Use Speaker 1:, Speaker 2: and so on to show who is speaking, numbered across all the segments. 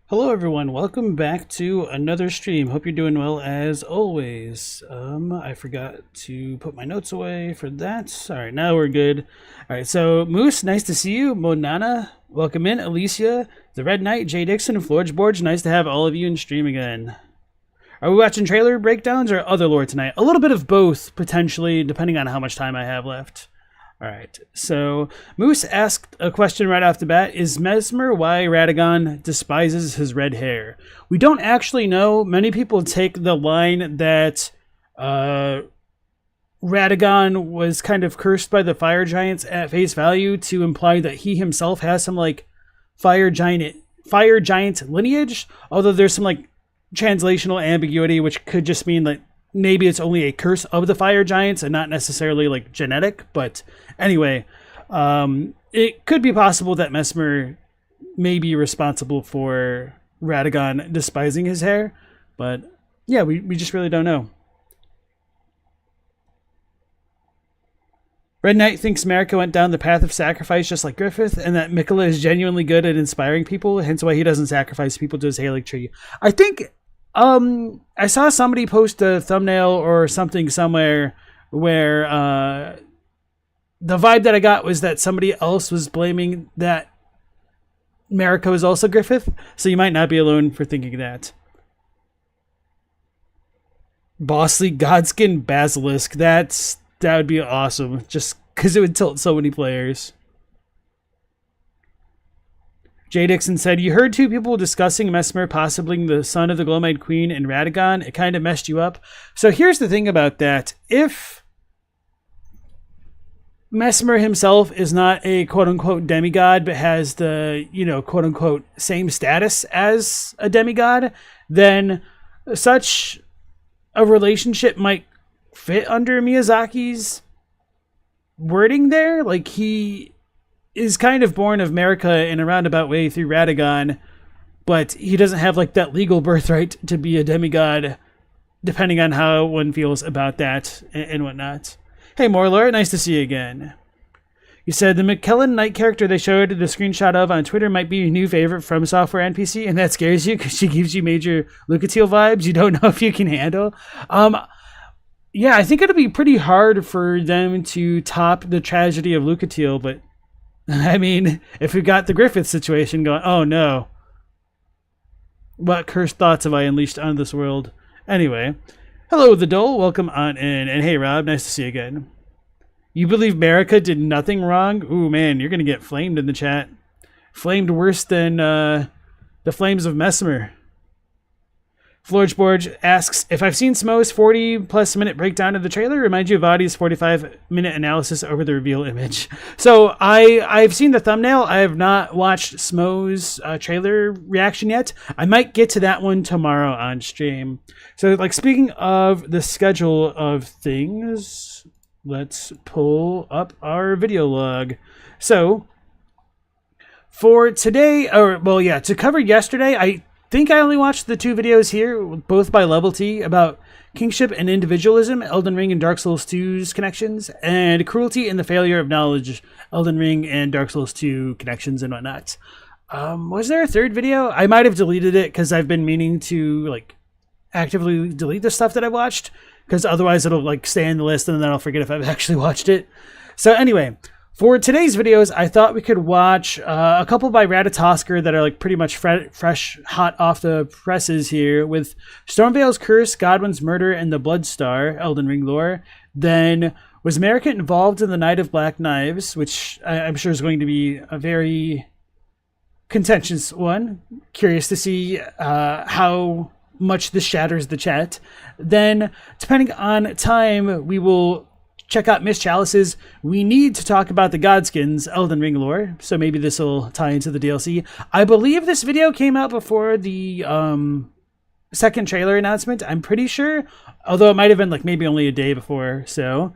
Speaker 1: Hello everyone, welcome back to another stream. Hope you're doing well as always. I forgot to put my notes away for that. Alright, now we're good. Alright, so Moose, nice to see you. Monana, welcome in. Alicia, The Red Knight, Jay Dixon, and Floorgeborge, nice to have all of you in stream again. Are we watching trailer breakdowns or other lore tonight? A little bit of both, potentially, depending on how much time I have left. Alright, so Moose asked a question right off the bat. Is Mesmer why Radagon despises his red hair? We don't actually know. Many people take the line that Radagon was kind of cursed by the fire giants at face value to imply that he himself has some like fire giant lineage, although there's some like translational ambiguity, which could just mean that maybe it's only a curse of the fire giants and not necessarily like genetic. But anyway, it could be possible that Mesmer may be responsible for Radagon despising his hair. But yeah, we just really don't know. Red Knight thinks Marika went down the path of sacrifice just like Griffith, and that Miquella is genuinely good at inspiring people, hence why he doesn't sacrifice people to his Halig tree. I think I saw somebody post a thumbnail or something somewhere where the vibe that I got was that somebody else was blaming that Marika was also Griffith, so you might not be alone for thinking that. Bossly Godskin Basilisk, that would be awesome, just because it would tilt so many players. Jay Dixon said, you heard two people discussing Mesmer possibly the son of the Glowmide Queen and Radagon. It kind of messed you up. So here's the thing about that. If Mesmer himself is not a quote-unquote demigod, but has the, quote-unquote same status as a demigod, then such a relationship might fit under Miyazaki's wording there. Like, he is kind of born of Marika in a roundabout way through Radagon, but he doesn't have like that legal birthright to be a demigod, depending on how one feels about that and whatnot. Hey Morlor, nice to see you again. You said the Miquella Knight character they showed the screenshot of on Twitter might be your new favorite From Software NPC, and that scares you because she gives you major Lucatiel vibes you don't know if you can handle. Yeah, I think it'll be pretty hard for them to top the tragedy of Lucatiel, but I mean, if we got the Griffith situation going, oh no. What cursed thoughts have I unleashed on this world? Anyway, hello, the Dole. Welcome on in. And hey, Rob, nice to see you again. You believe Marika did nothing wrong? Ooh, man, you're going to get flamed in the chat. Flamed worse than the flames of Mesmer. Florgeborg asks, if I've seen Smo's 40-plus minute breakdown of the trailer, remind you of Adi's 45-minute analysis over the reveal image. So I've seen the thumbnail. I have not watched Smo's trailer reaction yet. I might get to that one tomorrow on stream. So, like, speaking of the schedule of things, let's pull up our video log. So, for today, to cover yesterday, I think I only watched the 2 videos here, both by Level T, about kingship and individualism, Elden Ring and Dark Souls 2's connections, and cruelty and the failure of knowledge, Elden Ring and Dark Souls 2 connections and whatnot. Was there a 3rd video? I might have deleted it because I've been meaning to like actively delete the stuff that I watched, because otherwise it'll like stay in the list and then I'll forget if I've actually watched it. So anyway, for today's videos, I thought we could watch a couple by Ratatosker that are like pretty much fresh, hot off the presses here, with Stormveil's Curse, Godwyn's Murder, and the Bloodstar, Elden Ring lore. Then, was Marika involved in the Night of Black Knives, which I'm sure is going to be a very contentious one. Curious to see how much this shatters the chat. Then, depending on time, we will check out Miss Chalice's We Need to Talk About the Godskins Elden Ring lore, so maybe this will tie into the DLC. I believe this video came out before the second trailer announcement, I'm pretty sure, although it might have been like maybe only a day before, so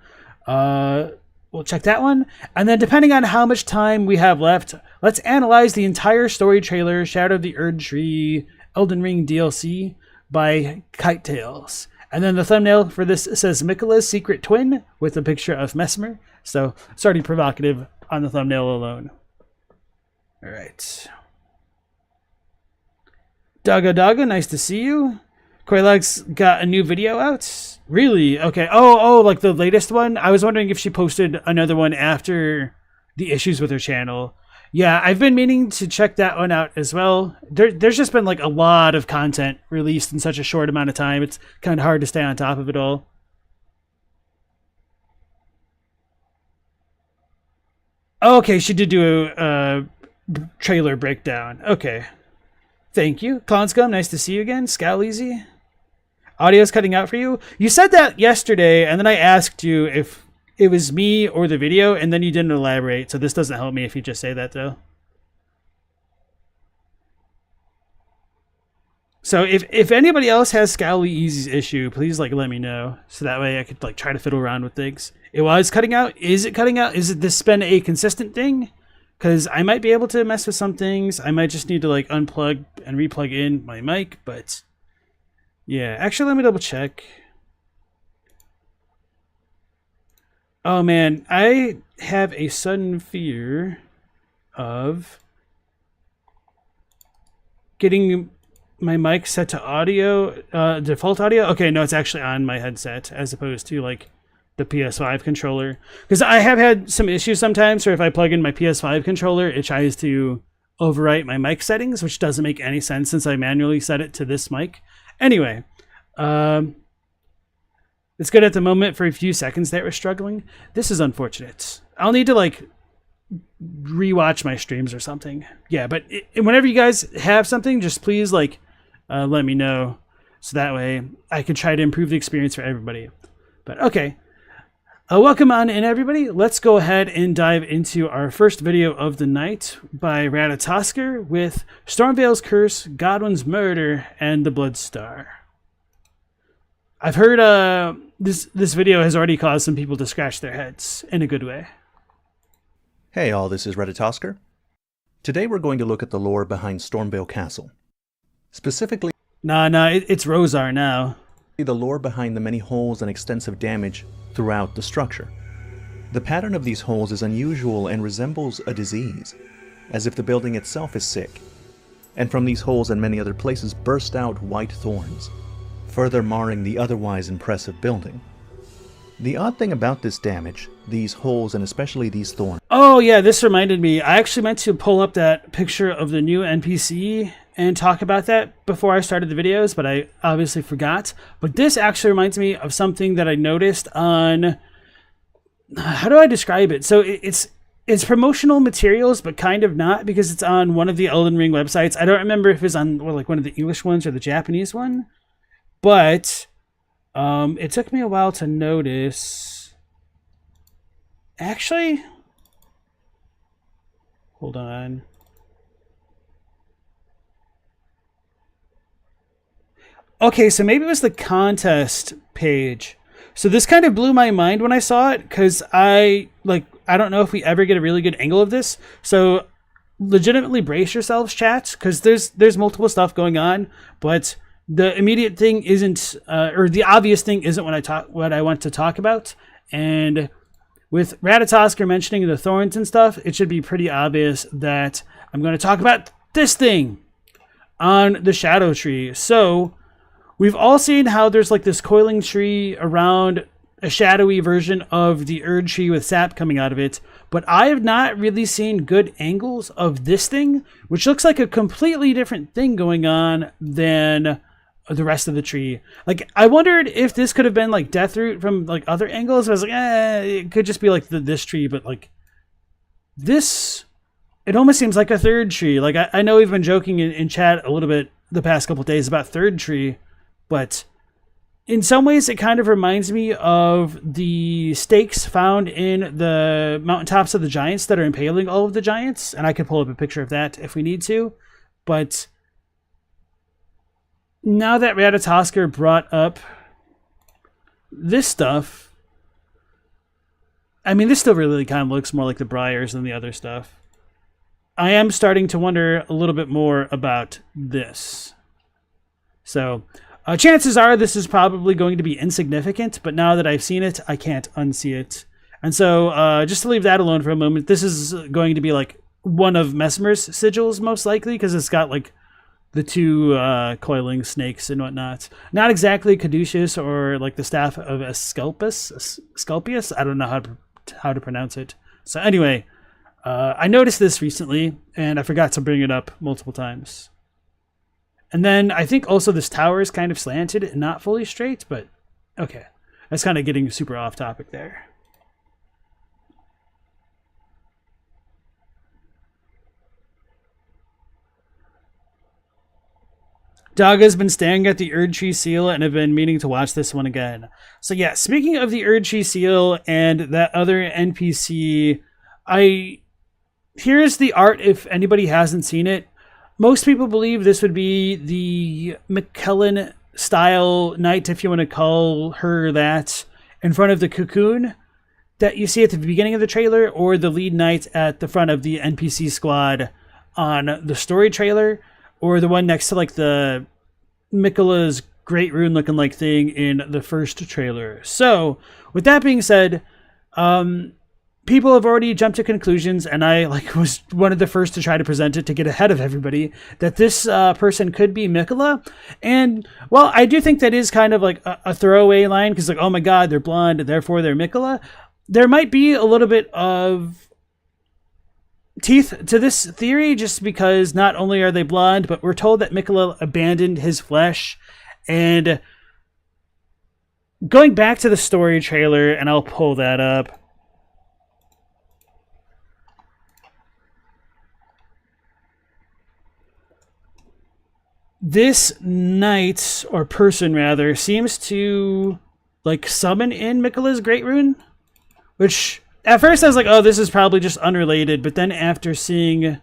Speaker 1: we'll check that one. And then depending on how much time we have left, let's analyze the entire story trailer, Shadow of the Erdtree Elden Ring DLC by Kite Tales. And then the thumbnail for this says Miquella's secret twin with a picture of Mesmer. So it's already provocative on the thumbnail alone. All right. Daga, nice to see you. Koilag's got a new video out. Really? Okay. Oh, like the latest one? I was wondering if she posted another one after the issues with her channel. Yeah, I've been meaning to check that one out as well. There's just been like a lot of content released in such a short amount of time. It's kind of hard to stay on top of it all. Okay, she did do a trailer breakdown. Okay. Thank you. Clownscum, nice to see you again. Scowleasy. Audio's cutting out for you. You said that yesterday, and then I asked you if it was me or the video, and then you didn't elaborate, so this doesn't help me if you just say that, though. So if anybody else has Scowly Easy's issue, please like let me know, so that way I could like try to fiddle around with things. It was cutting out. Is it cutting out? Is it this been a consistent thing? Because I might be able to mess with some things. I might just need to like unplug and replug in my mic, but yeah. Actually, let me double check. Oh man, I have a sudden fear of getting my mic set to audio, default audio. Okay, no, it's actually on my headset as opposed to like the PS5 controller. Because I have had some issues sometimes where if I plug in my PS5 controller, it tries to overwrite my mic settings, which doesn't make any sense since I manually set it to this mic. Anyway, it's good at the moment for a few seconds that we're struggling. This is unfortunate. I'll need to like rewatch my streams or something. Yeah, but whenever you guys have something, just please like let me know, so that way I can try to improve the experience for everybody. But okay, welcome on in everybody. Let's go ahead and dive into our first video of the night by Ratatosker with Stormveil's Curse, Godwyn's Murder, and the Bloodstar. I've heard this video has already caused some people to scratch their heads in a good way.
Speaker 2: Hey all, this is Ratatosker. Today we're going to look at the lore behind Stormveil Castle. Specifically,
Speaker 1: it's Rosar now.
Speaker 2: The lore behind the many holes and extensive damage throughout the structure. The pattern of these holes is unusual and resembles a disease, as if the building itself is sick. And from these holes and many other places burst out white thorns, further marring the otherwise impressive building. The odd thing about this damage, these holes and especially these thorns...
Speaker 1: Oh yeah, this reminded me. I actually meant to pull up that picture of the new NPC and talk about that before I started the videos, but I obviously forgot. But this actually reminds me of something that I noticed on, how do I describe it? So it's promotional materials, but kind of not, because it's on one of the Elden Ring websites. I don't remember if it's on like one of the English ones or the Japanese one, but it took me a while to notice. Actually, hold on. Okay, so maybe it was the contest page. So this kind of blew my mind when I saw it, because I don't know if we ever get a really good angle of this. So legitimately brace yourselves, chat, because there's multiple stuff going on, but the immediate thing isn't, or the obvious thing isn't what I want to talk about. And with Ratatosker mentioning the thorns and stuff, it should be pretty obvious that I'm going to talk about this thing on the Shadow Tree. So we've all seen how there's like this coiling tree around a shadowy version of the Erdtree with sap coming out of it, but I have not really seen good angles of this thing, which looks like a completely different thing going on than the rest of the tree. Like, I wondered if this could have been like Deathroot from like other angles. I was like, it could just be like this tree, but like this, it almost seems like a third tree. Like, I know we've been joking in chat a little bit the past couple of days about third tree, but in some ways it kind of reminds me of the stakes found in the mountaintops of the giants that are impaling all of the giants. And I could pull up a picture of that if we need to. But now that Ratatosker brought up this stuff, I mean, this still really kind of looks more like the briars than the other stuff. I am starting to wonder a little bit more about this. So chances are this is probably going to be insignificant, but now that I've seen it, I can't unsee it. And so just to leave that alone for a moment, this is going to be like one of Mesmer's sigils, most likely, because it's got like the two coiling snakes and whatnot. Not exactly Caduceus or like the staff of Asclepius. I don't know how to pronounce it. So anyway, I noticed this recently, and I forgot to bring it up multiple times. And then I think also this tower is kind of slanted and not fully straight, but okay. That's kind of getting super off topic there. Daga's been staring at the Erdtree seal and have been meaning to watch this one again. So yeah, speaking of the Erdtree seal and that other NPC, here's the art if anybody hasn't seen it. Most people believe this would be the Miquella style knight, if you want to call her that, in front of the cocoon that you see at the beginning of the trailer, or the lead knight at the front of the NPC squad on the story trailer, or the one next to like the Miquella's great rune looking like thing in the first trailer. So with that being said, people have already jumped to conclusions, and I was one of the first to try to present it to get ahead of everybody, that this person could be Miquella. And well, I do think that is kind of like a throwaway line, because like, oh my god, they're blonde, therefore they're Miquella. There might be a little bit of teeth to this theory, just because not only are they blonde, but we're told that Miquella abandoned his flesh. And going back to the story trailer, and I'll pull that up. This knight, or person rather, seems to like summon in Miquella's great rune, which at first I was like, oh, this is probably just unrelated, but then after seeing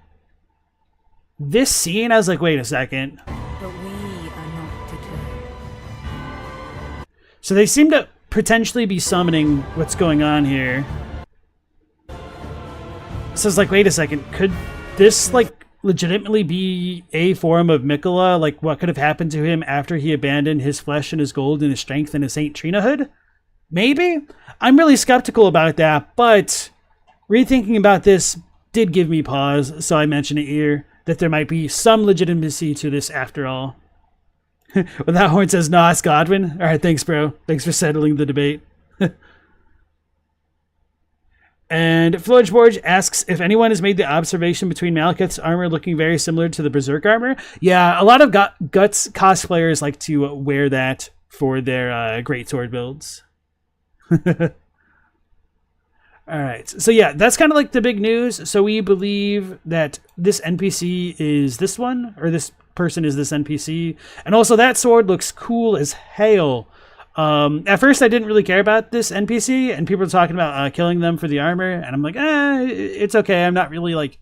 Speaker 1: this scene, I was like, wait a second.
Speaker 3: But we are not deterred.
Speaker 1: So they seem to potentially be summoning what's going on here. So I was like, wait a second, could this like legitimately be a form of Miquella? Like, what could have happened to him after he abandoned his flesh and his gold and his strength and his Saint Trinahood? Maybe? I'm really skeptical about that, but rethinking about this did give me pause, so I mentioned it here, that there might be some legitimacy to this after all. Well, that horn says, nah, it's Godwyn. Alright, thanks, bro. Thanks for settling the debate. And Florgeborge asks if anyone has made the observation between Maliketh's armor looking very similar to the Berserk armor. Yeah, a lot of Guts cosplayers like to wear that for their greatsword builds. All right, so yeah, that's kind of like the big news. So we believe that this NPC is this one, or this person is this NPC. And also that sword looks cool as hell. At first I didn't really care about this NPC, and people were talking about killing them for the armor, and I'm like, it's okay. I'm not really like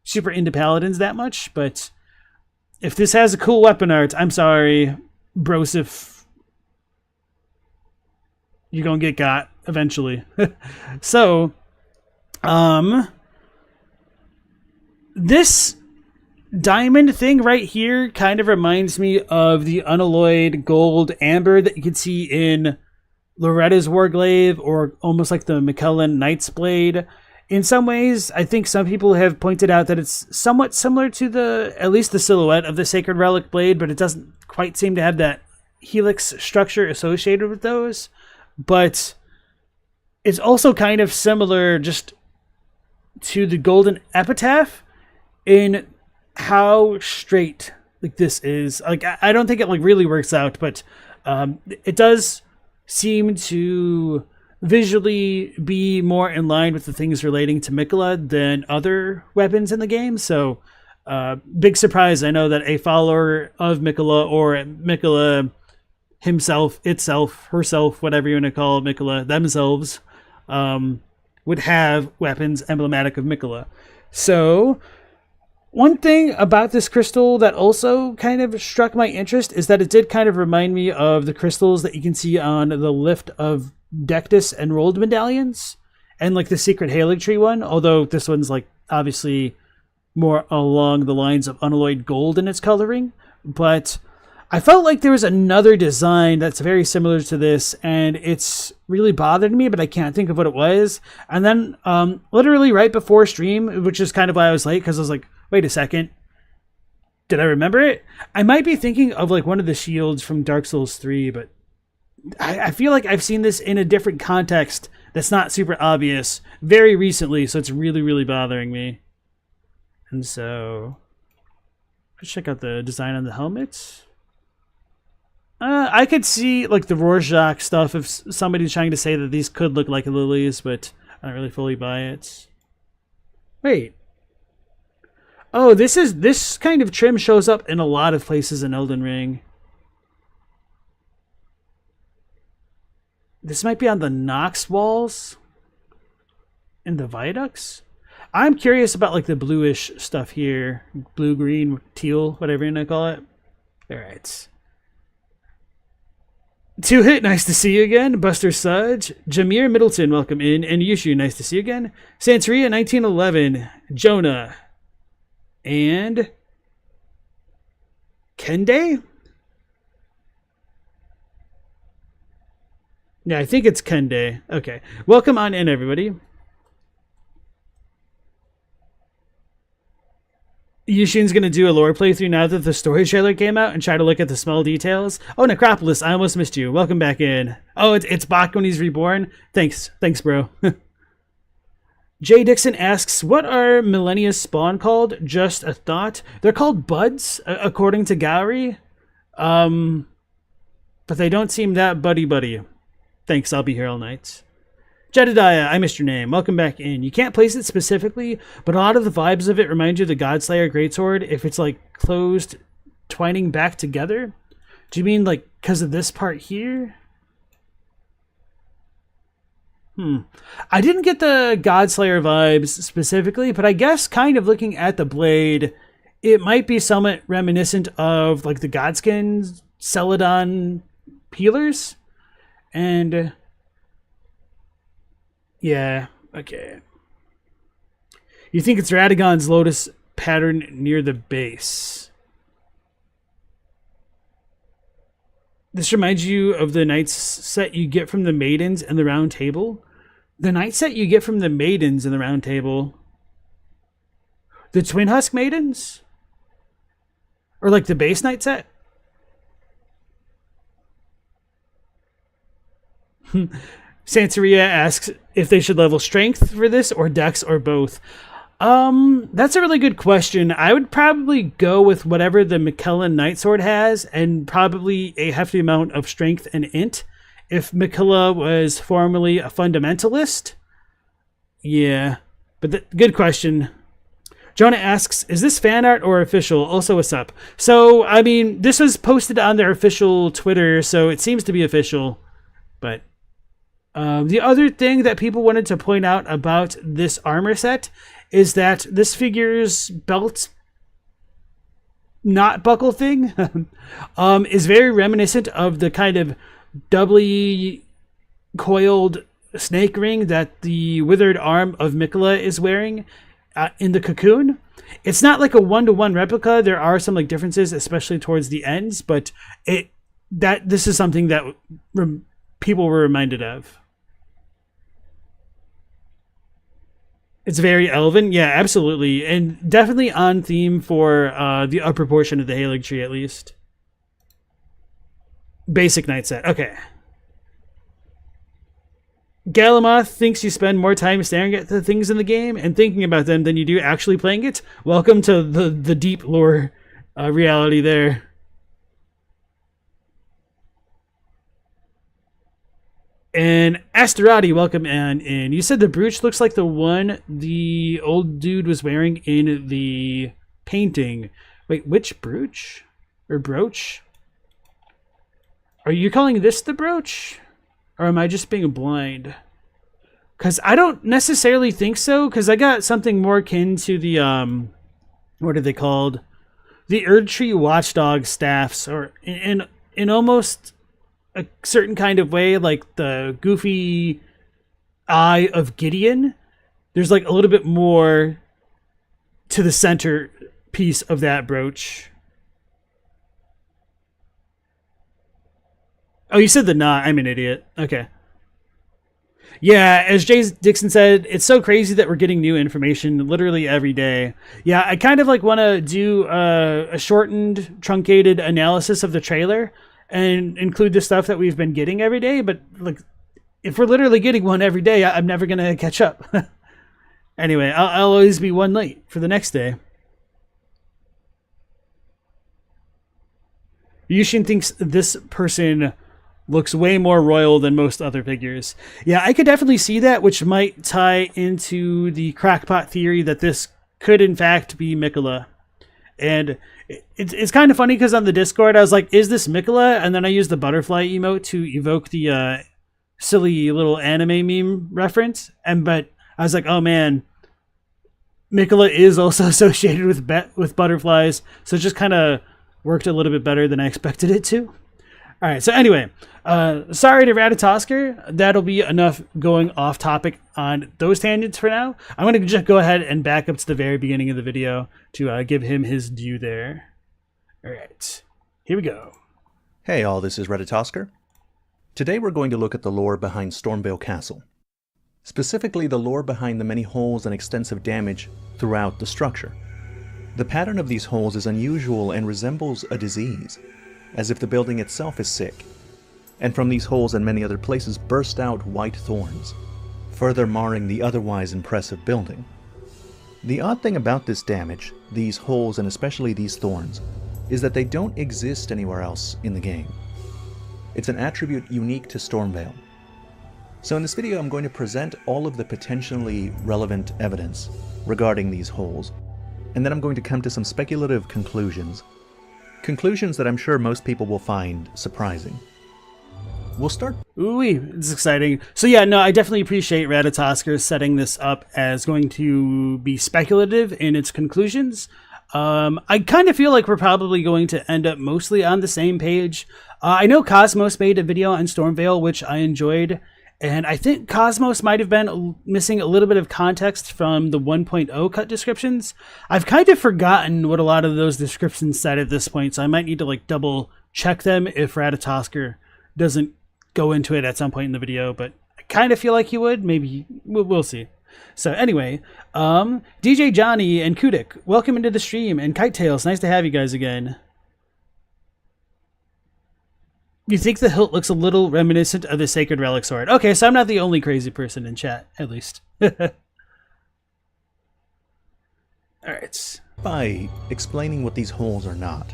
Speaker 1: super into paladins that much, but if this has a cool weapon art, I'm sorry, Brosif, you're gonna get got eventually. So, this diamond thing right here kind of reminds me of the unalloyed gold amber that you can see in Loretta's Warglaive, or almost like the Miquella Knight's Blade. In some ways, I think some people have pointed out that it's somewhat similar to at least the silhouette of the Sacred Relic Blade, but it doesn't quite seem to have that helix structure associated with those. But it's also kind of similar just to the Golden Epitaph in how straight like this is. Like, I don't think it like really works out, but it does seem to visually be more in line with the things relating to Miquella than other weapons in the game. So big surprise. I know that a follower of Miquella, or Miquella himself, itself, herself, whatever you want to call Miquella, themselves, would have weapons emblematic of Miquella. So one thing about this crystal that also kind of struck my interest is that it did kind of remind me of the crystals that you can see on the lift of Dectus Enrolled medallions, and like the secret Halig Tree one, although this one's like obviously more along the lines of unalloyed gold in its coloring. But I felt like there was another design that's very similar to this, and it's really bothered me, but I can't think of what it was. And then literally right before stream, which is kind of why I was late, because I was like, wait a second, did I remember it? I might be thinking of like one of the shields from Dark Souls 3, but I feel like I've seen this in a different context that's not super obvious very recently, so it's really, really bothering me. And so let's check out the design on the helmet. I could see like the Rorschach stuff if somebody's trying to say that these could look like lilies, but I don't really fully buy it. Wait. Oh, this kind of trim shows up in a lot of places in Elden Ring. This might be on the Nox walls and the viaducts. I'm curious about like the bluish stuff here. Blue, green, teal, whatever you want to call it. All right. Two Hit, nice to see you again. Buster Sudge. Jameer Middleton, welcome in. And Yushu, nice to see you again. Santeria 1911. Jonah. And Kende? Yeah, I think it's Kende. Okay. Welcome on in, everybody. Yushin's going to do a lore playthrough now that the story trailer came out and try to look at the small details. Oh, Necropolis, I almost missed you. Welcome back in. Oh, it's Bach when he's reborn. Thanks, bro. Jay Dixon asks, what are Millennia Spawn called? Just a thought. They're called buds, according to Gowry. But they don't seem that buddy-buddy. Thanks, I'll be here all night. Jedediah, I missed your name. Welcome back in. You can't place it specifically, but a lot of the vibes of it remind you of the Godslayer Greatsword if it's like closed, twining back together. Do you mean like because of this part here? I didn't get the Godslayer vibes specifically, but I guess kind of looking at the blade, it might be somewhat reminiscent of like the Godskin Celadon peelers. And yeah, okay. You think it's Radagon's Lotus pattern near the base. This reminds you of the Knights set you get from the Maidens and the Round Table. The Knight set you get from the Maidens in the Round Table. The Twin Husk Maidens? Or like the base Knight set? Santeria asks if they should level strength for this or dex or both. That's a really good question. I would probably go with whatever the Miquella Nightsword has, and probably a hefty amount of strength and int. If Miquella was formerly a fundamentalist, yeah. But good question. Jonah asks, is this fan art or official? Also, what's up? So, I mean, this was posted on their official Twitter, so it seems to be official. But the other thing that people wanted to point out about this armor set is that this figure's belt, not buckle thing, is very reminiscent of the kind of doubly coiled snake ring that the withered arm of Miquella is wearing in the cocoon. It's not like a one-to-one replica. There are some like differences, especially towards the ends, but this is something that people were reminded of. It's very elven. Yeah, absolutely. And definitely on theme for the upper portion of the Halig tree, at least. Basic knight set. Okay. Galamoth thinks you spend more time staring at the things in the game and thinking about them than you do actually playing it. Welcome to the deep lore reality there. And Asterati, welcome in. You said the brooch looks like the one the old dude was wearing in the painting. Wait, which brooch? Or brooch? Are you calling this the brooch? Or am I just being blind? Because I don't necessarily think so, because I got something more akin to the, what are they called? The Erdtree Watchdog staffs, or in almost a certain kind of way, like the goofy eye of Gideon. There's like a little bit more to the center piece of that brooch. Oh, you said the knot. I'm an idiot. Okay. Yeah, as Jay Dixon said, it's so crazy that we're getting new information literally every day. Yeah, I kind of like want to do a shortened, truncated analysis of the trailer and include the stuff that we've been getting every day. But like, if we're literally getting one every day, I'm never going to catch up. Anyway, I'll always be one late for the next day. Yushin thinks this person looks way more royal than most other figures. Yeah, I could definitely see that, which might tie into the crackpot theory that this could in fact be Miquella. And it's kind of funny because on the Discord I was like, is this Miquella? And then I used the butterfly emote to evoke the silly little anime meme reference. But I was like, oh man, Miquella is also associated with butterflies, so it just kind of worked a little bit better than I expected it to. All right, so anyway, sorry to Ratatosker. That'll be enough going off topic on those tangents for now. I'm going to just go ahead and back up to the very beginning of the video to give him his due there. All right, here we go.
Speaker 2: Hey all, this is Ratatosker. Today we're going to look at the lore behind Stormveil Castle. Specifically, the lore behind the many holes and extensive damage throughout the structure. The pattern of these holes is unusual and resembles a disease, as if the building itself is sick, and from these holes and many other places burst out white thorns, further marring the otherwise impressive building. The odd thing about this damage, these holes and especially these thorns, is that they don't exist anywhere else in the game. It's an attribute unique to Stormveil. So in this video I'm going to present all of the potentially relevant evidence regarding these holes, and then I'm going to come to some speculative conclusions. Conclusions that I'm sure most people will find surprising. We'll start.
Speaker 1: Ooh, it's exciting. So yeah, no, I definitely appreciate Ratatosker setting this up as going to be speculative in its conclusions. I kind of feel like we're probably going to end up mostly on the same page. I know Cosmos made a video on Stormveil, which I enjoyed. And I think Cosmos might have been missing a little bit of context from the 1.0 cut descriptions. I've kind of forgotten what a lot of those descriptions said at this point, so I might need to like double check them if Ratatosker doesn't go into it at some point in the video, but I kind of feel like he would. Maybe we'll see. So anyway, DJ Johnny and Kudik, welcome into the stream, and Kite Tails, nice to have you guys again. You think the hilt looks a little reminiscent of the Sacred Relic Sword. Okay, so I'm not the only crazy person in chat, at least. Alright.
Speaker 2: By explaining what these holes are not.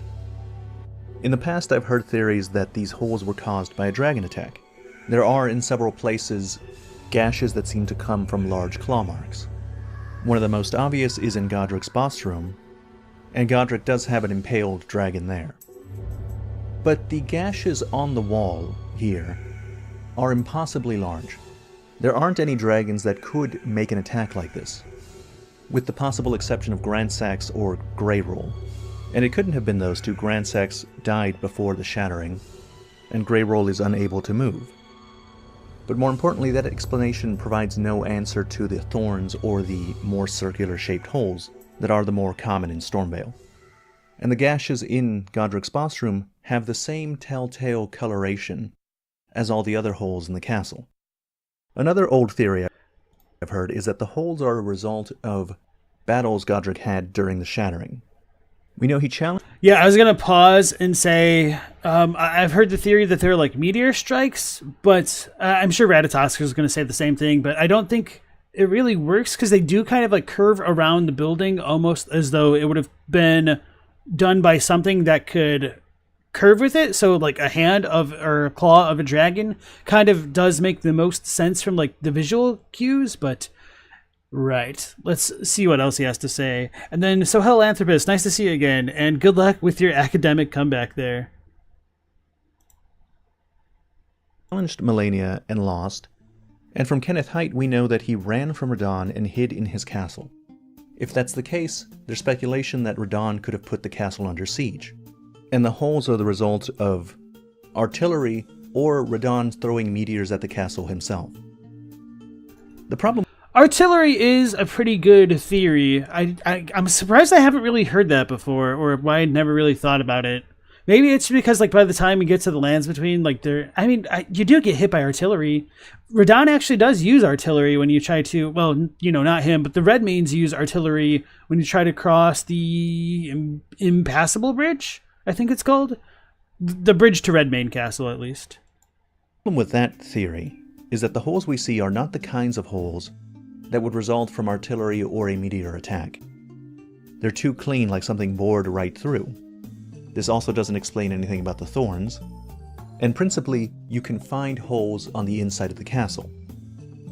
Speaker 2: In the past, I've heard theories that these holes were caused by a dragon attack. There are, in several places, gashes that seem to come from large claw marks. One of the most obvious is in Godrick's boss room, and Godrick does have an impaled dragon there. But the gashes on the wall here are impossibly large. There aren't any dragons that could make an attack like this, with the possible exception of Grandsax or Greyroll. And it couldn't have been those two. Grandsax died before the shattering, and Greyroll is unable to move. But more importantly, that explanation provides no answer to the thorns or the more circular-shaped holes that are the more common in Stormveil. And the gashes in Godrick's boss room have the same telltale coloration as all the other holes in the castle. Another old theory I've heard is that the holes are a result of battles Godrick had during the shattering. We know he challenged...
Speaker 1: Yeah, I was going to pause and say, I've heard the theory that they're like meteor strikes, but I'm sure Ratatosk is going to say the same thing, but I don't think it really works because they do kind of like curve around the building almost as though it would have been done by something that could curve with it. So like a hand of or a claw of a dragon kind of does make the most sense from like the visual cues, but right. Let's see what else he has to say. And then, so Hellanthropist, nice to see you again, and good luck with your academic comeback there.
Speaker 2: Challenged Melania and lost, and from Kenneth Height we know that he ran from Radahn and hid in his castle. If that's the case, there's speculation that Radahn could have put the castle under siege, and the holes are the result of artillery or Radahn throwing meteors at the castle himself. The problem...
Speaker 1: Artillery is a pretty good theory. I'm surprised I haven't really heard that before, or why I never really thought about it. Maybe it's because, like, by the time we get to the lands between, like, you do get hit by artillery. Radahn actually does use artillery when you try to, well, you know, not him, but the Red Mains use artillery when you try to cross the Impassable Bridge, I think it's called. The bridge to Redmane Castle, at least.
Speaker 2: The problem with that theory is that the holes we see are not the kinds of holes that would result from artillery or a meteor attack. They're too clean, like something bored right through. This also doesn't explain anything about the thorns, and principally, you can find holes on the inside of the castle,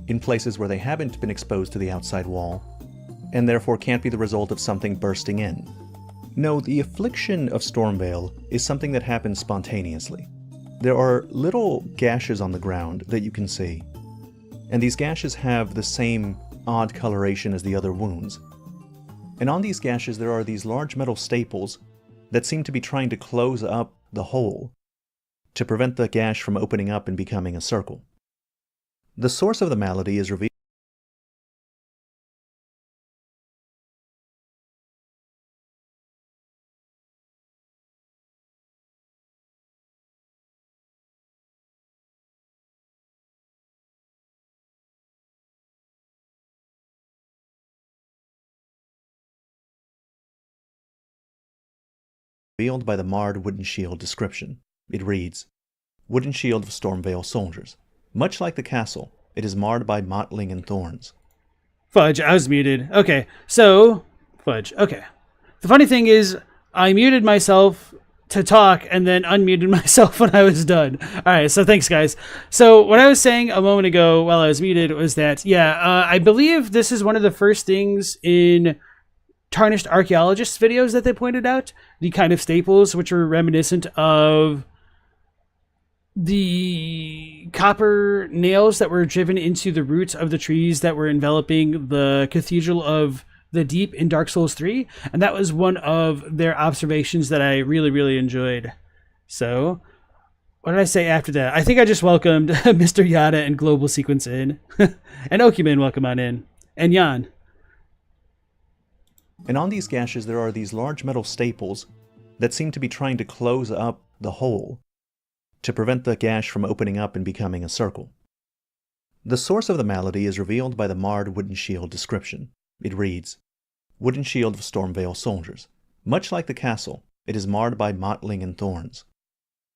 Speaker 2: in places where they haven't been exposed to the outside wall, and therefore can't be the result of something bursting in. No, the affliction of Stormveil is something that happens spontaneously. There are little gashes on the ground that you can see, and these gashes have the same odd coloration as the other wounds. And on these gashes there are these large metal staples that seem to be trying to close up the hole to prevent the gash from opening up and becoming a circle. The source of the malady is revealed by the marred wooden shield description. It reads, "Wooden shield of Stormveil soldiers. Much like the castle, it is marred by mottling and thorns."
Speaker 1: Fudge, I was muted. Okay, so... Fudge, okay. The funny thing is, I muted myself to talk and then unmuted myself when I was done. Alright, so thanks, guys. So what I was saying a moment ago while I was muted was that, I believe this is one of the first things in Tarnished Archaeologists videos that they pointed out, the kind of staples which were reminiscent of the copper nails that were driven into the roots of the trees that were enveloping the Cathedral of the Deep in Dark Souls 3, and that was one of their observations that I really, really enjoyed. So, what did I say after that? I think I just welcomed Mr. Yada and Global Sequence in. And Okiman, welcome on in. And Jan.
Speaker 2: And on these gashes there are these large metal staples that seem to be trying to close up the hole to prevent the gash from opening up and becoming a circle. The source of the malady is revealed by the marred wooden shield description. It reads, "Wooden shield of Stormveil soldiers. Much like the castle, it is marred by mottling and thorns."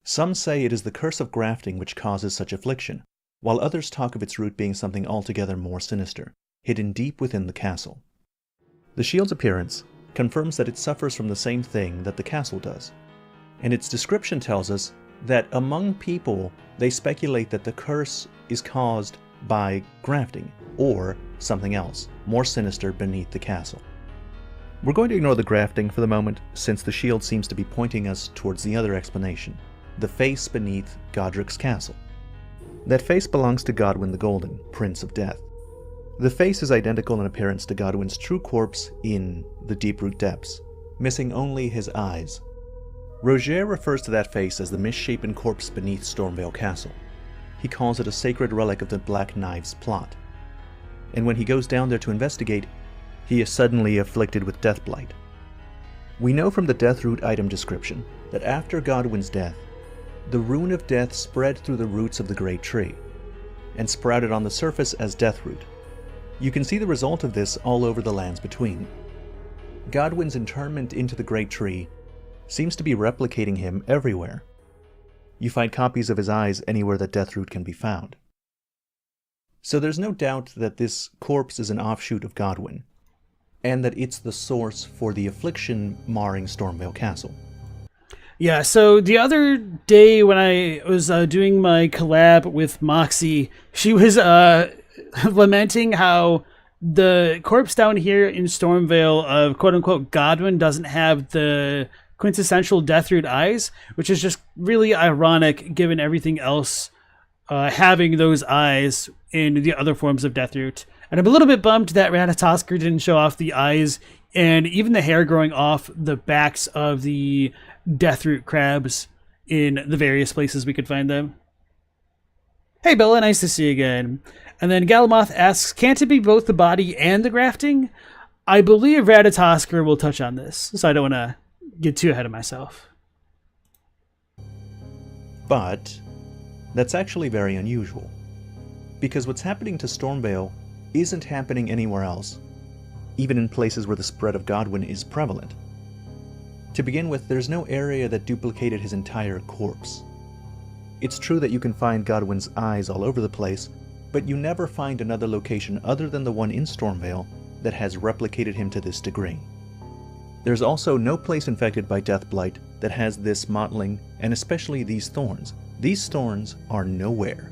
Speaker 2: Some say it is the curse of grafting which causes such affliction, while others talk of its root being something altogether more sinister, hidden deep within the castle. The shield's appearance confirms that it suffers from the same thing that the castle does, and its description tells us that among people they speculate that the curse is caused by grafting, or something else, more sinister beneath the castle. We're going to ignore the grafting for the moment, since the shield seems to be pointing us towards the other explanation, the face beneath Godrick's castle. That face belongs to Godwyn the Golden, Prince of Death. The face is identical in appearance to Godwyn's true corpse in the Deeproot Depths, missing only his eyes. Roger refers to that face as the misshapen corpse beneath Stormveil Castle. He calls it a sacred relic of the Black Knives plot. And when he goes down there to investigate, he is suddenly afflicted with deathblight. We know from the Deathroot item description that after Godwyn's death, the rune of death spread through the roots of the great tree, and sprouted on the surface as Deathroot. You can see the result of this all over the lands between. Godwyn's internment into the great tree seems to be replicating him everywhere. You find copies of his eyes anywhere that Deathroot can be found. So there's no doubt that this corpse is an offshoot of Godwyn, and that it's the source for the affliction marring Stormveil Castle.
Speaker 1: Yeah, so the other day when I was doing my collab with Moxie, she was lamenting how the corpse down here in Stormveil of quote-unquote Godwyn doesn't have the quintessential Deathroot eyes, which is just really ironic given everything else having those eyes in the other forms of Deathroot. And I'm a little bit bummed that Ratatoskr didn't show off the eyes and even the hair growing off the backs of the Deathroot crabs in the various places we could find them. Hey Bella, nice to see you again. And then Galamoth asks, can't it be both the body and the grafting? I believe Ratatoskr will touch on this, so I don't want to get too ahead of myself.
Speaker 2: But that's actually very unusual, because what's happening to Stormveil isn't happening anywhere else, even in places where the spread of Godwyn is prevalent. To begin with, there's no area that duplicated his entire corpse. It's true that you can find Godwyn's eyes all over the place, but you never find another location other than the one in Stormveil that has replicated him to this degree. There's also no place infected by Deathblight that has this mottling, and especially these thorns. These thorns are nowhere.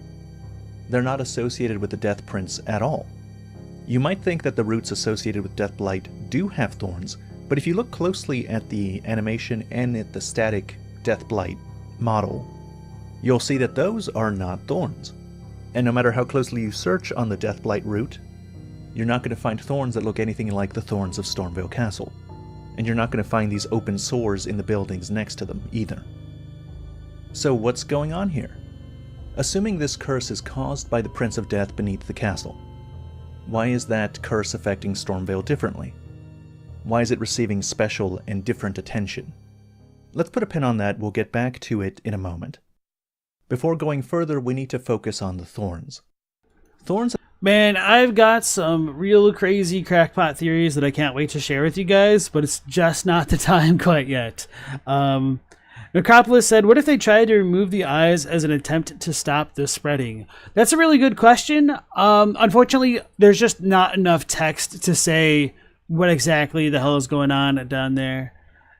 Speaker 2: They're not associated with the Death Prince at all. You might think that the roots associated with Deathblight do have thorns, but if you look closely at the animation and at the static Deathblight model, you'll see that those are not thorns. And no matter how closely you search on the Deathblight root, you're not going to find thorns that look anything like the thorns of Stormveil Castle. And you're not going to find these open sores in the buildings next to them either. So what's going on here? Assuming this curse is caused by the Prince of Death beneath the castle, why is that curse affecting Stormveil differently? Why is it receiving special and different attention? Let's put a pin on that, we'll get back to it in a moment. Before going further, we need to focus on the thorns. Thorns...
Speaker 1: Man, I've got some real crazy crackpot theories that I can't wait to share with you guys, but it's just not the time quite yet. Necropolis said, what if they tried to remove the eyes as an attempt to stop the spreading? That's a really good question. Unfortunately, there's just not enough text to say what exactly the hell is going on down there.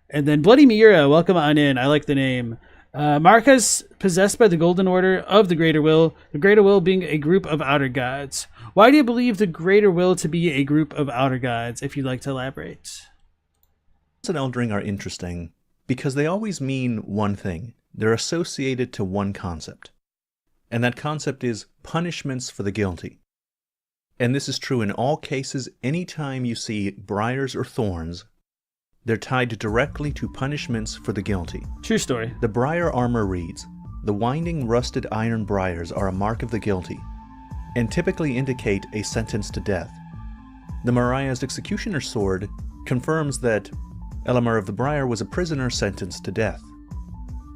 Speaker 1: And then Bloody Mira, welcome on in. I like the name. Marika's possessed by the Golden Order of the Greater Will, the Greater Will being a group of outer gods. Why do you believe the Greater Will to be a group of outer gods, if you'd like to elaborate?
Speaker 2: In Elden Ring are interesting because they always mean one thing. They're associated to one concept. And that concept is punishments for the guilty. And this is true in all cases. Anytime you see briars or thorns, they're tied directly to punishments for the guilty.
Speaker 1: True story.
Speaker 2: The briar armor reads, the winding rusted iron briars are a mark of the guilty, and typically indicate a sentence to death. The Mariah's executioner's sword confirms that Elamar of the Briar was a prisoner sentenced to death.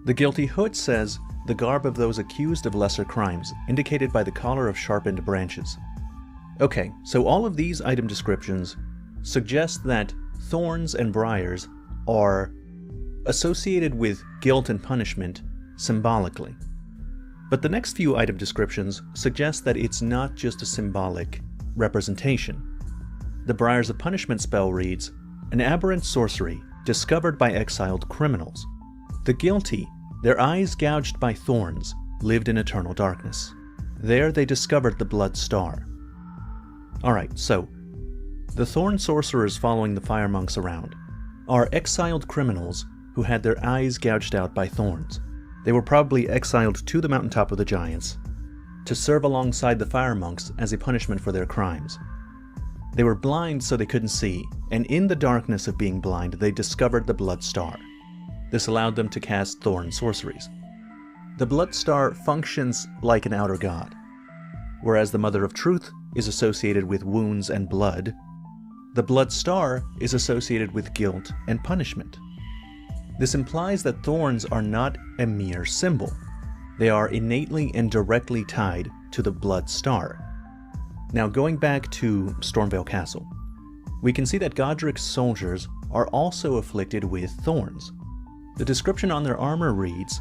Speaker 2: The guilty hood says, the garb of those accused of lesser crimes, indicated by the collar of sharpened branches. Okay, so all of these item descriptions suggest that thorns and briars are associated with guilt and punishment symbolically. But the next few item descriptions suggest that it's not just a symbolic representation. The Briars of Punishment spell reads, an aberrant sorcery discovered by exiled criminals. The guilty, their eyes gouged by thorns, lived in eternal darkness. There they discovered the Blood Star. Alright, so, the thorn sorcerers following the fire monks around are exiled criminals who had their eyes gouged out by thorns. They were probably exiled to the mountaintop of the giants to serve alongside the fire monks as a punishment for their crimes. They were blind so they couldn't see, and in the darkness of being blind they discovered the Blood Star. This allowed them to cast thorn sorceries. The Blood Star functions like an outer god. Whereas the Mother of Truth is associated with wounds and blood, the Blood Star is associated with guilt and punishment. This implies that thorns are not a mere symbol. They are innately and directly tied to the Blood Star. Now going back to Stormveil Castle, we can see that Godrick's soldiers are also afflicted with thorns. The description on their armor reads,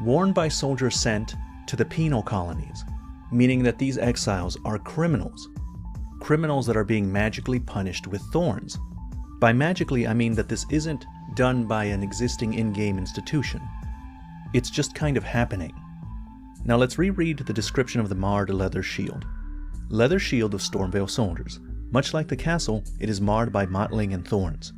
Speaker 2: worn by soldiers sent to the penal colonies, meaning that these exiles are criminals. Criminals that are being magically punished with thorns. By magically, I mean that this isn't done by an existing in-game institution. It's just kind of happening. Now let's reread the description of the marred leather shield. Leather shield of Stormveil soldiers. Much like the castle, it is marred by mottling and thorns.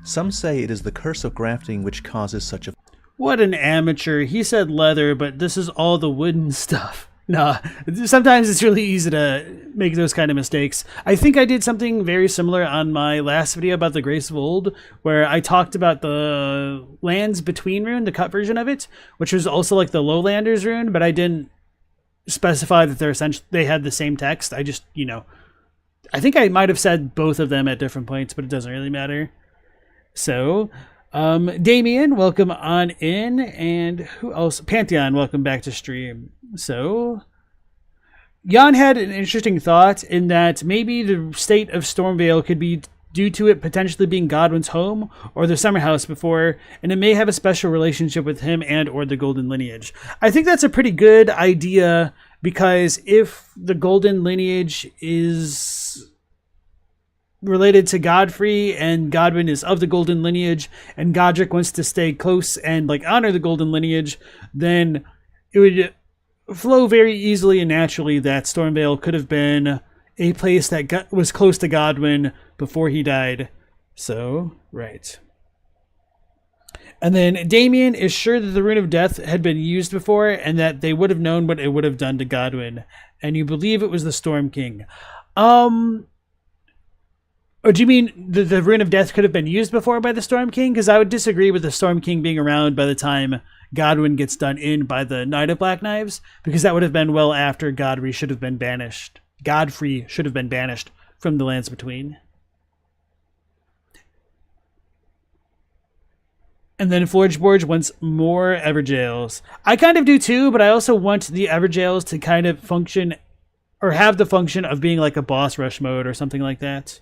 Speaker 2: Some say it is the curse of grafting which causes such a...
Speaker 1: What an amateur. He said leather, but this is all the wooden stuff. Nah, sometimes it's really easy to make those kind of mistakes. I think I did something very similar on my last video about the Grace of Old, where I talked about the Lands Between rune, the cut version of it, which was also like the Lowlanders rune, but I didn't specify that they had the same text. I just, I think I might have said both of them at different points, but it doesn't really matter. So, Damien, welcome on in, and who else? Pantheon, welcome back to stream. So, Jan had an interesting thought in that maybe the state of Stormveil could be due to it potentially being Godwyn's home or the summer house before, and it may have a special relationship with him and or the Golden Lineage. I think that's a pretty good idea, because if the Golden Lineage is related to Godfrey and Godwyn is of the Golden Lineage and Godrick wants to stay close and honor the Golden Lineage, then it would flow very easily and naturally that Stormveil could have been a place that was close to Godwyn before he died. So, right. And then Damien is sure that the Rune of Death had been used before and that they would have known what it would have done to Godwyn. And you believe it was the Storm King. Or do you mean the Rune of Death could have been used before by the Storm King? Because I would disagree with the Storm King being around by the time Godwyn gets done in by the Knight of Black Knives, because that would have been well after Godfrey should have been banished from the Lands Between. And then Forgeborge wants more Everjails. I kind of do too, but I also want the Everjails to kind of function, or have the function of being like a boss rush mode or something like that.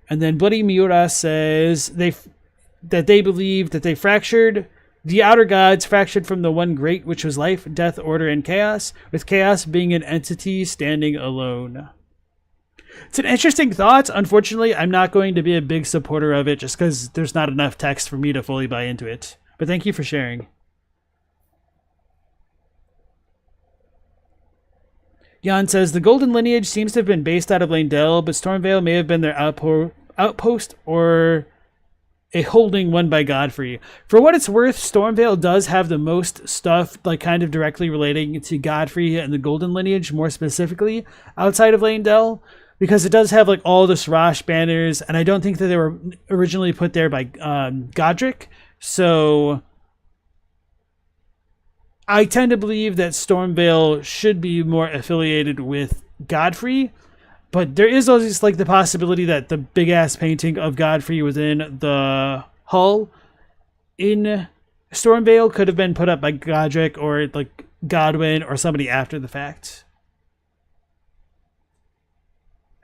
Speaker 1: And then Bloody Miura says that they believe that they fractured. The outer gods fractured from the one great, which was life, death, order, and chaos, with chaos being an entity standing alone. It's an interesting thought. Unfortunately, I'm not going to be a big supporter of it just because there's not enough text for me to fully buy into it. But thank you for sharing. Jan says, the Golden Lineage seems to have been based out of Leyndell, but Stormveil may have been their outpost or a holding won by Godfrey. For what it's worth, Stormveil does have the most stuff kind of directly relating to Godfrey and the Golden Lineage, more specifically, outside of Leyndell, because it does have all the Srash banners, and I don't think that they were originally put there by Godrick, so I tend to believe that Stormveil should be more affiliated with Godfrey, but there is always the possibility that the big ass painting of Godfrey within the hull in Stormveil could have been put up by Godrick or Godwyn or somebody after the fact.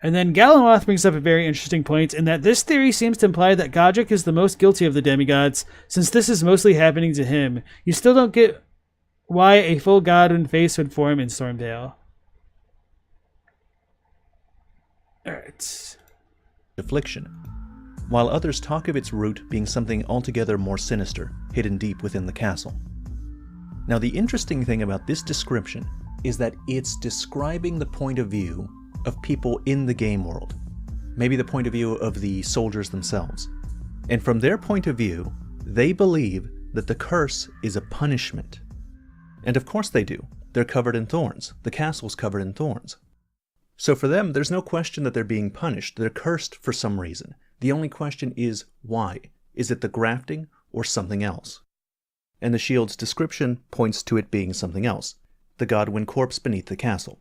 Speaker 1: And then Gallimoth brings up a very interesting point in that this theory seems to imply that Godrick is the most guilty of the demigods, since this is mostly happening to him. You still don't get why a full Godwyn face would form in Stormveil. Alright.
Speaker 2: Affliction, while others talk of its root being something altogether more sinister, hidden deep within the castle. Now the interesting thing about this description is that it's describing the point of view of people in the game world, maybe the point of view of the soldiers themselves. And from their point of view, they believe that the curse is a punishment. And of course they do. They're covered in thorns. The castle's covered in thorns. So for them, there's no question that they're being punished. They're cursed for some reason. The only question is why. Is it the grafting or something else? And the shield's description points to it being something else. The Godwyn corpse beneath the castle.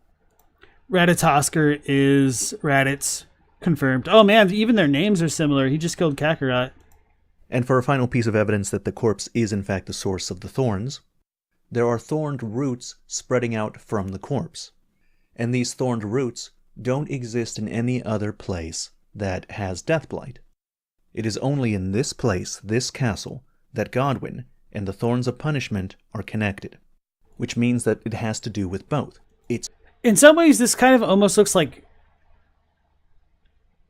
Speaker 1: Ratatosker is Raditz. Confirmed. Oh man, even their names are similar. He just killed Kakarot.
Speaker 2: And for a final piece of evidence that the corpse is in fact the source of the thorns, there are thorned roots spreading out from the corpse. And these thorned roots don't exist in any other place that has Deathblight. It is only in this place, this castle, that Godwyn and the Thorns of Punishment are connected, which means that it has to do with both. It's
Speaker 1: in some ways, this kind of almost looks like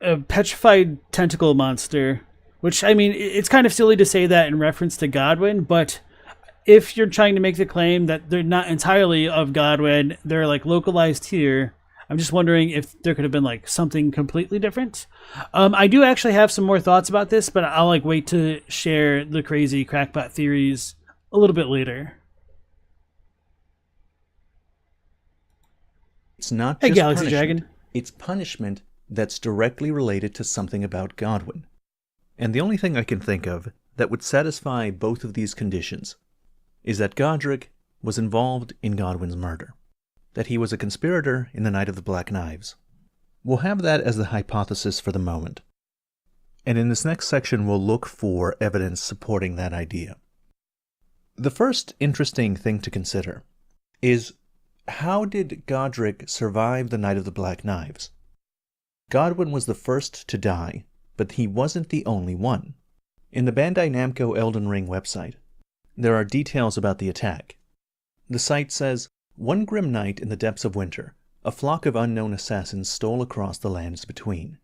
Speaker 1: a petrified tentacle monster, which, I mean, it's kind of silly to say that in reference to Godwyn, but if you're trying to make the claim that they're not entirely of Godwyn, they're like localized here, I'm just wondering if there could have been like something completely different. I do actually have some more thoughts about this, but I'll like wait to share the crazy crackpot theories a little bit later.
Speaker 2: It's not
Speaker 1: just
Speaker 2: Galaxy
Speaker 1: punishment.
Speaker 2: Dragon. It's punishment that's directly related to something about Godwyn. And the only thing I can think of that would satisfy both of these conditions is that Godrick was involved in Godwyn's murder, that he was a conspirator in the Night of the Black Knives. We'll have that as the hypothesis for the moment. And in this next section, we'll look for evidence supporting that idea. The first interesting thing to consider is, how did Godrick survive the Night of the Black Knives? Godwyn was the first to die, but he wasn't the only one. In the Bandai Namco Elden Ring website, there are details about the attack. The site says, one grim night in the depths of winter, a flock of unknown assassins stole across the lands between.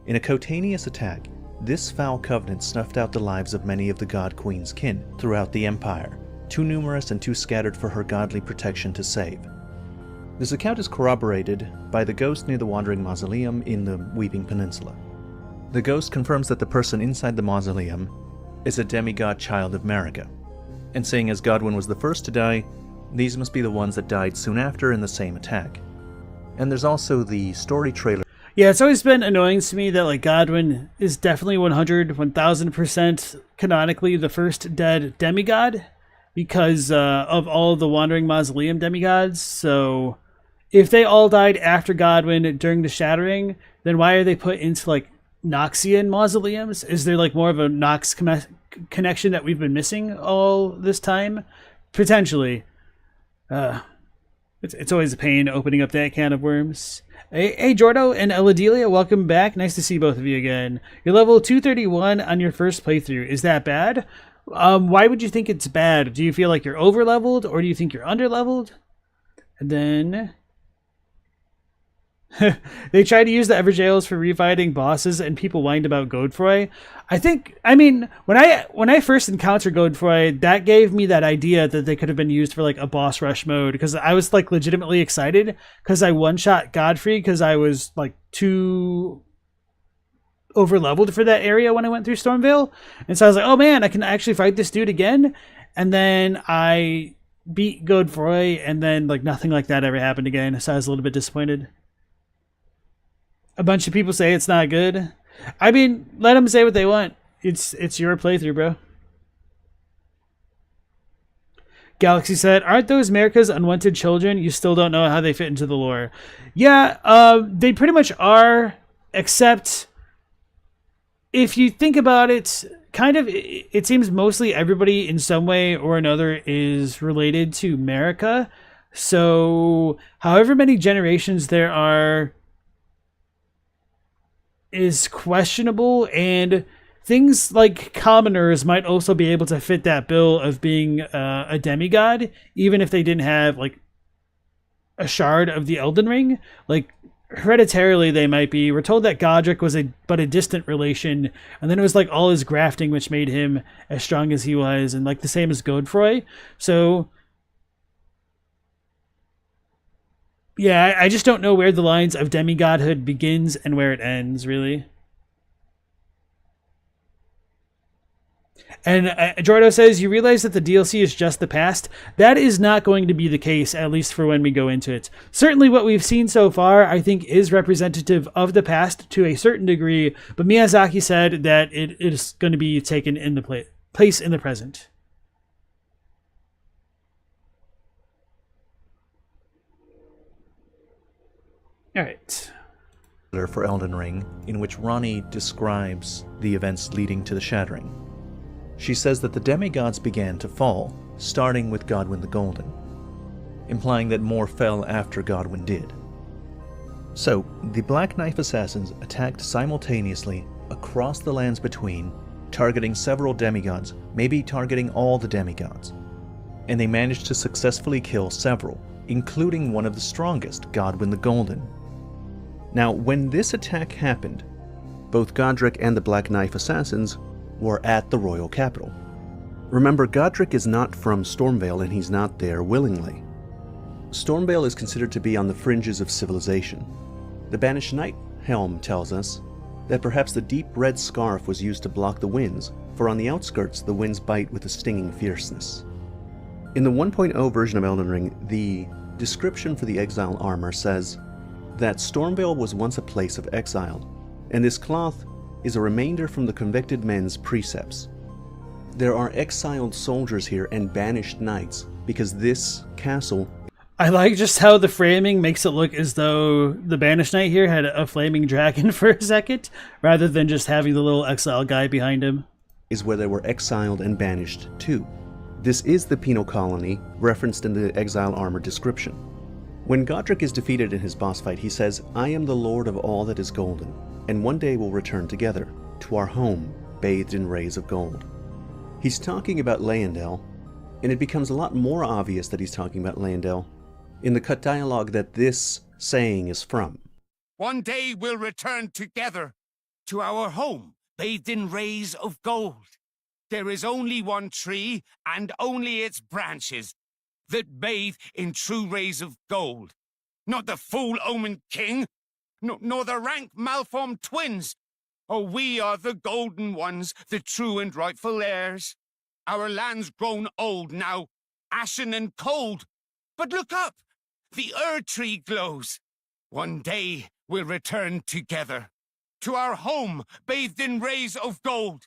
Speaker 2: In a cutaneous attack, this foul covenant snuffed out the lives of many of the God Queen's kin throughout the Empire, too numerous and too scattered for her godly protection to save. This account is corroborated by the ghost near the Wandering Mausoleum in the Weeping Peninsula. The ghost confirms that the person inside the mausoleum is a demigod child of Marika, and seeing as Godwyn was the first to die, these must be the ones that died soon after in the same attack. And there's also the story trailer.
Speaker 1: Yeah, it's always been annoying to me that like Godwyn is definitely 1000% canonically the first dead demigod because of all of the Wandering Mausoleum demigods. So if they all died after Godwyn during the Shattering, then why are they put into like Noxian mausoleums? Is there like more of a Nox connection that we've been missing all this time? Potentially. It's always a pain opening up that can of worms. Hey Jordo and Eladelia, welcome back. Nice to see both of you again. You're level 231 on your first playthrough. Is that bad? Why would you think it's bad? Do you feel like you're over leveled or do you think you're under leveled? And then they try to use the Everjails for refighting bosses and people whined about Godfroy. I mean, when I first encountered Godfroy, that gave me that idea that they could have been used for like a boss rush mode because I was like legitimately excited because I one-shot Godfrey because I was like too over-leveled for that area when I went through Stormveil. And so I was like, oh man, I can actually fight this dude again. And then I beat Godfroy and then like nothing like that ever happened again. So I was a little bit disappointed. A bunch of people say it's not good. I mean, let them say what they want. It's your playthrough, bro. Galaxy said, aren't those Marika's unwanted children? You still don't know how they fit into the lore. Yeah, they pretty much are, except if you think about it, kind of, it seems mostly everybody in some way or another is related to Marika. So however many generations there are is questionable, and things like commoners might also be able to fit that bill of being a demigod, even if they didn't have like a shard of the Elden Ring. Like hereditarily they might be. We're told that Godrick was but a distant relation, and then it was like all his grafting which made him as strong as he was, and like the same as Godfroy. So yeah, I just don't know where the lines of demigodhood begins and where it ends, really. And Jordo says, you realize that the DLC is just the past? That is not going to be the case, at least for when we go into it. Certainly what we've seen so far, I think, is representative of the past to a certain degree, but Miyazaki said that it is going to be taken in the place in the present. All right.
Speaker 2: For Elden Ring, in which Ranni describes the events leading to the Shattering. She says that the demigods began to fall, starting with Godwyn the Golden, implying that more fell after Godwyn did. So, the Black Knife Assassins attacked simultaneously across the lands between, targeting several demigods, maybe targeting all the demigods. And they managed to successfully kill several, including one of the strongest, Godwyn the Golden. Now, when this attack happened, both Godrick and the Black Knife Assassins were at the royal capital. Remember, Godrick is not from Stormveil, and he's not there willingly. Stormveil is considered to be on the fringes of civilization. The Banished Knight helm tells us that perhaps the deep red scarf was used to block the winds, for on the outskirts the winds bite with a stinging fierceness. In the 1.0 version of Elden Ring, the description for the exile armor says that Stormveil was once a place of exile, and this cloth is a remainder from the convicted men's precepts. There are exiled soldiers here and banished knights, because this castle...
Speaker 1: I like just how the framing makes it look as though the Banished Knight here had a flaming dragon for a second, rather than just having the little exile guy behind him.
Speaker 2: ...is where they were exiled and banished to. This is the penal colony, referenced in the exile armor description. When Godrick is defeated in his boss fight, he says, "I am the lord of all that is golden, and one day we'll return together, to our home, bathed in rays of gold." He's talking about Leyndell, and it becomes a lot more obvious that he's talking about Leyndell in the cut dialogue that this saying is from.
Speaker 4: "One day we'll return together, to our home, bathed in rays of gold. There is only one tree, and only its branches, that bathe in true rays of gold. Not the fool-omened king, nor the rank malformed twins. Oh, we are the golden ones, the true and rightful heirs. Our land's grown old now, ashen and cold. But look up, the Erdtree glows. One day we'll return together, to our home bathed in rays of gold.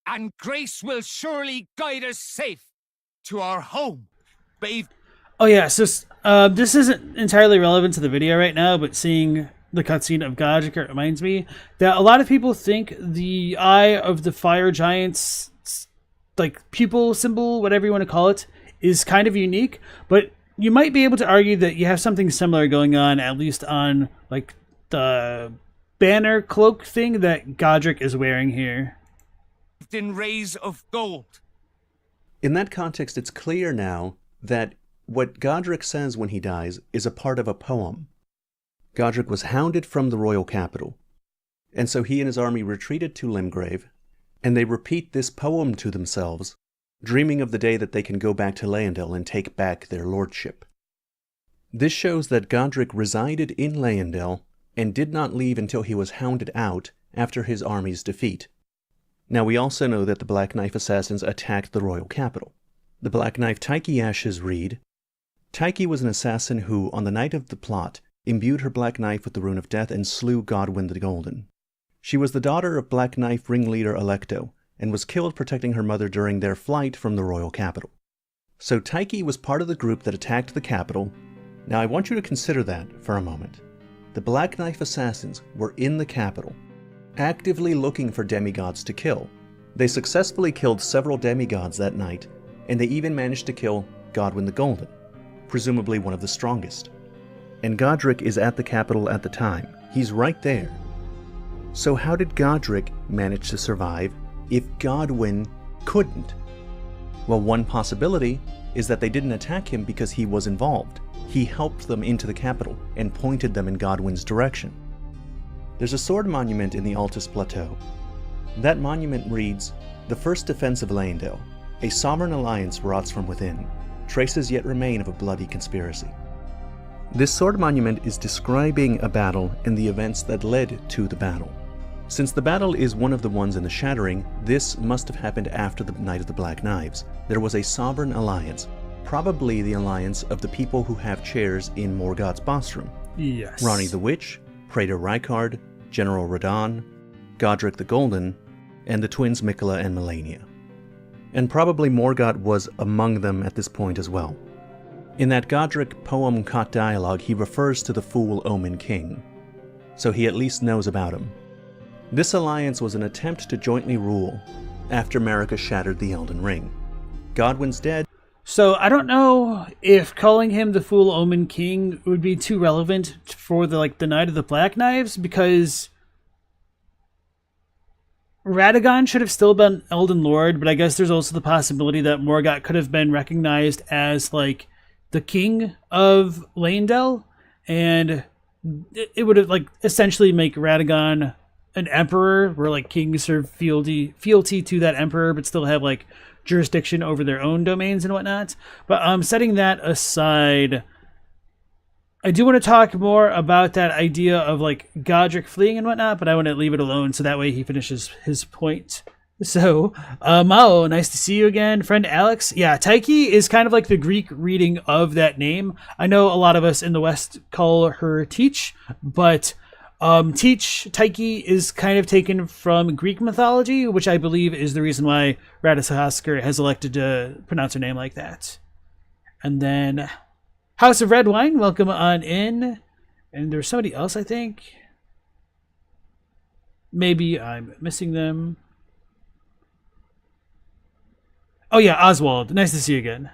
Speaker 4: And grace will surely guide us safe, to our home bathed...
Speaker 1: Oh yeah, so this isn't entirely relevant to the video right now, but seeing the cutscene of Godrick, it reminds me that a lot of people think the Eye of the Fire Giant's like pupil symbol, whatever you want to call it, is kind of unique, but you might be able to argue that you have something similar going on, at least on like the banner cloak thing that Godrick is wearing here.
Speaker 4: In rays of gold.
Speaker 2: In that context, it's clear now that what Godrick says when he dies is a part of a poem. Godrick was hounded from the royal capital, and so he and his army retreated to Limgrave, and they repeat this poem to themselves, dreaming of the day that they can go back to Leyndell and take back their lordship. This shows that Godrick resided in Leyndell and did not leave until he was hounded out after his army's defeat. Now we also know that the Black Knife Assassins attacked the royal capital. The Black Knife Tyche Ashes read, "Tyche was an assassin who, on the night of the plot, imbued her black knife with the rune of death and slew Godwyn the Golden. She was the daughter of Black Knife ringleader Alecto, and was killed protecting her mother during their flight from the royal capital." So Tyche was part of the group that attacked the capital. Now I want you to consider that for a moment. The Black Knife Assassins were in the capital, actively looking for demigods to kill. They successfully killed several demigods that night, and they even managed to kill Godwyn the Golden, presumably one of the strongest. And Godrick is at the capital at the time. He's right there. So how did Godrick manage to survive if Godwyn couldn't? Well, one possibility is that they didn't attack him because he was involved. He helped them into the capital and pointed them in Godwyn's direction. There's a sword monument in the Altus Plateau. That monument reads, "The first defense of Leyndell. A sovereign alliance rots from within. Traces yet remain of a bloody conspiracy." This sword monument is describing a battle and the events that led to the battle. Since the battle is one of the ones in the Shattering, this must have happened after the Night of the Black Knives. There was a sovereign alliance, probably the alliance of the people who have chairs in Morgoth's boss room.
Speaker 1: Yes.
Speaker 2: Ranni the Witch, Praetor Rykard, General Radahn, Godrick the Golden, and the twins Miquella and Malenia. And probably Morgoth was among them at this point as well. In that Godrick poem caught dialogue, he refers to the fool Omen King, so he at least knows about him. This alliance was an attempt to jointly rule after Marika shattered the Elden Ring. Godwyn's dead.
Speaker 1: So I don't know if calling him the Fool Omen King would be too relevant for the Night of the Black Knives, because Radagon should have still been Elden Lord, but I guess there's also the possibility that Morgoth could have been recognized as the king of Leyndell, and it would have essentially make Radagon an emperor, where kings serve fealty to that emperor, but still have jurisdiction over their own domains and whatnot. But setting that aside, I do want to talk more about that idea of Godrick fleeing and whatnot, but I want to leave it alone so that way he finishes his point. So, Mao, nice to see you again. Friend Alex, yeah, Taiki is kind of the Greek reading of that name. I know a lot of us in the West call her Teach, but Taiki is kind of taken from Greek mythology, which I believe is the reason why Radishaskar has elected to pronounce her name like that. And then House of Red Wine, welcome on in. And there's somebody else, I think. Maybe I'm missing them. Oh yeah, Oswald. Nice to see you again.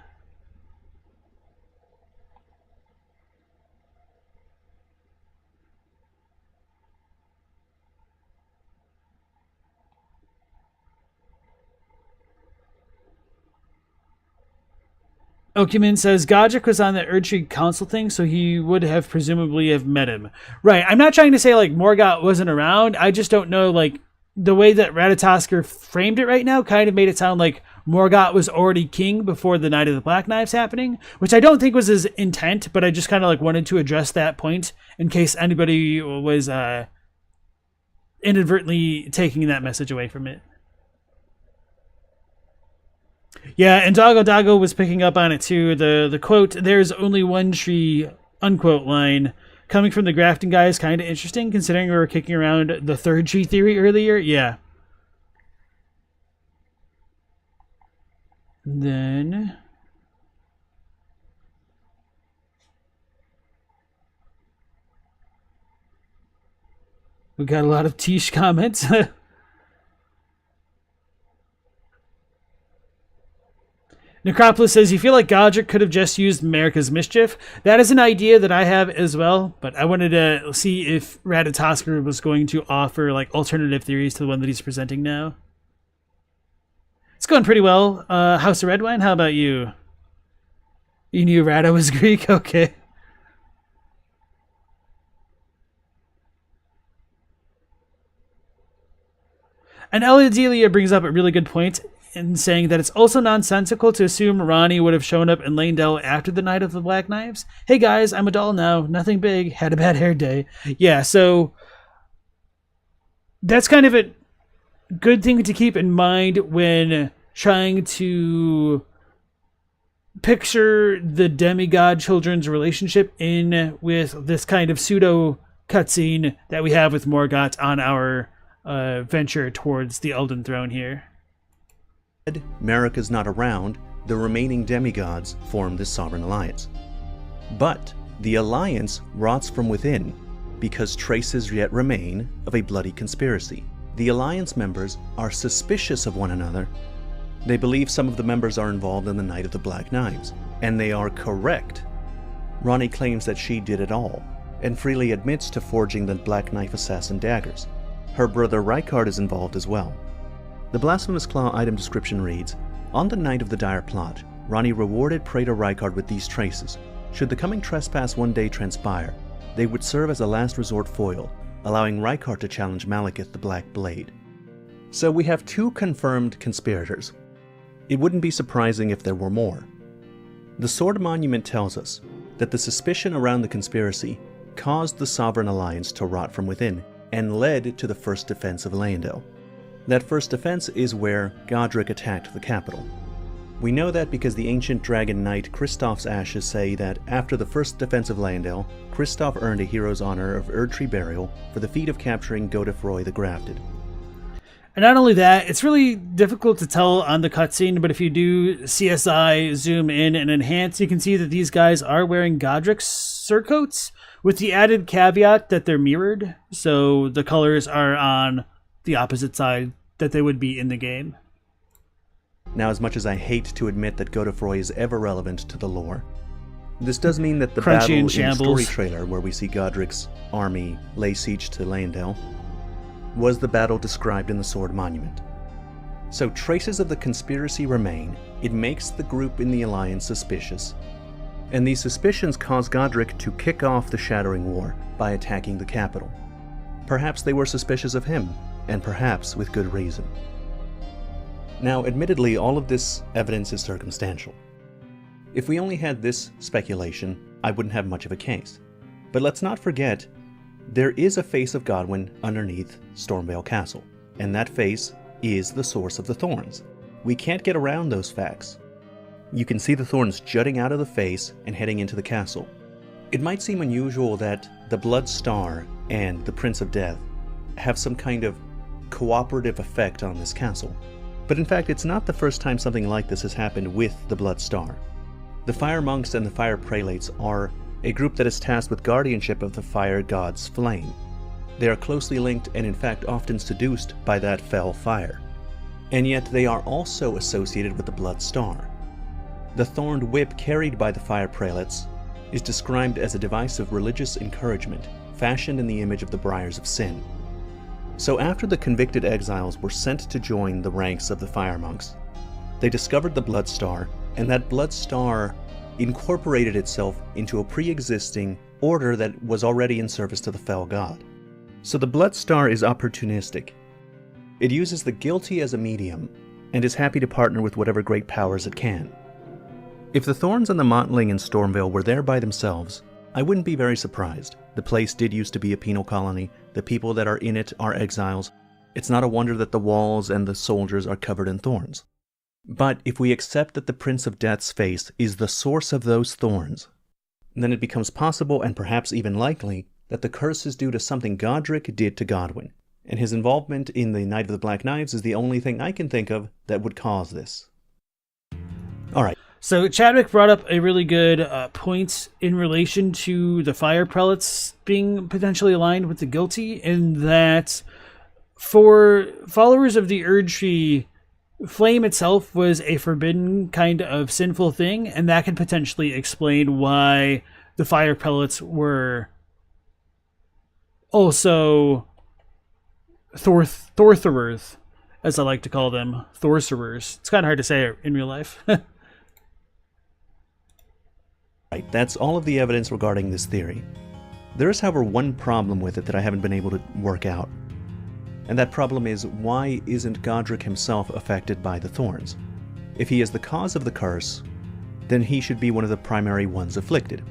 Speaker 1: Okiman says Godrick was on the Erdtree Council thing, so he would have presumably have met him. Right. I'm not trying to say Morgoth wasn't around. I just don't know the way that Raditasker framed it right now kind of made it sound like Morgoth was already king before the Night of the Black Knives happening, which I don't think was his intent, but I just kind of wanted to address that point in case anybody was inadvertently taking that message away from it. Yeah, and Doggo was picking up on it too. The quote, "There's only one tree," unquote line, coming from the grafting guy is kind of interesting, considering we were kicking around the third tree theory earlier. Yeah. And then we got a lot of Tish comments. Necropolis says, "You feel like Godrick could have just used Marika's mischief?" That is an idea that I have as well, but I wanted to see if Raditasker was going to offer alternative theories to the one that he's presenting now. It's going pretty well. House of Redwine, how about you? You knew Rada was Greek? Okay. And Delia brings up a really good point in saying that it's also nonsensical to assume Ranni would have shown up in Leyndell after the Night of the Black Knives. Hey guys, I'm a doll now. Nothing big. Had a bad hair day. Yeah, so that's kind of a good thing to keep in mind when trying to picture the demigod children's relationship in with this kind of pseudo cutscene that we have with Morgoth on our venture towards the Elden Throne here.
Speaker 2: Marika's not around, the remaining demigods form this sovereign alliance. But the alliance rots from within because traces yet remain of a bloody conspiracy. The alliance members are suspicious of one another. They believe some of the members are involved in the Night of the Black Knives, and they are correct. Ranni claims that she did it all, and freely admits to forging the Black Knife assassin daggers. Her brother Rykard is involved as well. The Blasphemous Claw item description reads, "On the night of the dire plot, Ranni rewarded Praetor Rykard with these traces. Should the coming trespass one day transpire, they would serve as a last resort foil, allowing Rykard to challenge Maliketh the Black Blade." So we have 2 confirmed conspirators. It wouldn't be surprising if there were more. The Sword Monument tells us that the suspicion around the conspiracy caused the Sovereign Alliance to rot from within and led to the first defense of Leyndell. That first defense is where Godrick attacked the capital. We know that because the ancient dragon knight Kristoff's ashes say that after the first defense of Leyndell, Kristoff earned a hero's honor of Erdtree burial for the feat of capturing Godefroy the Grafted.
Speaker 1: And not only that, it's really difficult to tell on the cutscene, but if you do CSI, zoom in, and enhance, you can see that these guys are wearing Godrick's surcoats, with the added caveat that they're mirrored, so the colors are on the opposite side that they would be in the game.
Speaker 2: Now, as much as I hate to admit that Godefroy is ever relevant to the lore, this does mean that the
Speaker 1: Crunchy
Speaker 2: battle in
Speaker 1: and
Speaker 2: the
Speaker 1: shambles.
Speaker 2: story trailer where we see Godrick's army lay siege to Leyndell was the battle described in the Sword Monument. So traces of the conspiracy remain. It makes the group in the Alliance suspicious, and these suspicions cause Godrick to kick off the Shattering War by attacking the capital. Perhaps they were suspicious of him, and perhaps with good reason. Now, admittedly, all of this evidence is circumstantial. If we only had this speculation, I wouldn't have much of a case. But let's not forget, there is a face of Godwyn underneath Stormveil Castle, and that face is the source of the thorns. We can't get around those facts. You can see the thorns jutting out of the face and heading into the castle. It might seem unusual that the Blood Star and the Prince of Death have some kind of cooperative effect on this castle. But in fact, it's not the first time something like this has happened with the Blood Star. The Fire Monks and the Fire Prelates are a group that is tasked with guardianship of the fire god's flame. They are closely linked and in fact often seduced by that fell fire. And yet they are also associated with the Blood Star. The thorned whip carried by the Fire Prelates is described as a device of religious encouragement, fashioned in the image of the Briars of Sin. So after the convicted exiles were sent to join the ranks of the Fire Monks, they discovered the Blood Star, and that Blood Star incorporated itself into a pre-existing order that was already in service to the fell god. So the Blood Star is opportunistic. It uses the guilty as a medium, and is happy to partner with whatever great powers it can. If the Thorns and the Montling in Stormveil were there by themselves, I wouldn't be very surprised. The place did used to be a penal colony, the people that are in it are exiles. It's not a wonder that the walls and the soldiers are covered in thorns. But if we accept that the Prince of Death's face is the source of those thorns, then it becomes possible and perhaps even likely that the curse is due to something Godrick did to Godwyn, and his involvement in the Night of the Black Knives is the only thing I can think of that would cause this. Alright.
Speaker 1: So Chadwick brought up a really good point in relation to the Fire Prelates being potentially aligned with the guilty, in that for followers of the Erdtree, flame itself was a forbidden kind of sinful thing, and that could potentially explain why the Fire Prelates were also Thortherers, as I like to call them, Thorcerers. It's kind of hard to say in real life.
Speaker 2: Right, that's all of the evidence regarding this theory. There is, however, one problem with it that I haven't been able to work out. And that problem is, why isn't Godrick himself affected by the thorns? If he is the cause of the curse, then he should be one of the primary ones afflicted.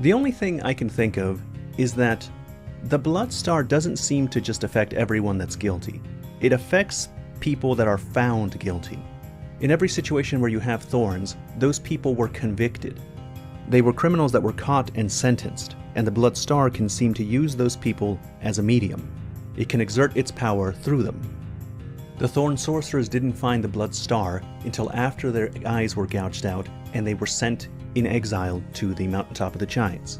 Speaker 2: The only thing I can think of is that the Blood Star doesn't seem to just affect everyone that's guilty. It affects people that are found guilty. In every situation where you have thorns, those people were convicted. They were criminals that were caught and sentenced, and the Blood Star can seem to use those people as a medium. It can exert its power through them. The Thorn Sorcerers didn't find the Blood Star until after their eyes were gouged out and they were sent in exile to the mountaintop of the Giants.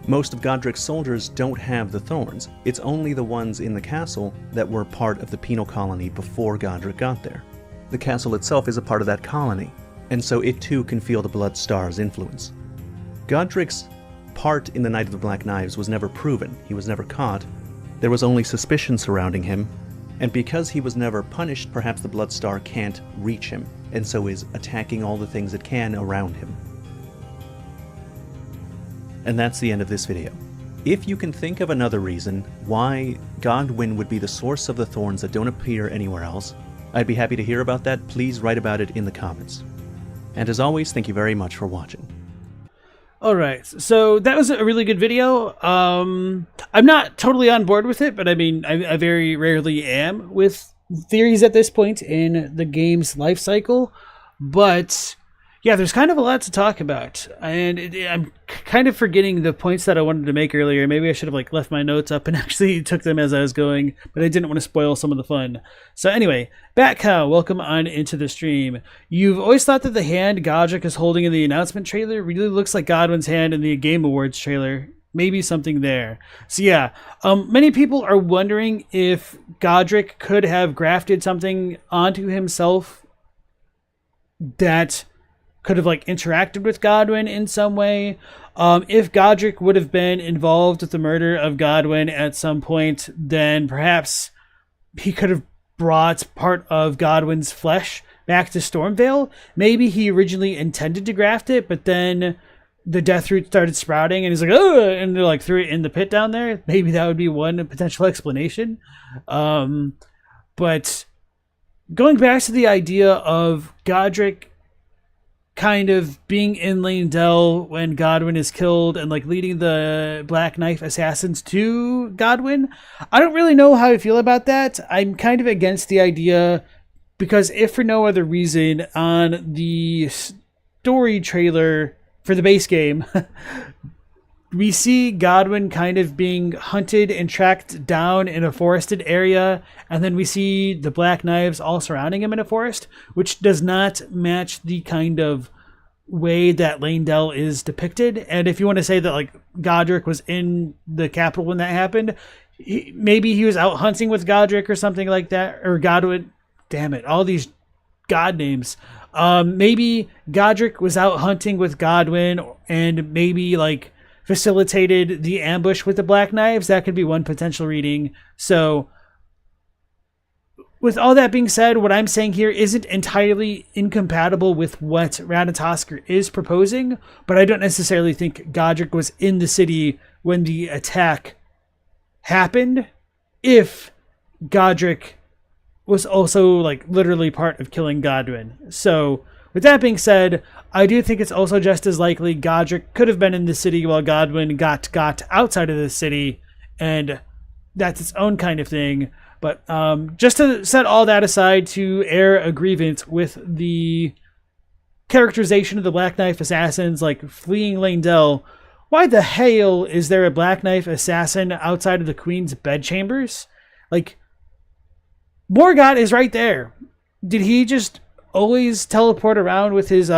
Speaker 2: Most of Godrick's soldiers don't have the thorns. It's only the ones in the castle that were part of the penal colony before Godrick got there. The castle itself is a part of that colony, and so it too can feel the Blood Star's influence. Godrick's part in the Night of the Black Knives was never proven. He was never caught. There was only suspicion surrounding him, and because he was never punished, perhaps the Bloodstar can't reach him, and so is attacking all the things it can around him. And that's the end of this video. If you can think of another reason why Godwyn would be the source of the thorns that don't appear anywhere else, I'd be happy to hear about that. Please write about it in the comments. And as always, thank you very much for watching.
Speaker 1: Alright, so that was a really good video. I'm not totally on board with it, but I mean, I very rarely am with theories at this point in the game's life cycle. But yeah, there's kind of a lot to talk about, and I'm kind of forgetting the points that I wanted to make earlier. Maybe I should have like left my notes up and actually took them as I was going, but I didn't want to spoil some of the fun. So anyway, Batcow, welcome on into the stream. You've always thought that the hand Godrick is holding in the announcement trailer really looks like Godwyn's hand in the Game Awards trailer. Maybe something there. So yeah, many people are wondering if Godrick could have grafted something onto himself that could have like interacted with Godwyn in some way. If Godrick would have been involved with the murder of Godwyn at some point, then perhaps he could have brought part of Godwyn's flesh back to Stormveil. Maybe he originally intended to graft it, but then the death root started sprouting and he's like, oh, and they're like threw it in the pit down there. Maybe that would be one potential explanation. But going back to the idea of Godrick kind of being in Leyndell when Godwyn is killed and like leading the Black Knife assassins to Godwyn, I don't really know how I feel about that. I'm kind of against the idea because if for no other reason, on the story trailer for the base game, we see Godwyn kind of being hunted and tracked down in a forested area, and then we see the Black Knives all surrounding him in a forest, which does not match the kind of way that Leyndell is depicted. And if you want to say that like Godrick was in the capital when that happened, maybe he was out hunting with Godrick or something like that, or Godwyn. Damn it, all these god names. Maybe Godrick was out hunting with Godwyn and maybe like facilitated the ambush with the Black Knives. That could be one potential reading. So with all that being said, what I'm saying here isn't entirely incompatible with what Ratatoskr is proposing, but I don't necessarily think Godrick was in the city when the attack happened, if Godrick was also like literally part of killing Godwyn. So with that being said, I do think it's also just as likely Godrick could have been in the city while Godwyn got outside of the city, and that's its own kind of thing. But just to set all that aside, to air a grievance with the characterization of the Black Knife assassins like fleeing Leyndell, why the hell is there a Black Knife assassin outside of the Queen's bedchambers? Like, Morgott is right there. Did he just always teleport around with his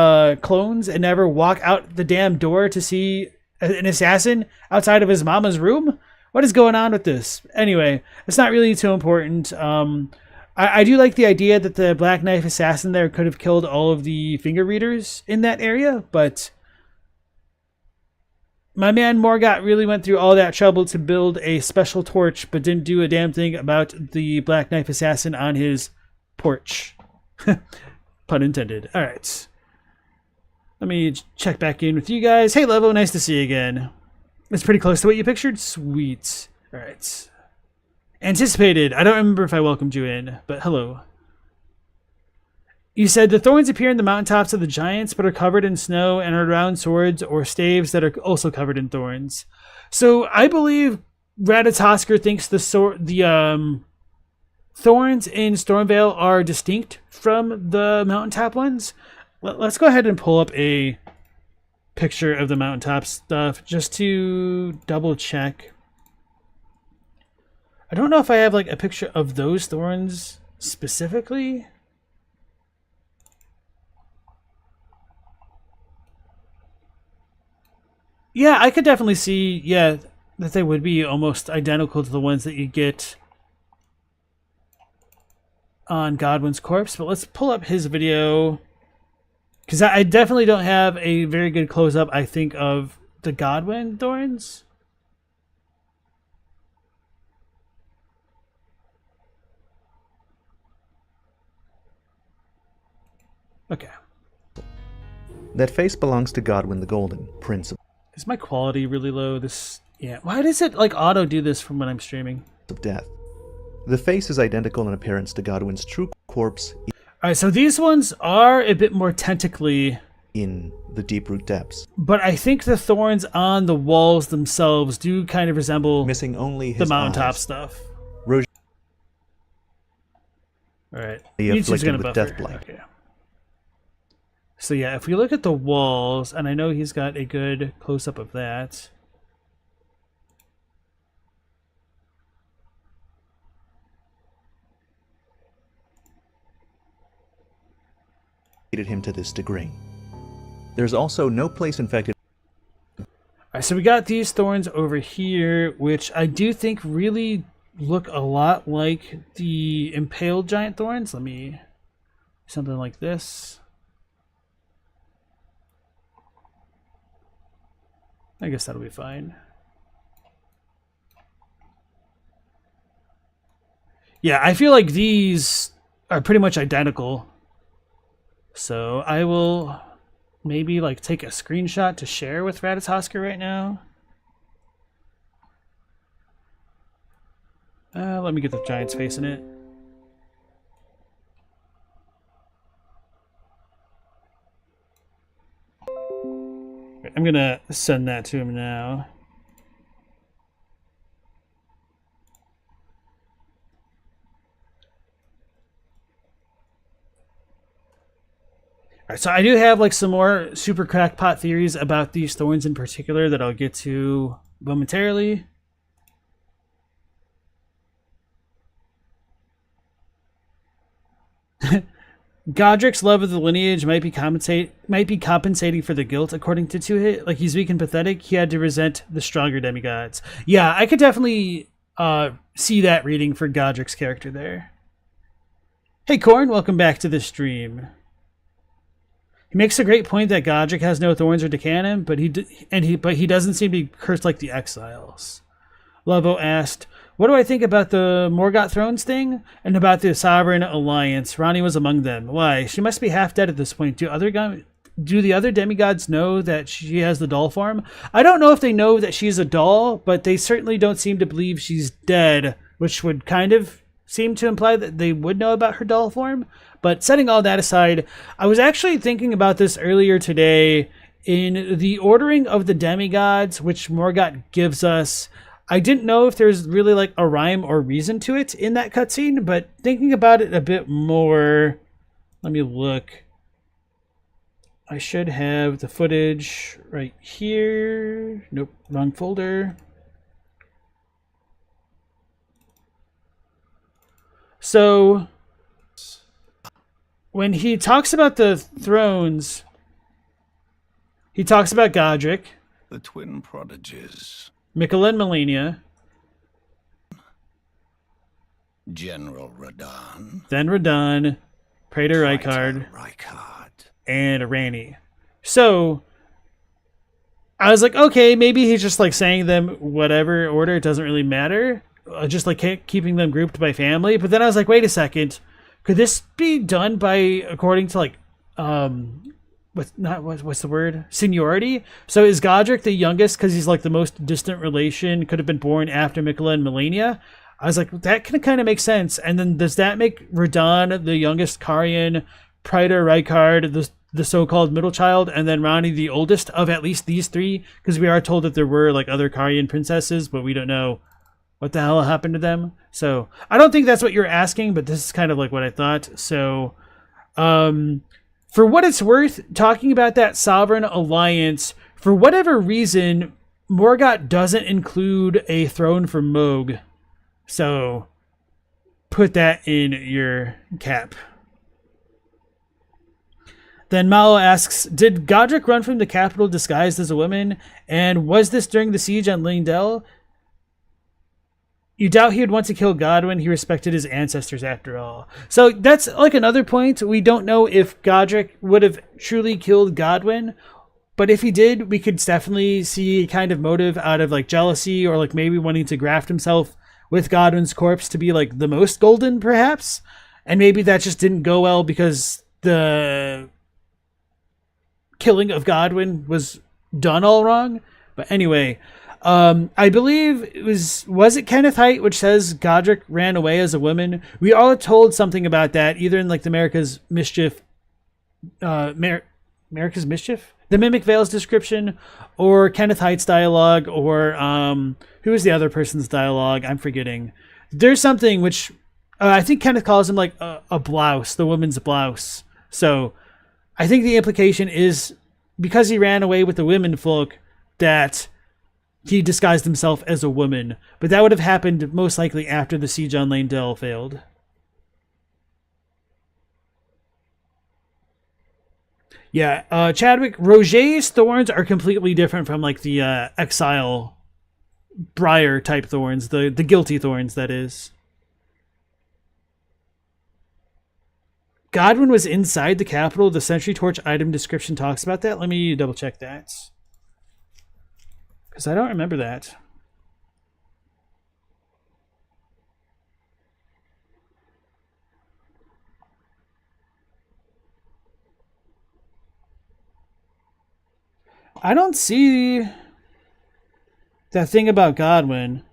Speaker 1: clones and never walk out the damn door to see an assassin outside of his mama's room? What is going on with this? Anyway, it's not really too important. I do like the idea that the Black Knife assassin there could have killed all of the finger readers in that area, but my man Morgott really went through all that trouble to build a special torch, but didn't do a damn thing about the Black Knife assassin on his porch. Pun intended. All right. Let me check back in with you guys. Hey, Levo, nice to see you again. It's pretty close to what you pictured. Sweet. All right. Anticipated. I don't remember if I welcomed you in, but hello. You said the thorns appear in the mountaintops of the giants, but are covered in snow and are around swords or staves that are also covered in thorns. So I believe Ratatoskr thinks the thorns in Stormveil are distinct from the mountaintop ones. Let's go ahead and pull up a picture of the mountaintop stuff just to double check. I don't know if I have like a picture of those thorns specifically. Yeah, I could definitely see, that they would be almost identical to the ones that you get on Godwyn's corpse. But let's pull up his video, because I definitely don't have a very good close-up, I think, of the Godwyn thorns. Okay.
Speaker 2: That face belongs to Godwyn the Golden, Prince
Speaker 1: Is my quality really low? Yeah. Why does it like auto do this from when I'm streaming?
Speaker 2: of Death. The face is identical in appearance to Godwyn's true corpse
Speaker 1: All right, so these ones are a bit more tentacly,
Speaker 2: in the Deeproot Depths,
Speaker 1: but I think the thorns on the walls themselves do kind of resemble
Speaker 2: missing only
Speaker 1: the
Speaker 2: his
Speaker 1: mountaintop
Speaker 2: eyes.
Speaker 1: stuff.
Speaker 2: Roger
Speaker 1: All right.
Speaker 2: afflicted
Speaker 1: Each is gonna
Speaker 2: with
Speaker 1: buffer.
Speaker 2: Deathblight.
Speaker 1: Okay. So yeah, if we look at the walls, and I know he's got a good close-up of that.
Speaker 2: Him to this degree. There's also no place infected.
Speaker 1: All right, so we got these thorns over here, which I do think really look a lot like the impaled giant thorns. Let me something like this. I guess that'll be fine. Yeah, I feel like these are pretty much identical. So I will maybe like take a screenshot to share with Ratatosker right now. Let me get the giant's face in it. I'm gonna send that to him now. All right, so I do have like some more super crackpot theories about these thorns in particular that I'll get to momentarily. Godrick's love of the lineage might be compensating for the guilt, according to Two-Hit. Like, he's weak and pathetic. He had to resent the stronger demigods. Yeah, I could definitely see that reading for Godrick's character there. Hey, Korn, welcome back to the stream. He makes a great point that Godrick has no thorns or Decanum, but he doesn't seem to be cursed like the exiles. Lovo asked, "What do I think about the Morgott Thrones thing and about the Sovereign Alliance? Ranni was among them. Why? She must be half dead at this point. Do the other demigods know that she has the doll form? I don't know if they know that she's a doll, but they certainly don't seem to believe she's dead, which would kind of seem to imply that they would know about her doll form. But setting all that aside, I was actually thinking about this earlier today. In the ordering of the demigods, which Morgott gives us, I didn't know if there's really like a rhyme or reason to it in that cutscene, but thinking about it a bit more, let me look. I should have the footage right here. Nope, wrong folder. So when he talks about the thrones, he talks about Godrick,
Speaker 4: The twin prodigies.
Speaker 1: Miquella and Melania,
Speaker 4: General Radahn.
Speaker 1: then Radahn, Praetor Rykard,
Speaker 4: Rykard.
Speaker 1: and Ranni. So I was like, okay, maybe he's just like saying them whatever order, it doesn't really matter. Just like keeping them grouped by family. But then I was like, wait a second, could this be done by according to like what's the word? Seniority? So is Godrick the youngest because he's like the most distant relation, could have been born after Miquella and Melania? I was like, that can kind of make sense. And then does that make Radahn the youngest Carian, Praetor Rykard the so-called middle child, and then Ranni the oldest of at least these three? Because we are told that there were like other Carian princesses, but we don't know what the hell happened to them. So I don't think that's what you're asking, but this is kind of like what I thought. So for what it's worth, talking about that Sovereign Alliance, for whatever reason, Morgott doesn't include a throne for Moog. So put that in your cap. Then Malo asks, did Godrick run from the capital disguised as a woman? And was this during the siege on Lingdell? You doubt he would want to kill Godwyn. He respected his ancestors after all. So that's like another point. We don't know if Godrick would have truly killed Godwyn, but if he did, we could definitely see a kind of motive out of like jealousy or like maybe wanting to graft himself with Godwyn's corpse to be like the most golden, perhaps. And maybe that just didn't go well because the killing of Godwyn was done all wrong. But anyway, I believe it was it Kenneth Haidt which says Godrick ran away as a woman? We all told something about that, either in like the America's Mischief, America's Mischief, the Mimic Veil's description, or Kenneth Haidt's dialogue, or who is the other person's dialogue? I'm forgetting. There's something which I think Kenneth calls him like a blouse, the woman's blouse. So I think the implication is because he ran away with the women folk that he disguised himself as a woman. But that would have happened most likely after the siege on Lane-Dell failed. Yeah, Chadwick, Roger's thorns are completely different from like the exile briar type thorns, the guilty thorns, that is. Godwyn was inside the capital. The Sentry Torch item description talks about that. Let me double check that, because I don't remember that. I don't see that thing about Godwyn.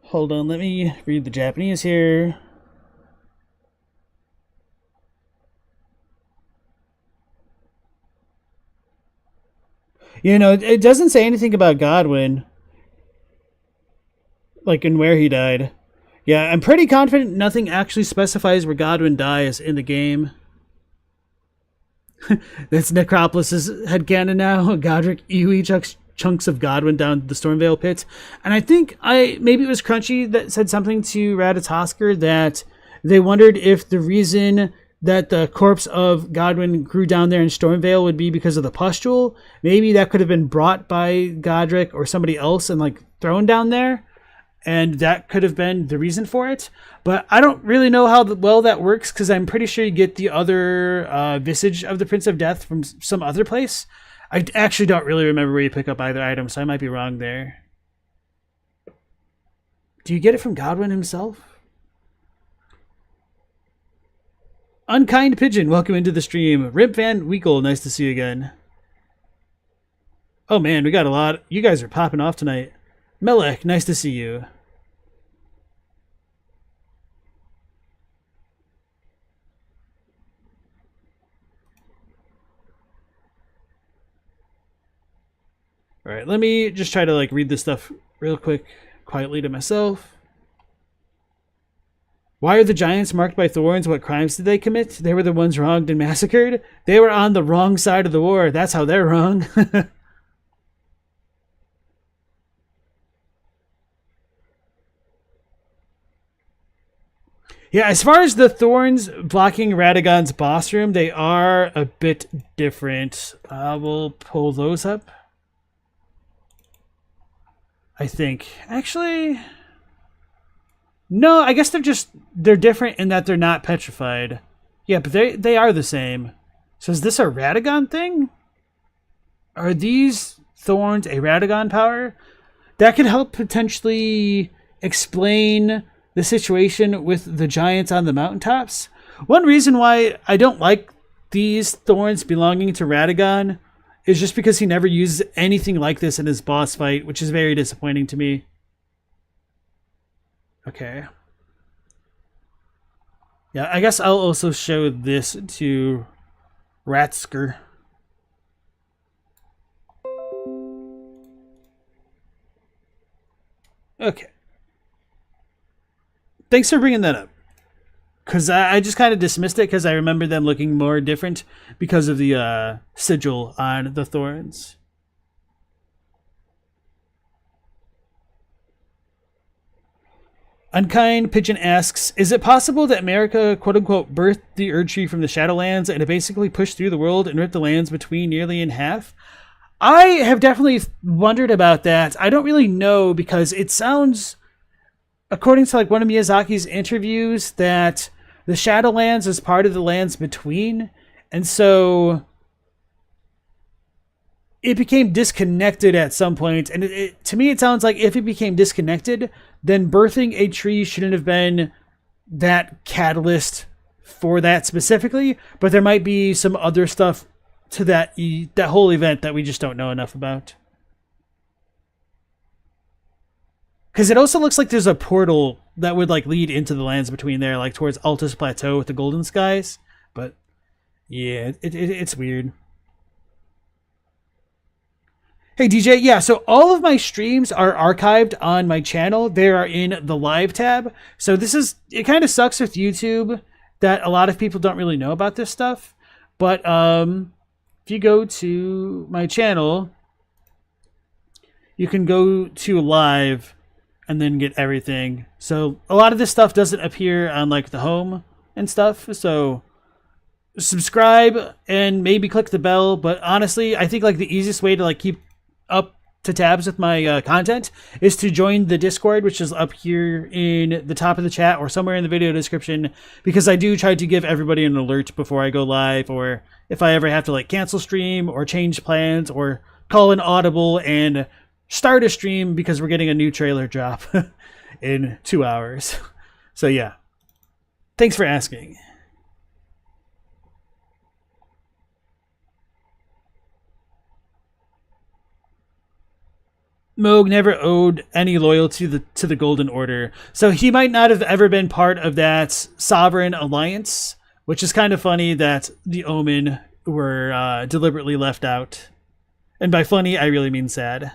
Speaker 1: Hold on, let me read the Japanese here. You know, it doesn't say anything about Godwyn, like in where he died. Yeah, I'm pretty confident nothing actually specifies where Godwyn dies in the game. That's Necropolis's headcanon now. Godrick Iwi chunks of Godwyn down the Stormveil pit. And I think maybe it was Crunchy that said something to Ratatosker that they wondered if the reason that the corpse of Godwyn grew down there in Stormveil would be because of the pustule. Maybe that could have been brought by Godrick or somebody else and like thrown down there, and that could have been the reason for it. But I don't really know how well that works, because I'm pretty sure you get the other visage of the Prince of Death from some other place. I actually don't really remember where you pick up either item, so I might be wrong there. Do you get it from Godwyn himself? Unkind Pigeon, welcome into the stream. Rip Van Winkle, nice to see you again. Oh man, we got a lot. You guys are popping off tonight. Melek, nice to see you. All right, let me just try to like read this stuff real quick, quietly to myself. Why are the giants marked by thorns? What crimes did they commit? They were the ones wronged and massacred. They were on the wrong side of the war. That's how they're wrong. Yeah, as far as the thorns blocking Radagon's boss room, they are a bit different. We'll pull those up, I think. Actually, no, I guess they're different in that they're not petrified. Yeah, but they are the same. So is this a Radagon thing? Are these thorns a Radagon power? That could help potentially explain the situation with the giants on the mountaintops. One reason why I don't like these thorns belonging to Radagon is just because he never uses anything like this in his boss fight, which is very disappointing to me. Okay. Yeah, I guess I'll also show this to Ratsker. Okay. Thanks for bringing that up. Because I just kind of dismissed it because I remember them looking more different because of the sigil on the thorns. Unkind Pigeon asks, is it possible that Marika, quote-unquote, birthed the Erdtree from the Shadowlands and it basically pushed through the world and ripped the lands between nearly in half? I have definitely wondered about that. I don't really know, because it sounds, according to like one of Miyazaki's interviews, that the Shadowlands is part of the lands between, and so it became disconnected at some point. And to me, it sounds like if it became disconnected, then birthing a tree shouldn't have been that catalyst for that specifically, but there might be some other stuff to that whole event that we just don't know enough about. Because it also looks like there's a portal that would like lead into the lands between there, like towards Altus Plateau with the Golden Skies. But yeah, it's weird. Hey DJ, yeah, so all of my streams are archived on my channel. They are in the live tab. So it kind of sucks with YouTube that a lot of people don't really know about this stuff. But if you go to my channel, you can go to live and then get everything. So a lot of this stuff doesn't appear on like the home and stuff. So subscribe and maybe click the bell. But honestly, I think like the easiest way to like keep up to tabs with my content is to join the Discord, which is up here in the top of the chat or somewhere in the video description, because I do try to give everybody an alert before I go live, or if I ever have to like cancel stream or change plans or call an audible and start a stream because we're getting a new trailer drop in 2 hours. So yeah, thanks for asking. Moog never owed any loyalty to the Golden Order, so he might not have ever been part of that sovereign alliance, which is kind of funny that the Omen were deliberately left out. And by funny, I really mean sad.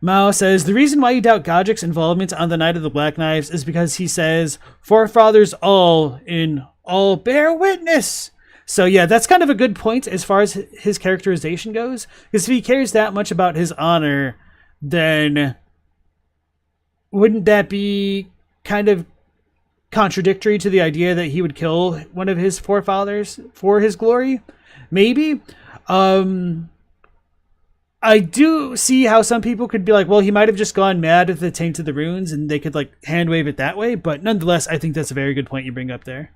Speaker 1: Mao says, the reason why you doubt Godrick's involvement on the Night of the Black Knives is because he says, forefathers all bear witness. So yeah, that's kind of a good point as far as his characterization goes. Because if he cares that much about his honor, then wouldn't that be kind of contradictory to the idea that he would kill one of his forefathers for his glory? Maybe. I do see how some people could be like, well, he might have just gone mad at the Taint of the Runes and they could like hand wave it that way. But nonetheless, I think that's a very good point you bring up there.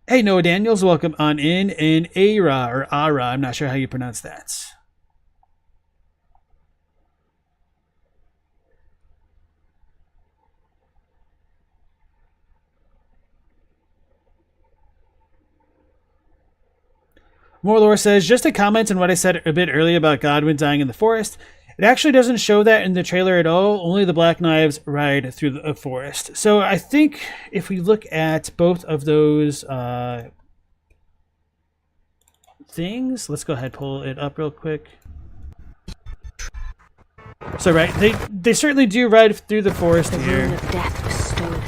Speaker 1: Hey, Noah Daniels, welcome on in. And Ara, or Ara, I'm not sure how you pronounce that. Morlor says, just a comment on what I said a bit earlier about Godwyn dying in the forest. It actually doesn't show that in the trailer at all. Only the Black Knives ride through the forest. So I think if we look at both of those things, let's go ahead and pull it up real quick. So right, they certainly do ride through the forest here.
Speaker 3: The rune of death was stolen.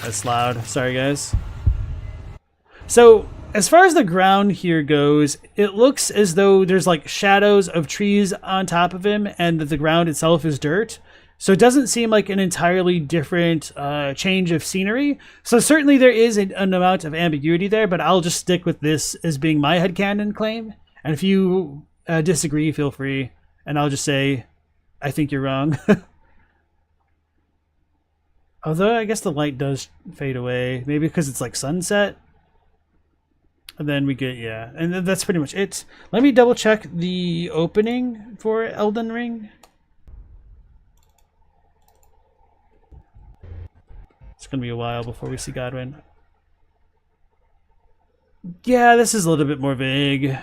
Speaker 1: That's loud. Sorry, guys. So as far as the ground here goes, it looks as though there's like shadows of trees on top of him and that the ground itself is dirt. So it doesn't seem like an entirely different change of scenery. So certainly there is an amount of ambiguity there, but I'll just stick with this as being my headcanon claim. And if you disagree, feel free. And I'll just say, I think you're wrong. Although I guess the light does fade away. Maybe because it's like sunset. And then we get, yeah. And that's pretty much it. Let me double check the opening for Elden Ring. It's going to be a while before we see Godwyn. Yeah, this is a little bit more vague.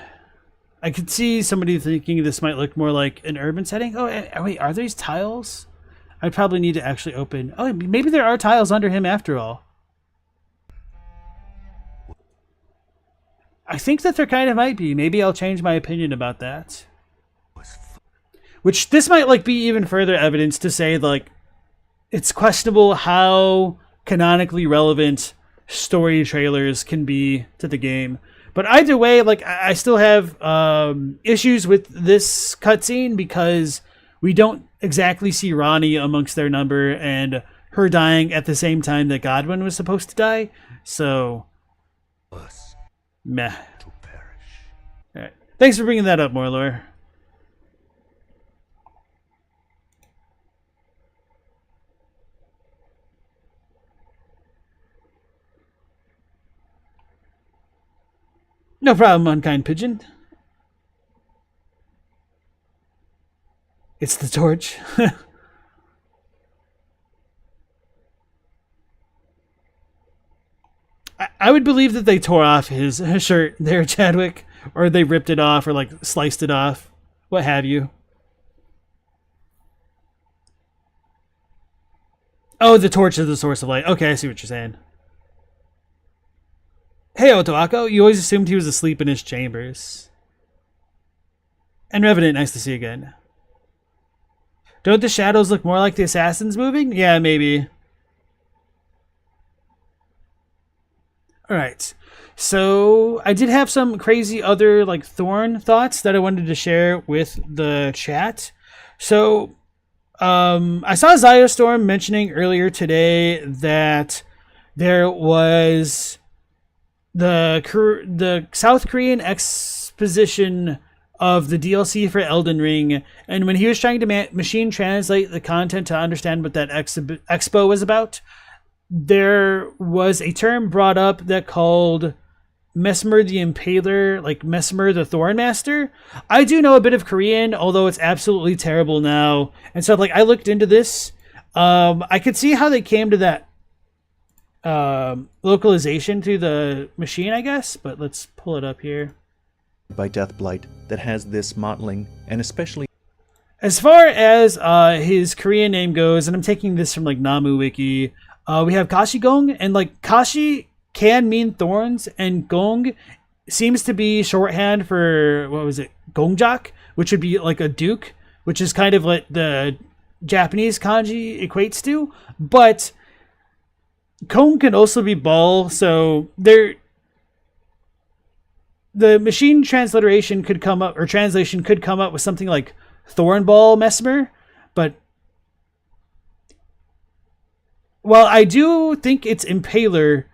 Speaker 1: I could see somebody thinking this might look more like an urban setting. Oh, wait, are these tiles? I probably need to actually open... Oh, maybe there are tiles under him after all. I think that there kind of might be. Maybe I'll change my opinion about that. Which, this might like be even further evidence to say, like, it's questionable how canonically relevant story trailers can be to the game. But either way, like, I still have issues with this cutscene because we don't exactly see Ronnie amongst their number and her dying at the same time that Godwyn was supposed to die. So, meh. Alright. Thanks for bringing that up, Morlor. No problem, unkind pigeon. It's the torch. I would believe that they tore off his shirt there, Chadwick, or they ripped it off or like sliced it off, what have you. Oh, the torch is the source of light. Okay, I see what you're saying. Hey, Otoako, you always assumed he was asleep in his chambers. And Revenant, nice to see you again. Don't the shadows look more like the assassins moving? Yeah, maybe. Alright. So, I did have some crazy other, like, thorn thoughts that I wanted to share with the chat. So, I saw Zyostorm mentioning earlier today that there was the South Korean exposition of the DLC for Elden Ring, and when he was trying to machine translate the content to understand what that expo was about, there was a term brought up that called Mesmer the Impaler, like Mesmer the Thorn Master. I do know a bit of Korean, although it's absolutely terrible now. And so, like, I looked into this. I could see how they came to that localization to the machine, I guess. But let's pull it up here.
Speaker 2: By Deathblight that has this mottling, and especially
Speaker 1: as far as his Korean name goes, and I'm taking this from like Namu Wiki, we have Kashigong, and like Kashi can mean thorns, and Gong seems to be shorthand for, what was it, Gongjak, which would be like a duke, which is kind of what the Japanese kanji equates to. But Kong can also be ball, so the machine transliteration could come up, or translation could come up with something like Thornball Mesmer, but while I do think it's Impaler,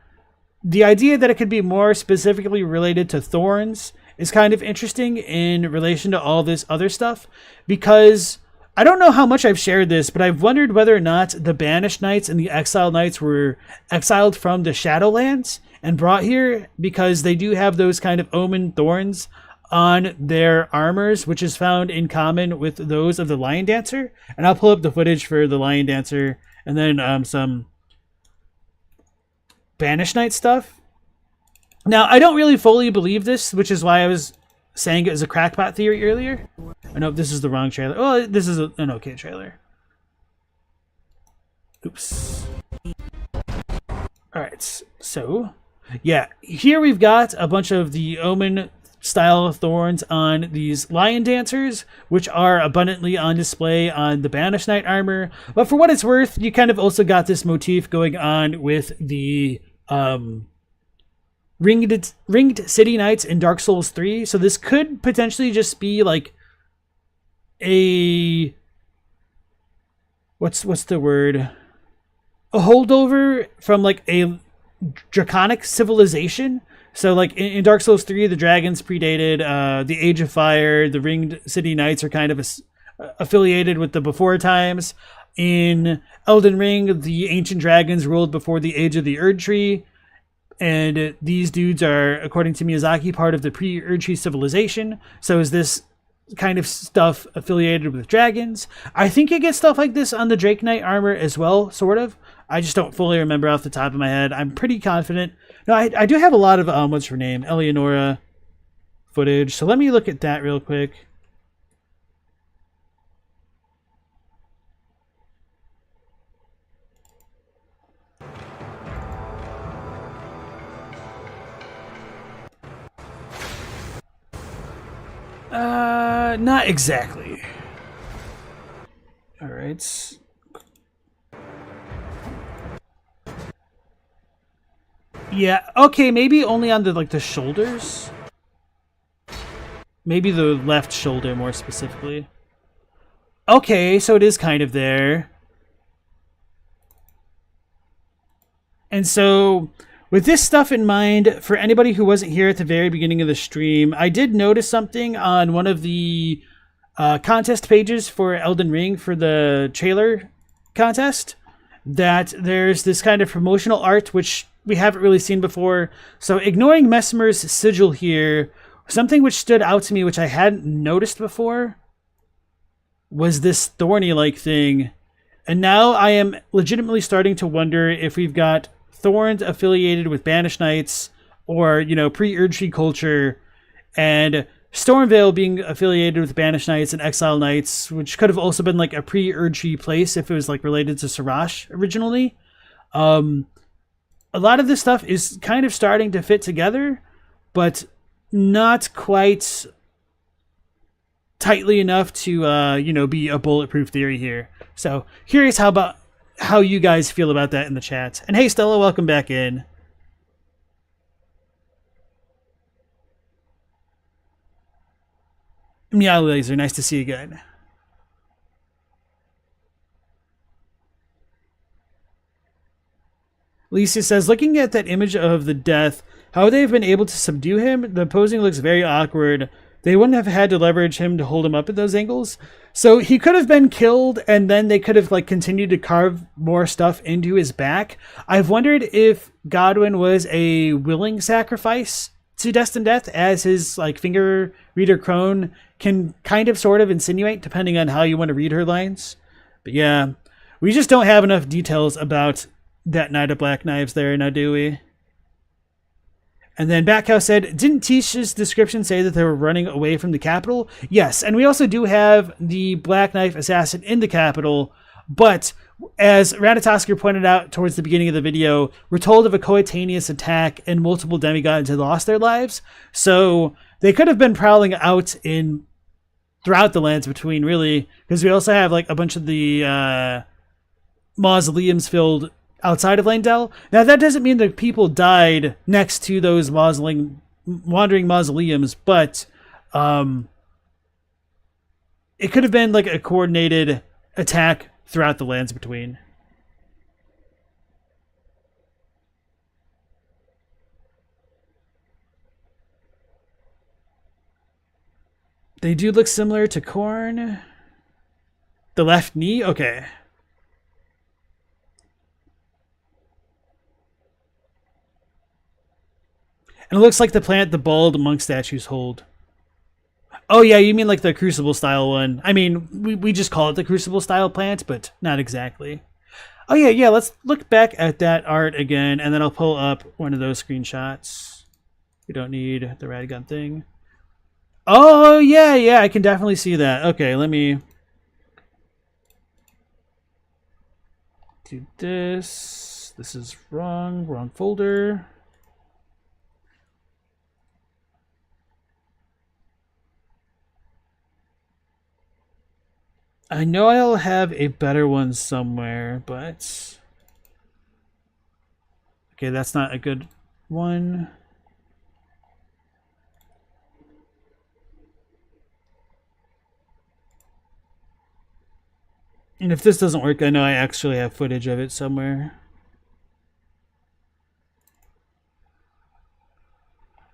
Speaker 1: the idea that it could be more specifically related to thorns is kind of interesting in relation to all this other stuff, because I don't know how much I've shared this, but I've wondered whether or not the Banished Knights and the Exiled Knights were exiled from the Shadowlands and brought here, because they do have those kind of omen thorns on their armors, which is found in common with those of the Lion Dancer. And I'll pull up the footage for the Lion Dancer, and then some Banished Knight stuff. Now, I don't really fully believe this, which is why I was saying it was a crackpot theory earlier. I know this is the wrong trailer. Oh, this is an okay trailer. Oops. Alright, so yeah, here we've got a bunch of the Omen style thorns on these Lion Dancers, which are abundantly on display on the Banished Knight armor. But for what it's worth, you kind of also got this motif going on with the ringed City Knights in Dark Souls 3. So this could potentially just be like a what's the word? A holdover from like a draconic civilization. So like in Dark Souls 3, the dragons predated the Age of Fire. The ringed City Knights are kind of affiliated with the before times. In Elden Ring, the ancient dragons ruled before the age of the Erdtree. And these dudes are, according to Miyazaki, part of the pre-Erdtree civilization. So is this kind of stuff affiliated with dragons? I think you get stuff like this on the Drake Knight armor as well, sort of. I just don't fully remember off the top of my head. I'm pretty confident. No, I do have a lot of, what's her name? Eleonora footage. So let me look at that real quick. Not exactly. All right. Yeah, okay, maybe only on the shoulders. Maybe the left shoulder more specifically. Okay, so it is kind of there. And so, with this stuff in mind, for anybody who wasn't here at the very beginning of the stream, I did notice something on one of the contest pages for Elden Ring for the trailer contest, that there's this kind of promotional art which we haven't really seen before. So ignoring Mesmer's sigil here, something which stood out to me, which I hadn't noticed before, was this thorny-like thing. And now I am legitimately starting to wonder if we've got thorns affiliated with Banished Knights, or, you know, pre-Erdtree culture, and Stormveil being affiliated with Banished Knights and Exile Knights, which could have also been like a pre-Erdtree place if it was like related to Sarash originally. A lot of this stuff is kind of starting to fit together, but not quite tightly enough to, you know, be a bulletproof theory here. So curious how you guys feel about that in the chat. And hey, Stella, welcome back in. Meow Laser, nice to see you again. Lisa says, looking at that image of the death, how they've been able to subdue him, the posing looks very awkward. They wouldn't have had to leverage him to hold him up at those angles. So he could have been killed, and then they could have like continued to carve more stuff into his back. I've wondered if Godwyn was a willing sacrifice to Destined Death, as his like finger reader crone can kind of sort of insinuate, depending on how you want to read her lines. But yeah, we just don't have enough details about that Knight of Black Knives there, now do we? And then Backhouse said, didn't Tish's description say that they were running away from the capital? Yes, and we also do have the Black Knife Assassin in the capital, but as Ratatosker pointed out towards the beginning of the video, we're told of a coetaneous attack and multiple demigods had lost their lives, so they could have been prowling out throughout the lands between, really, because we also have like a bunch of the mausoleums filled outside of Langdell. Now, that doesn't mean that people died next to those wandering mausoleums, but it could have been like a coordinated attack throughout the lands between. They do look similar to Khorne. The left knee? Okay. And it looks like the plant the bald monk statues hold. Oh yeah, you mean like the Crucible style one. I mean, we just call it the Crucible style plant, but not exactly. Oh yeah, let's look back at that art again, and then I'll pull up one of those screenshots. We don't need the radgun thing. Oh yeah, I can definitely see that. Okay, let me do this. This is wrong folder. I know I'll have a better one somewhere, but... Okay, that's not a good one. And if this doesn't work, I know I actually have footage of it somewhere.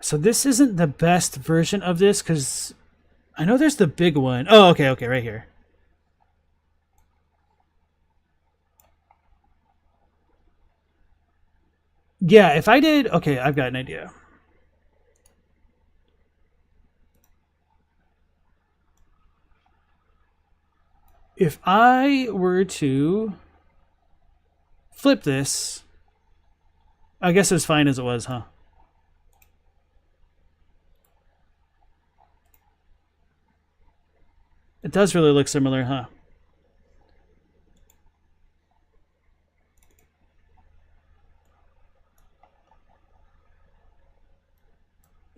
Speaker 1: So this isn't the best version of this, because I know there's the big one. Oh, okay, right here. Yeah, if I did... Okay, I've got an idea. If I were to flip this... I guess it's fine as it was, huh? It does really look similar, huh?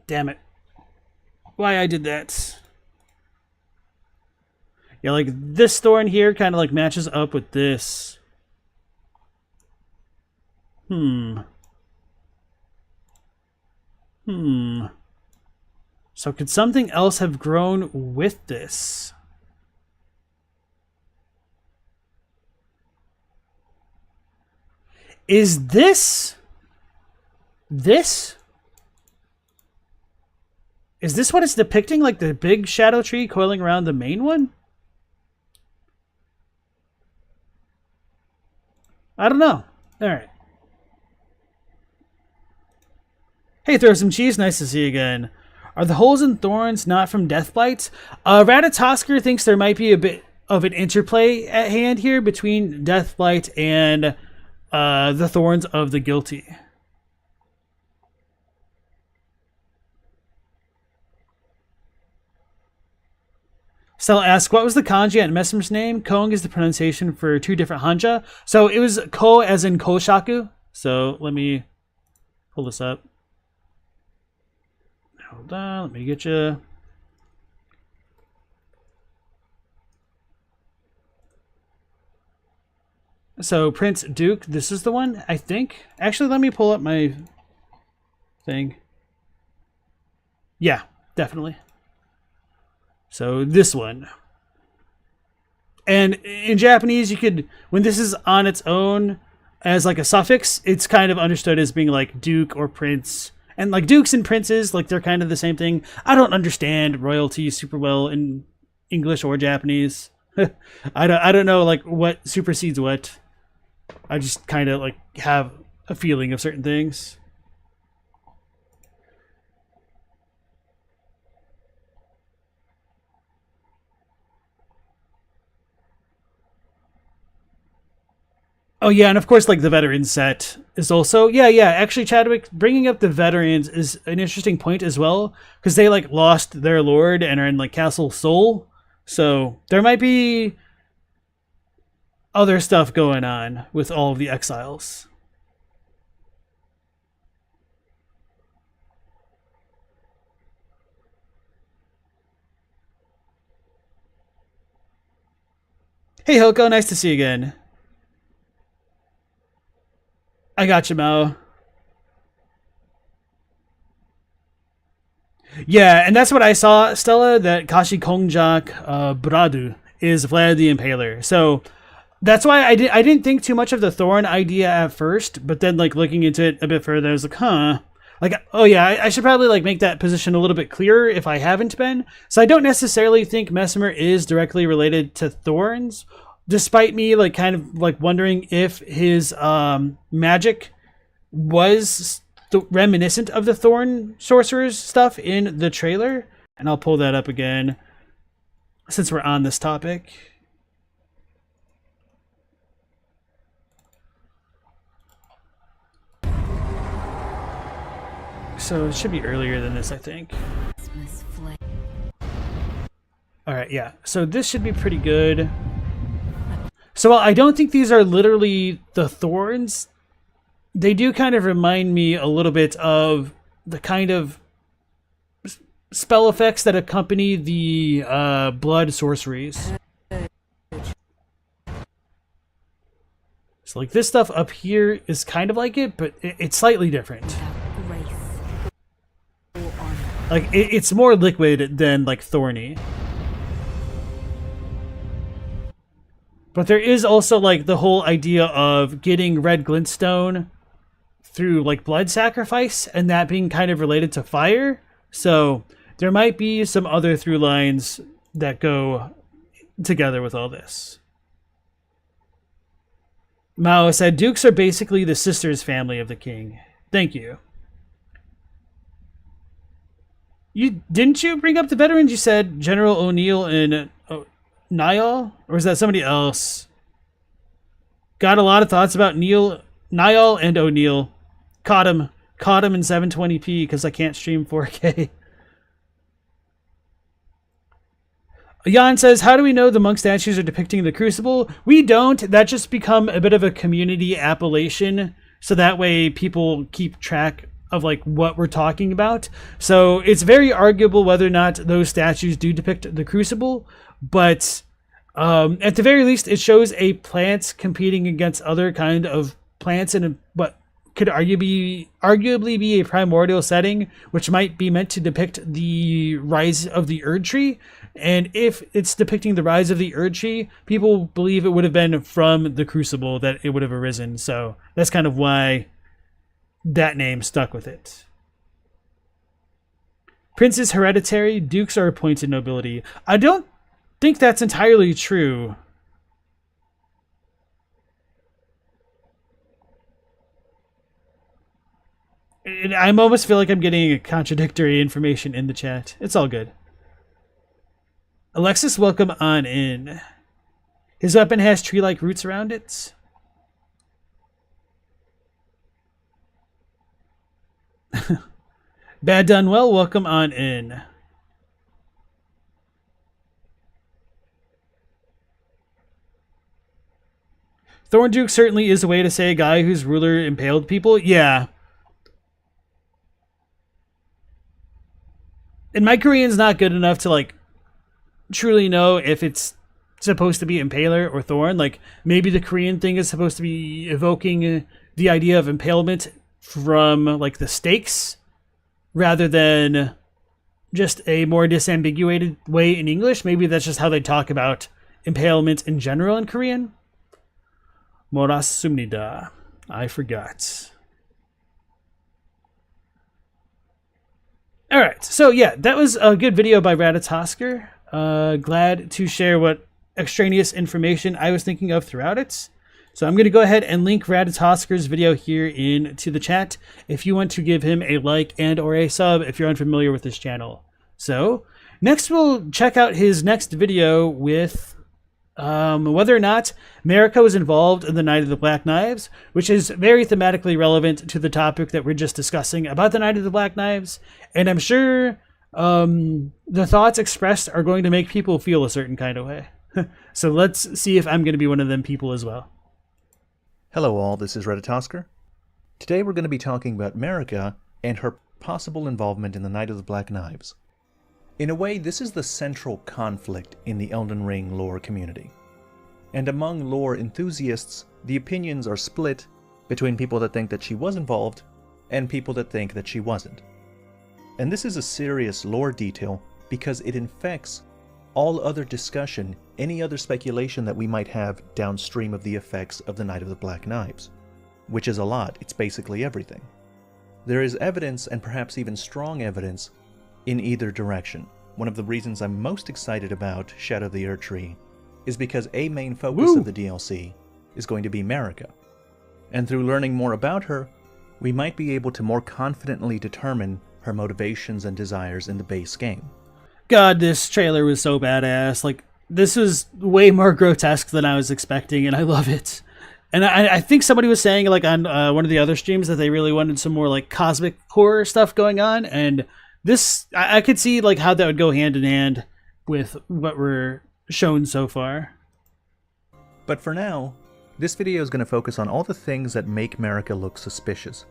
Speaker 1: Damn it. Why I did that. Yeah, like this thorn here kind of like matches up with this. So could something else have grown with this? Is this? Is this what it's depicting? Like the big shadow tree coiling around the main one? I don't know. Alright. Hey, throw some cheese. Nice to see you again. Are the holes and thorns not from Deathblight? Ratatosker thinks there might be a bit of an interplay at hand here between Deathblight and the thorns of the guilty. Stella asks, what was the kanji at Mesmer's name? Koeng is the pronunciation for two different hanja. So it was ko as in koshaku. So let me pull this up. Hold on, let me get you. So Prince Duke, this is the one, I think. Actually, let me pull up my thing. Yeah, definitely. So this one. And in Japanese, you could, when this is on its own as like a suffix, it's kind of understood as being like Duke or Prince. And like dukes and princes, like they're kind of the same thing. I don't understand royalty super well in English or Japanese. I don't know like what supersedes what. I just kind of like have a feeling of certain things. Oh yeah, and of course, like the veterans set is also yeah. Actually, Chadwick bringing up the veterans is an interesting point as well because they like lost their lord and are in like Castle Sol, so there might be other stuff going on with all of the exiles. Hey Hoko, nice to see you again. I got you, Mao. Yeah, and that's what I saw, Stella, that Kashi Kongjak Bradu is Vlad the Impaler. So that's why I didn't think too much of the Thorn idea at first, but then like looking into it a bit further, I was like, huh. Like, oh yeah, I should probably like make that position a little bit clearer if I haven't been. So I don't necessarily think Mesmer is directly related to Thorns, despite me like kind of like wondering if his magic was reminiscent of the Thorn sorcerers stuff in the trailer. And I'll pull that up again since we're on this topic. So it should be earlier than this, I think. Alright, yeah. So this should be pretty good. So while I don't think these are literally the thorns, they do kind of remind me a little bit of the kind of spell effects that accompany the blood sorceries. So like this stuff up here is kind of like it, but it's slightly different. Like it's more liquid than like thorny. But there is also like the whole idea of getting red glintstone through like blood sacrifice and that being kind of related to fire. So there might be some other through lines that go together with all this. Mao said, Dukes are basically the sister's family of the king. Thank you. Didn't you bring up the veterans? You said General O'Neill and Niall? Or is that somebody else? Got a lot of thoughts about Niall and O'Neill. Caught him in 720p because I can't stream 4K. Jan says, how do we know the monk statues are depicting the Crucible? We don't. That just become a bit of a community appellation. So that way people keep track of like what we're talking about. So it's very arguable whether or not those statues do depict the Crucible, but at the very least it shows a plant competing against other kind of plants in what could arguably be a primordial setting, which might be meant to depict the rise of the Erdtree. And if it's depicting the rise of the Erdtree, people believe it would have been from the Crucible that it would have arisen. So that's kind of why that name stuck with it. Prince is hereditary, dukes are appointed nobility. I don't think that's entirely true. I almost feel like I'm getting a contradictory information in the chat. It's all good. Alexis, welcome on in. His weapon has tree-like roots around it. Bad Done Well, welcome on in. Thornduke certainly is a way to say a guy whose ruler impaled people. Yeah. And my Korean's not good enough to, like, truly know if it's supposed to be impaler or thorn. Like, maybe the Korean thing is supposed to be evoking the idea of impalement from, like, the stakes rather than just a more disambiguated way in English. Maybe that's just how they talk about impalement in general in Korean. Morasumnida. I forgot. Alright, so yeah, that was a good video by Ratatosker. Glad to share what extraneous information I was thinking of throughout it. So I'm going to go ahead and link Ratatosker's video here into the chat if you want to give him a like and or a sub if you're unfamiliar with this channel. So, next we'll check out his next video with whether or not Marika was involved in the Night of the Black Knives, which is very thematically relevant to the topic that we're just discussing about the Night of the Black Knives, and I'm sure the thoughts expressed are going to make people feel a certain kind of way. So let's see if I'm going to be one of them people as well.
Speaker 2: Hello all, this is Ratatosker. Today we're going to be talking about Marika and her possible involvement in the Night of the Black Knives. In a way, this is the central conflict in the Elden Ring lore community. And among lore enthusiasts, the opinions are split between people that think that she was involved and people that think that she wasn't. And this is a serious lore detail because it infects all other discussion, any other speculation that we might have downstream of the effects of the Night of the Black Knives, which is a lot. It's basically everything. There is evidence, and perhaps even strong evidence, in either direction. One of the reasons I'm most excited about Shadow of the Erdtree is because a main focus of the DLC is going to be Marika. And through learning more about her, we might be able to more confidently determine her motivations and desires in the base game.
Speaker 1: God, this trailer was so badass. Like, this was way more grotesque than I was expecting, and I love it. And I think somebody was saying, like, on one of the other streams that they really wanted some more, like, cosmic horror stuff going on, and this, I could see, like, how that would go hand in hand with what we're shown so far.
Speaker 2: But for now, this video is going to focus on all the things that make Marika look suspicious.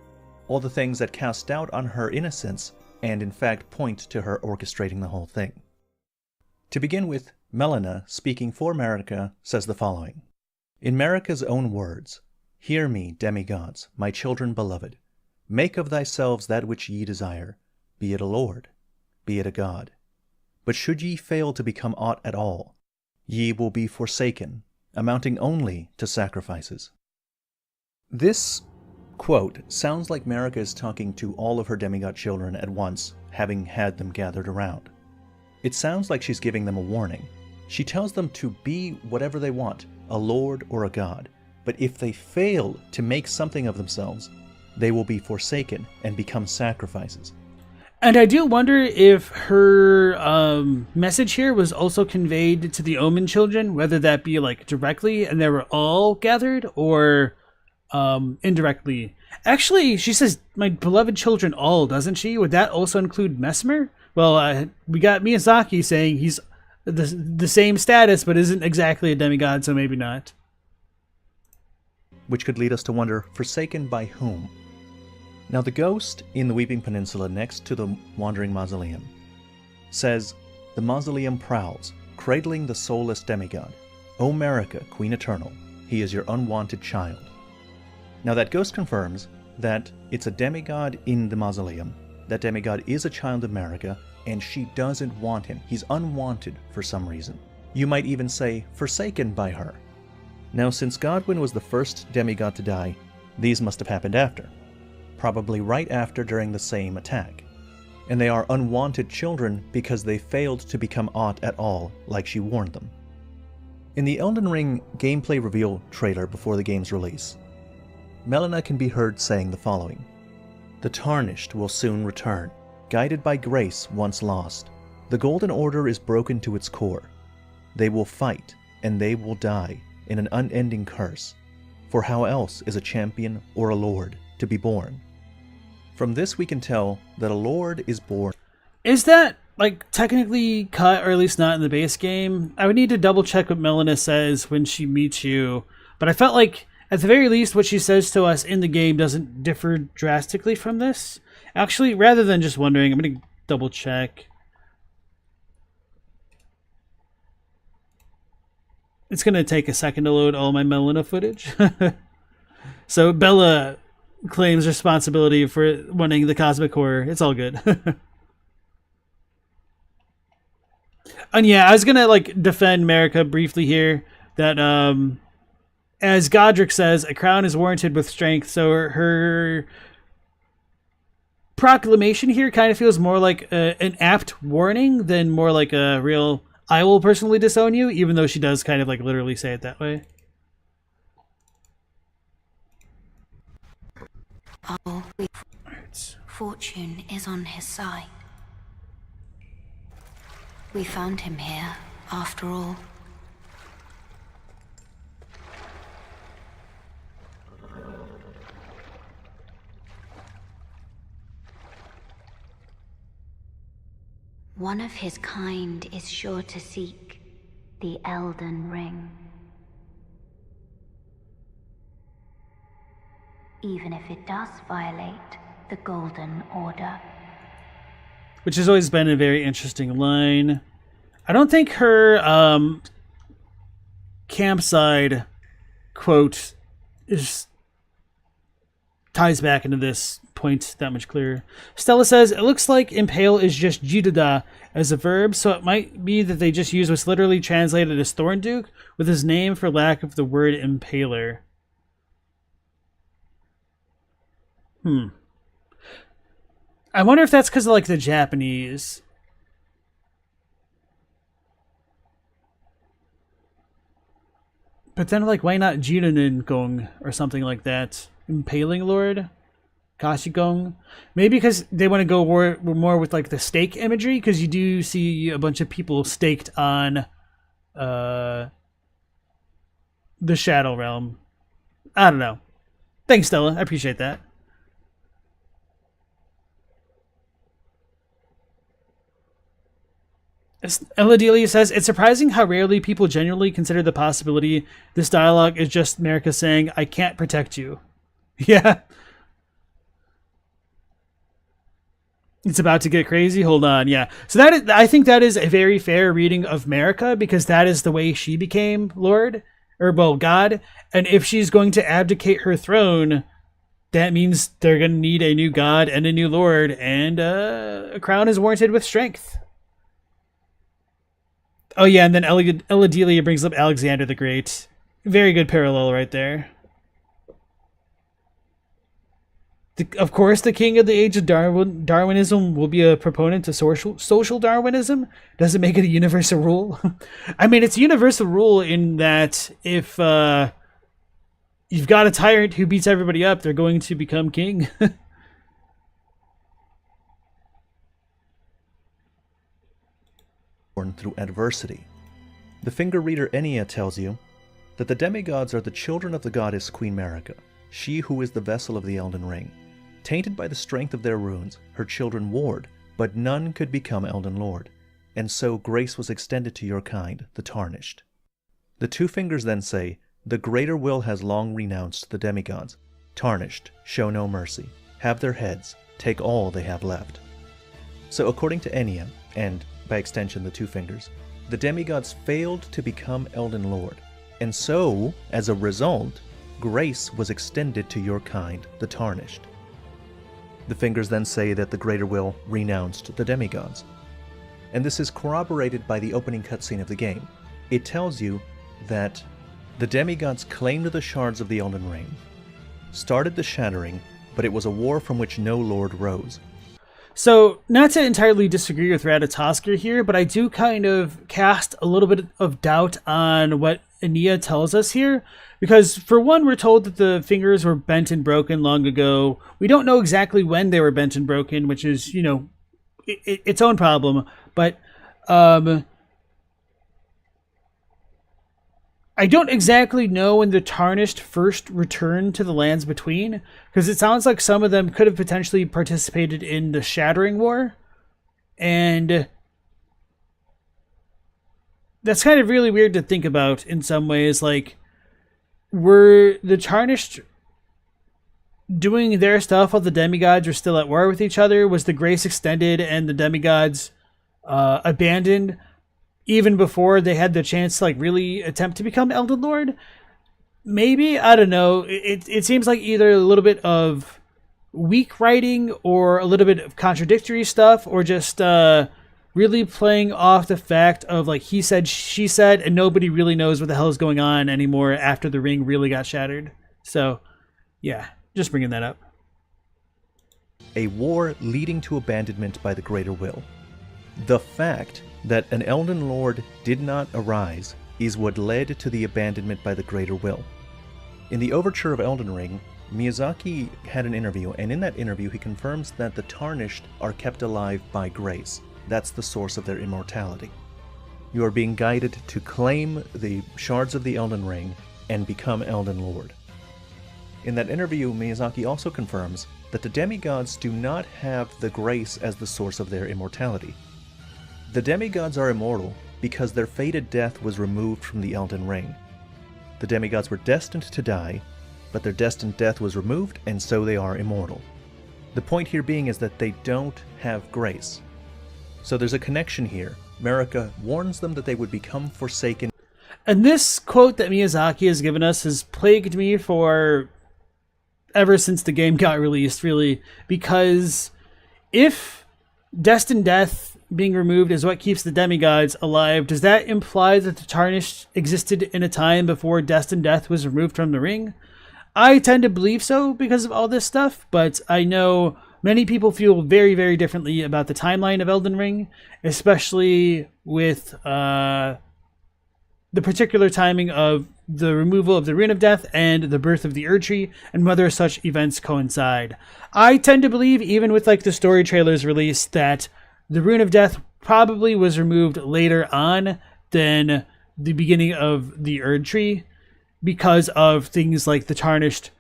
Speaker 2: All the things that cast doubt on her innocence and in fact point to her orchestrating the whole thing. To begin with, Melina, speaking for Marika, says the following. In Marika's own words, "Hear me, demigods, my children beloved. Make of thyselves that which ye desire, be it a lord, be it a god. But should ye fail to become aught at all, ye will be forsaken, amounting only to sacrifices." This quote sounds like Marika is talking to all of her demigod children at once, having had them gathered around. It sounds like she's giving them a warning. She tells them to be whatever they want, a lord or a god, but if they fail to make something of themselves, they will be forsaken and become sacrifices.
Speaker 1: And I do wonder if her message here was also conveyed to the Omen children, whether that be like directly and they were all gathered, or indirectly. Actually, she says, "My beloved children all," doesn't she? Would that also include Mesmer? Well, we got Miyazaki saying he's the same status, but isn't exactly a demigod, so maybe not.
Speaker 2: Which could lead us to wonder, forsaken by whom? Now the ghost in the Weeping Peninsula next to the Wandering Mausoleum says, "The mausoleum prowls, cradling the soulless demigod. O Marika, Queen Eternal, he is your unwanted child." Now that ghost confirms that it's a demigod in the mausoleum. That demigod is a child of Marika, and she doesn't want him. He's unwanted for some reason. You might even say, forsaken by her. Now since Godwyn was the first demigod to die, these must have happened after. Probably right after during the same attack. And they are unwanted children because they failed to become aught at all, like she warned them. In the Elden Ring gameplay reveal trailer before the game's release, Melina can be heard saying the following. The Tarnished will soon return, guided by grace once lost. The Golden Order is broken to its core. They will fight, and they will die in an unending curse. For how else is a champion or a lord to be born? From this we can tell that a lord is born.
Speaker 1: Is that, like, technically cut, or at least not in the base game? I would need to double check what Melina says when she meets you, but I felt like, at the very least, what she says to us in the game doesn't differ drastically from this. Actually, rather than just wondering, I'm going to double check. It's going to take a second to load all my Melina footage. So Bella claims responsibility for wanting the cosmic horror. It's all good. And yeah, I was going to like defend Marika briefly here. That as Godrick says, a crown is warranted with strength. So her proclamation here kind of feels more like an apt warning than more like a real "I will personally disown you," even though she does kind of like literally say it that way.
Speaker 3: Oh, fortune is on his side. We found him here, after all. One of his kind is sure to seek the Elden Ring. Even if it does violate the Golden Order.
Speaker 1: Which has always been a very interesting line. I don't think her campsite quote ties back into this point that much clearer. Stella says, it looks like impale is just jidada as a verb, so it might be that they just use what's literally translated as Thornduke with his name for lack of the word impaler. I wonder if that's because of like the Japanese. But then like why not Jiren Gong or something like that? Impaling Lord? Kashigong? Maybe because they want to go more with like the stake imagery, because you do see a bunch of people staked on the Shadow Realm. I don't know. Thanks, Stella. I appreciate that. Eladelia says, it's surprising how rarely people genuinely consider the possibility this dialogue is just Marika saying, I can't protect you. Yeah. It's about to get crazy. Hold on. Yeah. So I think that is a very fair reading of Marika, because that is the way she became Lord, or well, God. And if she's going to abdicate her throne, that means they're going to need a new God and a new Lord, and a crown is warranted with strength. Oh yeah, and then Eladelia brings up Alexander the Great. Very good parallel right there. Of course, the king of the age of Darwinism will be a proponent of social Darwinism. Doesn't make it a universal rule. I mean, it's a universal rule in that if you've got a tyrant who beats everybody up, they're going to become king.
Speaker 2: Through adversity. The finger reader Enia tells you that the demigods are the children of the goddess Queen Marika, she who is the vessel of the Elden Ring. Tainted by the strength of their runes, her children warred, but none could become Elden Lord, and so grace was extended to your kind, the Tarnished. The two fingers then say, the greater will has long renounced the demigods. Tarnished, show no mercy. Have their heads, take all they have left. So according to Enia, and by extension the two fingers, the demigods failed to become Elden Lord, and so, as a result, grace was extended to your kind, the Tarnished. The fingers then say that the greater will renounced the demigods. And this is corroborated by the opening cutscene of the game. It tells you that the demigods claimed the shards of the Elden Ring, started the Shattering, but it was a war from which no lord rose.
Speaker 1: So, not to entirely disagree with Ratatoskr here, but I do kind of cast a little bit of doubt on what Ania tells us here. Because, for one, we're told that the fingers were bent and broken long ago. We don't know exactly when they were bent and broken, which is, its own problem. But I don't exactly know when the Tarnished first returned to the Lands Between, because it sounds like some of them could have potentially participated in the Shattering War. And that's kind of really weird to think about in some ways. Like, were the Tarnished doing their stuff while the demigods were still at war with each other? Was the grace extended and the demigods abandoned even before they had the chance to really attempt to become Elden Lord? Maybe, I don't know. It seems like either a little bit of weak writing or a little bit of contradictory stuff, or just really playing off the fact of he said, she said, and nobody really knows what the hell is going on anymore after the ring really got shattered. So, yeah, just bringing that up.
Speaker 2: A war leading to abandonment by the Greater Will. The fact that an Elden Lord did not arise is what led to the abandonment by the Greater Will. In the overture of Elden Ring, Miyazaki had an interview, and in that interview he confirms that the Tarnished are kept alive by grace. That's the source of their immortality. You are being guided to claim the shards of the Elden Ring and become Elden Lord. In that interview, Miyazaki also confirms that the demigods do not have the grace as the source of their immortality. The demigods are immortal because their fated death was removed from the Elden Ring. The demigods were destined to die, but their destined death was removed, and so they are immortal. The point here being is that they don't have grace. So there's a connection here. Marika warns them that they would become forsaken.
Speaker 1: And this quote that Miyazaki has given us has plagued me for ever since the game got released, really. Because if destined death being removed is what keeps the demigods alive, does that imply that the Tarnished existed in a time before destined death was removed from the ring? I tend to believe so because of all this stuff, but I know many people feel very, very differently about the timeline of Elden Ring, especially with the particular timing of the removal of the Rune of Death and the birth of the Erdtree, and whether such events coincide. I tend to believe, even with the story trailers released, that the Rune of Death probably was removed later on than the beginning of the Erdtree, because of things like the Tarnished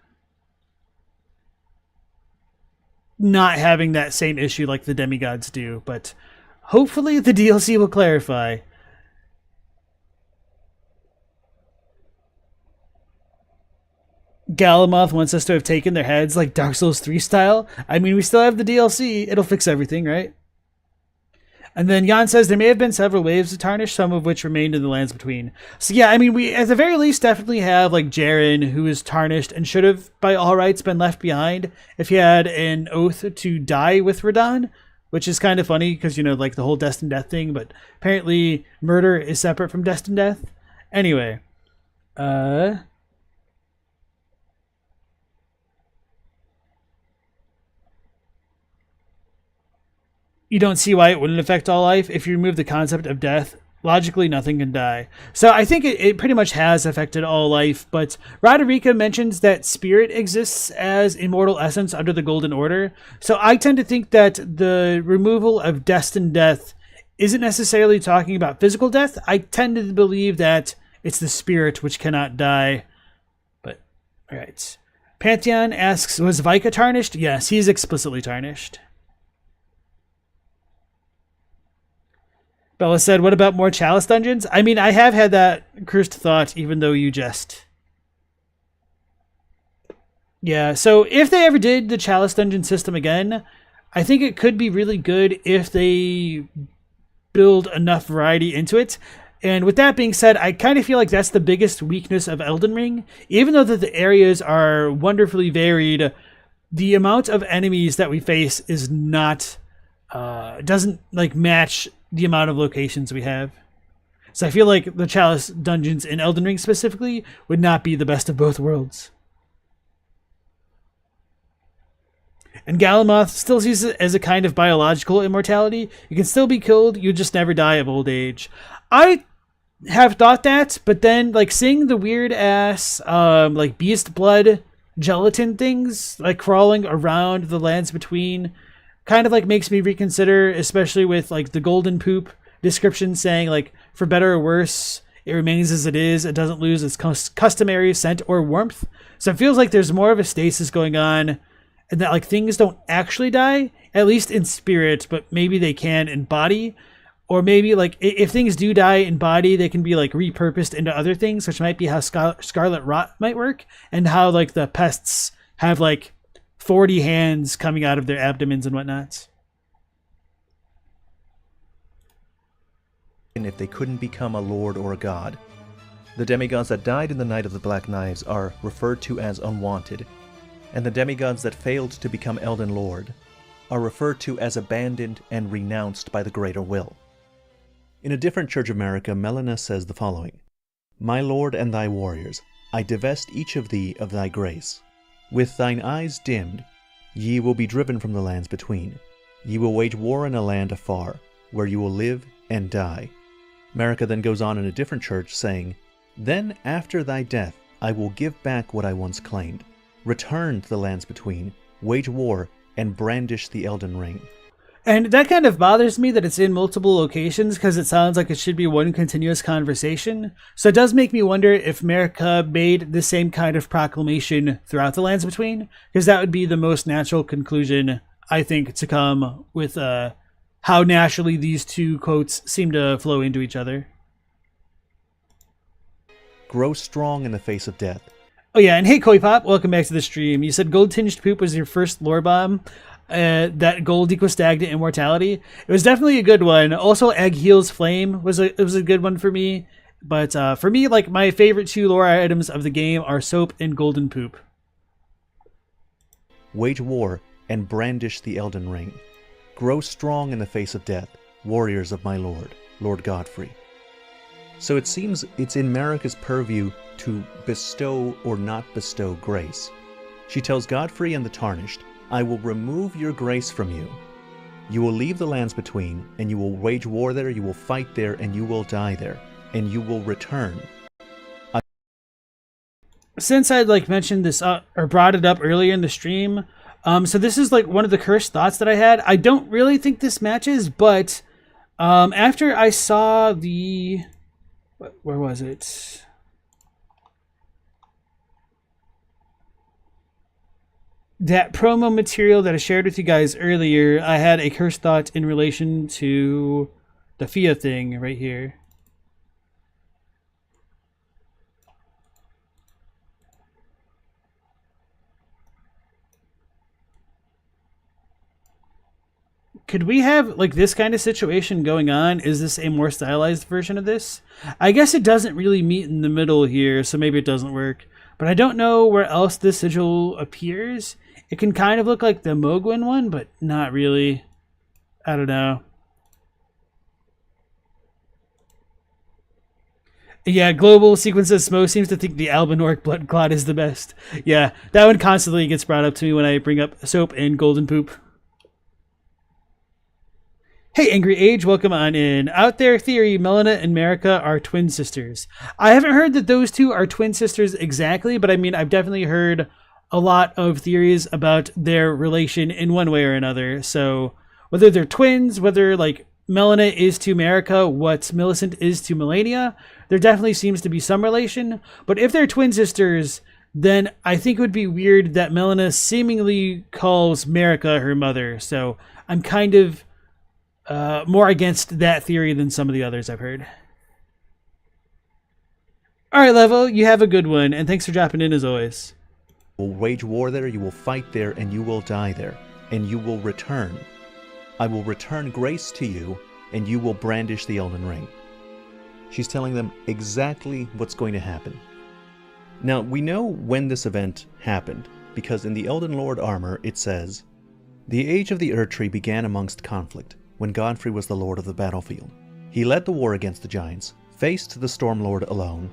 Speaker 1: not having that same issue like the demigods do. But hopefully the DLC will clarify. Galamoth wants us to have taken their heads like Dark Souls 3 style. I mean, we still have the DLC. It'll fix everything, right? And then Jan says there may have been several waves of Tarnish, some of which remained in the Lands Between. So yeah, I mean, we at the very least definitely have Jaren, who is tarnished and should have, by all rights, been left behind if he had an oath to die with Radahn, which is kind of funny because, the whole Destined Death thing, but apparently murder is separate from Destined Death. Anyway, you don't see why it wouldn't affect all life. If you remove the concept of death, logically nothing can die. So I think it pretty much has affected all life, but Roderica mentions that spirit exists as immortal essence under the Golden Order. So I tend to think that the removal of destined death isn't necessarily talking about physical death. I tend to believe that it's the spirit which cannot die. But, alright. Pantheon asks, was Vika tarnished? Yes, he's explicitly tarnished. Bella said, what about more Chalice dungeons? I mean, I have had that cursed thought, even though you jest. Yeah, so if they ever did the Chalice dungeon system again, I think it could be really good if they build enough variety into it. And with that being said, I kind of feel like that's the biggest weakness of Elden Ring. Even though that the areas are wonderfully varied, the amount of enemies that we face is not, doesn't match the amount of locations we have. So I feel like the Chalice dungeons in Elden Ring specifically would not be the best of both worlds. And Galamoth still sees it as a kind of biological immortality. You can still be killed, you just never die of old age. I have thought that, but then like seeing the weird ass like beast blood gelatin things like crawling around the lands between kind of like makes me reconsider, especially with like the golden poop description saying like for better or worse it remains as it is, it doesn't lose its customary scent or warmth. So it feels like there's more of a stasis going on and that like things don't actually die, at least in spirit, but maybe they can in body. Or maybe like if things do die in body, they can be like repurposed into other things, which might be how Scarlet Rot might work, and how like the pests have like 40 hands coming out of their abdomens and whatnot.
Speaker 2: And if they couldn't become a lord or a god, the demigods that died in the Night of the Black Knives are referred to as unwanted, and the demigods that failed to become Elden Lord are referred to as abandoned and renounced by the Greater Will. In a different Church of Marika, Melina says the following: My Lord and thy warriors, I divest each of thee of thy grace. With thine eyes dimmed, ye will be driven from the lands between. Ye will wage war in a land afar, where you will live and die. Marika then goes on in a different church saying, Then after thy death I will give back what I once claimed. Return to the lands between, wage war, and brandish the Elden Ring.
Speaker 1: And that kind of bothers me that it's in multiple locations because it sounds like it should be one continuous conversation. So it does make me wonder if Marika made the same kind of proclamation throughout the lands between, because that would be the most natural conclusion, I think, to come with how naturally these two quotes seem to flow into each other.
Speaker 2: Grow strong in the face of death.
Speaker 1: Oh yeah, and hey Koi Pop, welcome back to the stream. You said Gold Tinged Poop was your first lore bomb. That gold equals stagnant immortality. It was definitely a good one. Also, Egg Heals Flame was a good one for me. But for me, like my favorite two lore items of the game are soap and golden poop.
Speaker 2: Wage war and brandish the Elden Ring. Grow strong in the face of death, warriors of my Lord, Lord Godfrey. So it seems it's in Marika's purview to bestow or not bestow grace. She tells Godfrey and the Tarnished, I will remove your grace from you. You will leave the lands between, and you will wage war there, you will fight there, and you will die there, and you will return.
Speaker 1: Since I'd like mentioned this or brought it up earlier in the stream, so this is like one of the cursed thoughts that I had. I don't really think this matches, but after I saw the... Where was it? That promo material that I shared with you guys earlier, I had a cursed thought in relation to the Fia thing right here. Could we have like this kind of situation going on? Is this a more stylized version of this? I guess it doesn't really meet in the middle here, so maybe it doesn't work. But I don't know where else this sigil appears. It can kind of look like the Mogwin one, but not really. I don't know. Yeah, Global Sequences Smo seems to think the Albinorc Blood Clot is the best. Yeah, that one constantly gets brought up to me when I bring up soap and golden poop. Hey, Angry Age, welcome on in. Out there theory, Melina and Marika are twin sisters. I haven't heard that those two are twin sisters exactly, but I mean, I've definitely heard a lot of theories about their relation in one way or another. So whether they're twins, whether like Melina is to Marika what Millicent is to Melania, there definitely seems to be some relation. But if they're twin sisters, then I think it would be weird that Melina seemingly calls Marika her mother. So I'm kind of more against that theory than some of the others I've heard. All right, Level, you have a good one, and thanks for dropping in as always.
Speaker 2: You will wage war there, you will fight there, and you will die there, and you will return. I will return grace to you, and you will brandish the Elden Ring. She's telling them exactly what's going to happen. Now, we know when this event happened, because in the Elden Lord armor it says, The age of the Erdtree began amongst conflict, when Godfrey was the lord of the battlefield. He led the war against the giants, faced the Stormlord alone,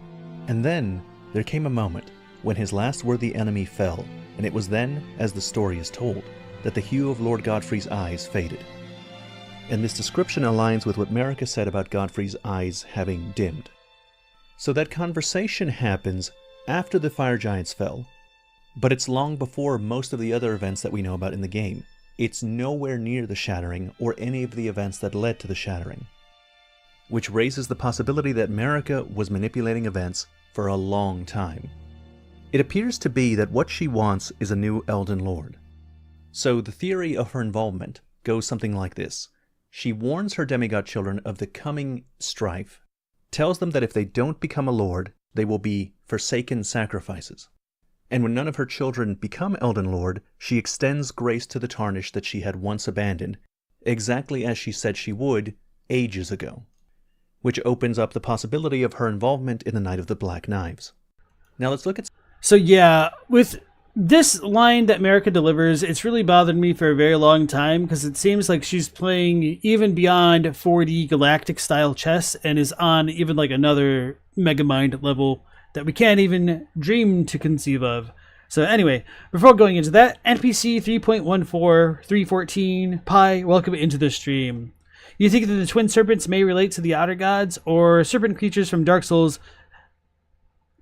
Speaker 2: and then there came a moment when his last worthy enemy fell, and it was then, as the story is told, that the hue of Lord Godfrey's eyes faded. And this description aligns with what Marika said about Godfrey's eyes having dimmed. So that conversation happens after the fire giants fell, but it's long before most of the other events that we know about in the game. It's nowhere near the shattering or any of the events that led to the shattering, which raises the possibility that Marika was manipulating events for a long time. It appears to be that what she wants is a new Elden Lord. So the theory of her involvement goes something like this. She warns her demigod children of the coming strife, tells them that if they don't become a lord, they will be forsaken sacrifices. And when none of her children become Elden Lord, she extends grace to the Tarnished that she had once abandoned, exactly as she said she would ages ago, which opens up the possibility of her involvement in the Night of the Black Knives. Now let's look at...
Speaker 1: So yeah, with this line that Marika delivers, it's really bothered me for a very long time because it seems like she's playing even beyond 4D galactic style chess and is on even like another Megamind level that we can't even dream to conceive of. So anyway, before going into that, NPC 3.14, Pi, welcome into the stream. You think that the twin serpents may relate to the outer gods or serpent creatures from Dark Souls,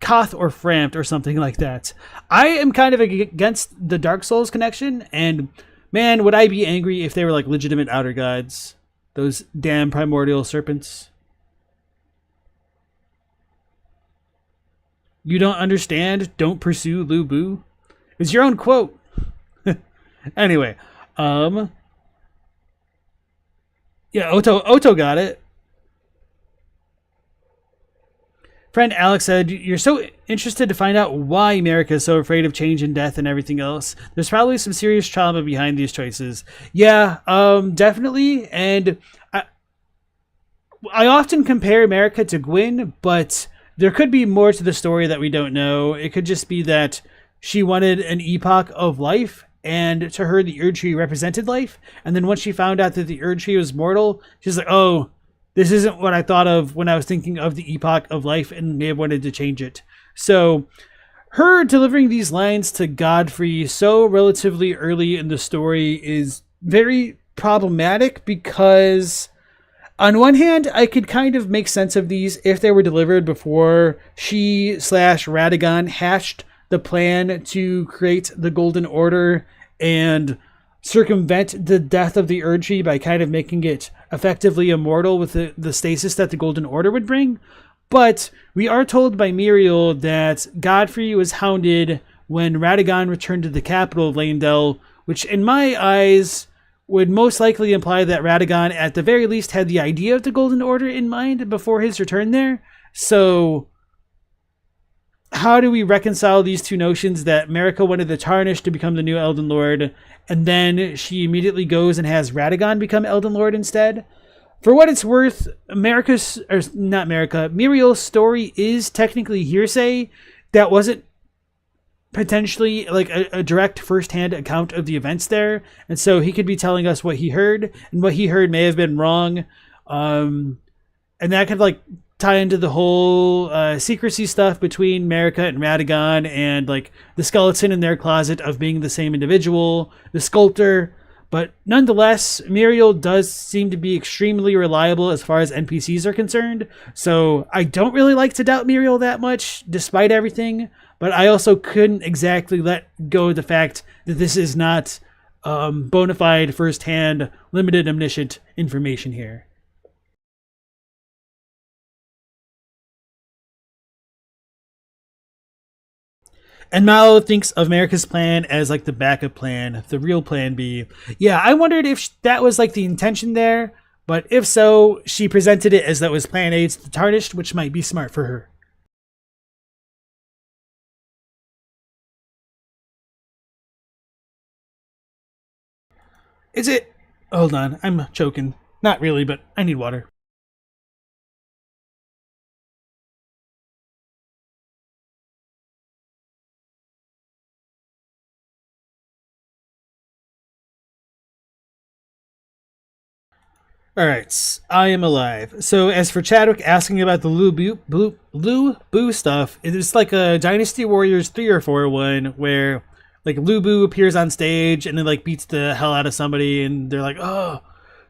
Speaker 1: Koth or Frampt or something like that? I am kind of against the Dark Souls connection, and man, would I be angry if they were like legitimate outer gods. Those damn primordial serpents. You don't understand? Don't pursue Lu Bu. It's your own quote. Anyway, yeah, Otto got it. Friend Alex said, you're so interested to find out why Marika is so afraid of change and death and everything else. There's probably some serious trauma behind these choices. Yeah, definitely. And I often compare Marika to Gwyn, but there could be more to the story that we don't know. It could just be that she wanted an epoch of life, and to her, the Erdtree represented life. And then once she found out that the Erdtree was mortal, she's like, oh, this isn't what I thought of when I was thinking of the epoch of life, and may have wanted to change it. So her delivering these lines to Godfrey so relatively early in the story is very problematic because on one hand, I could kind of make sense of these if they were delivered before she/Radagon hatched the plan to create the Golden Order and circumvent the death of the Erdtree by kind of making it effectively immortal with the stasis that the Golden Order would bring. But we are told by Muriel that Godfrey was hounded when Radagon returned to the capital of Leyndell, which in my eyes would most likely imply that Radagon at the very least had the idea of the Golden Order in mind before his return there. So how do we reconcile these two notions that Marika wanted the Tarnished to become the new Elden Lord, and then she immediately goes and has Radagon become Elden Lord instead? For what it's worth, Muriel's story is technically hearsay that wasn't potentially like a direct first-hand account of the events there, and so he could be telling us what he heard, and what he heard may have been wrong, and that could like tie into the whole secrecy stuff between Marika and Radagon, and like the skeleton in their closet of being the same individual, the sculptor. But nonetheless, Muriel does seem to be extremely reliable as far as NPCs are concerned, so I don't really like to doubt Muriel that much, despite everything. But I also couldn't exactly let go of the fact that this is not bona fide, first-hand, limited, omniscient information here. And Malo thinks of Marika's plan as like the backup plan, the real plan B. Yeah, I wondered if that was like the intention there, but if so, she presented it as that was plan A to the Tarnished, which might be smart for her. Is it? Hold on, I'm choking. Not really, but I need water. Alright, I am alive. So as for Chadwick asking about the Lu Bu stuff, it's like a Dynasty Warriors 3 or 4 one where like Lu Bu appears on stage and then like beats the hell out of somebody and they're like, oh,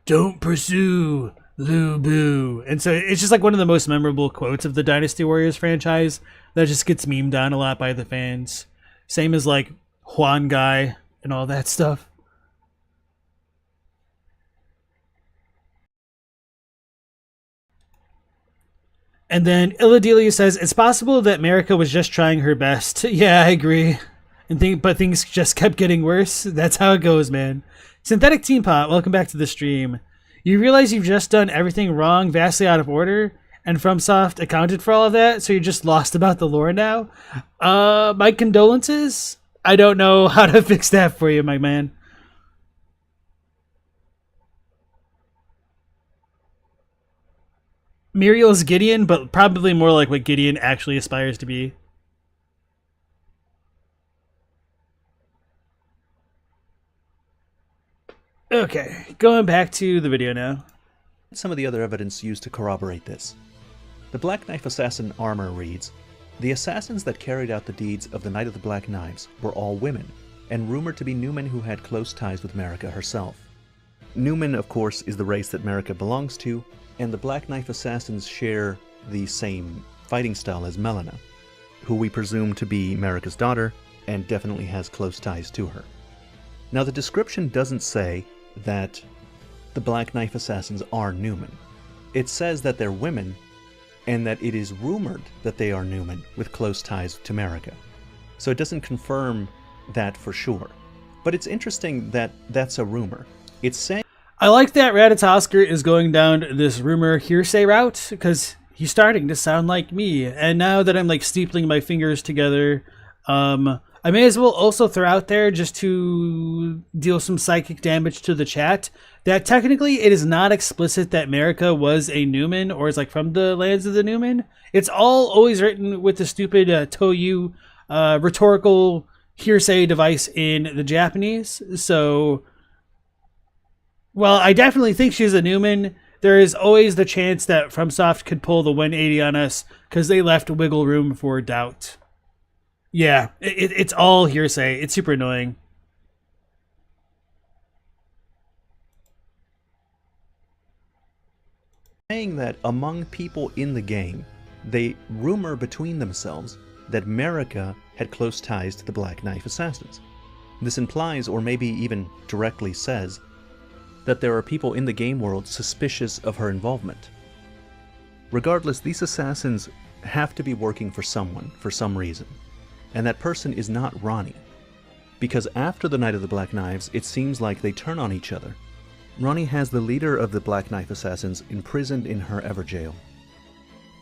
Speaker 1: don't pursue Lu Bu. And so it's just like one of the most memorable quotes of the Dynasty Warriors franchise that just gets memed on a lot by the fans. Same as like Huan Guy and all that stuff. And then Illadelia says, it's possible that Marika was just trying her best. Yeah, I agree. But things just kept getting worse. That's how it goes, man. Synthetic Team Pot, welcome back to the stream. You realize you've just done everything wrong, vastly out of order, and FromSoft accounted for all of that, so you're just lost about the lore now? My condolences? I don't know how to fix that for you, my man. Muriel's Gideon, but probably more like what Gideon actually aspires to be. Okay, going back to the video now.
Speaker 2: Some of the other evidence used to corroborate this. The Black Knife Assassin armor reads, the assassins that carried out the deeds of the Knight of the Black Knives were all women, and rumored to be Newman who had close ties with Marika herself. Newman, of course, is the race that Marika belongs to, and the Black Knife Assassins share the same fighting style as Melina, who we presume to be Marika's daughter, and definitely has close ties to her. Now the description doesn't say that the Black Knife Assassins are Newman. It says that they're women, and that it is rumored that they are Newman with close ties to Marika. So it doesn't confirm that for sure. But it's interesting that that's a rumor. It's saying...
Speaker 1: I like that Ratatosker is going down this rumor hearsay route, because he's starting to sound like me. And now that I'm like steepling my fingers together, I may as well also throw out there, just to deal some psychic damage to the chat, that technically it is not explicit that Marika was a Newman or is like from the lands of the Newman. It's all always written with the stupid Toyu rhetorical hearsay device in the Japanese. So, well, I definitely think she's a Newman. There is always the chance that FromSoft could pull the 180 on us because they left wiggle room for doubt. Yeah, it's all hearsay. It's super annoying.
Speaker 2: Saying that among people in the game, they rumor between themselves that Marika had close ties to the Black Knife Assassins. This implies, or maybe even directly says, that there are people in the game world suspicious of her involvement. Regardless, these assassins have to be working for someone, for some reason. And that person is not Ranni. Because after the Night of the Black Knives, it seems like they turn on each other. Ranni has the leader of the Black Knife Assassins imprisoned in her Everjail.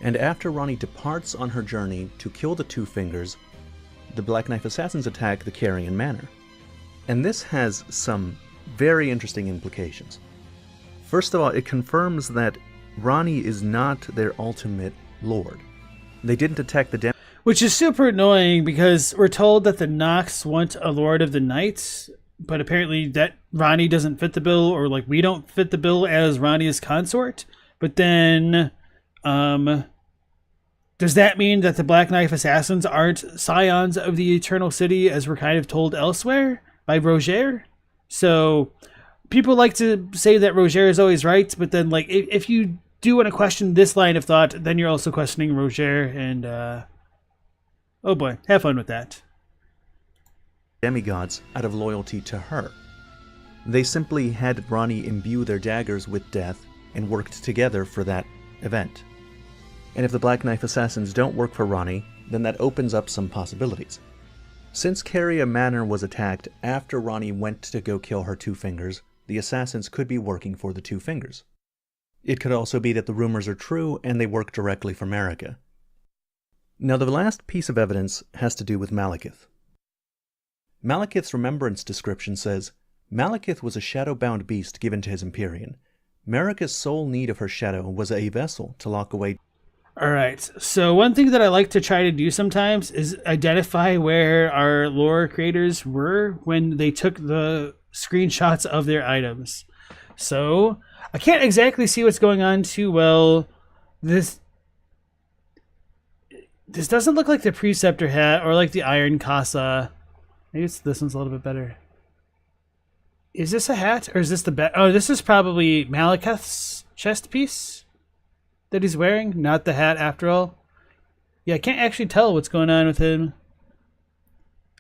Speaker 2: And after Ranni departs on her journey to kill the Two Fingers, the Black Knife Assassins attack the Carrion Manor. And this has some very interesting implications. First of all, it confirms that Ranni is not their ultimate lord. They didn't attack the
Speaker 1: which is super annoying because we're told that the Nox want a Lord of the Knights, but apparently that Ranni doesn't fit the bill, or like we don't fit the bill as Ranni's consort. But then, does that mean that the Black Knife Assassins aren't scions of the Eternal City as we're kind of told elsewhere by Roger? So people like to say that Roger is always right, but then like if you do want to question this line of thought, then you're also questioning Roger, and oh boy, have fun with that.
Speaker 2: Demigods out of loyalty to her. They simply had Ranni imbue their daggers with death and worked together for that event. And if the Black Knife Assassins don't work for Ranni, then that opens up some possibilities. Since Carrion Manor was attacked after Ranni went to go kill her Two Fingers, the assassins could be working for the Two Fingers. It could also be that the rumors are true and they work directly for Marika. Now the last piece of evidence has to do with Maliketh. Maliketh's remembrance description says, Maliketh was a shadow-bound beast given to his Empyrean. Marika's sole need of her shadow was a vessel to lock away.
Speaker 1: Alright, so one thing that I like to try to do sometimes is identify where our lore creators were when they took the screenshots of their items. So, I can't exactly see what's going on too well. This doesn't look like the Preceptor hat or like the Iron Casa. Maybe this one's a little bit better. Is this a hat or is this the bet? Oh, this is probably Maliketh's chest piece that he's wearing, not the hat after all. Yeah, I can't actually tell what's going on with him.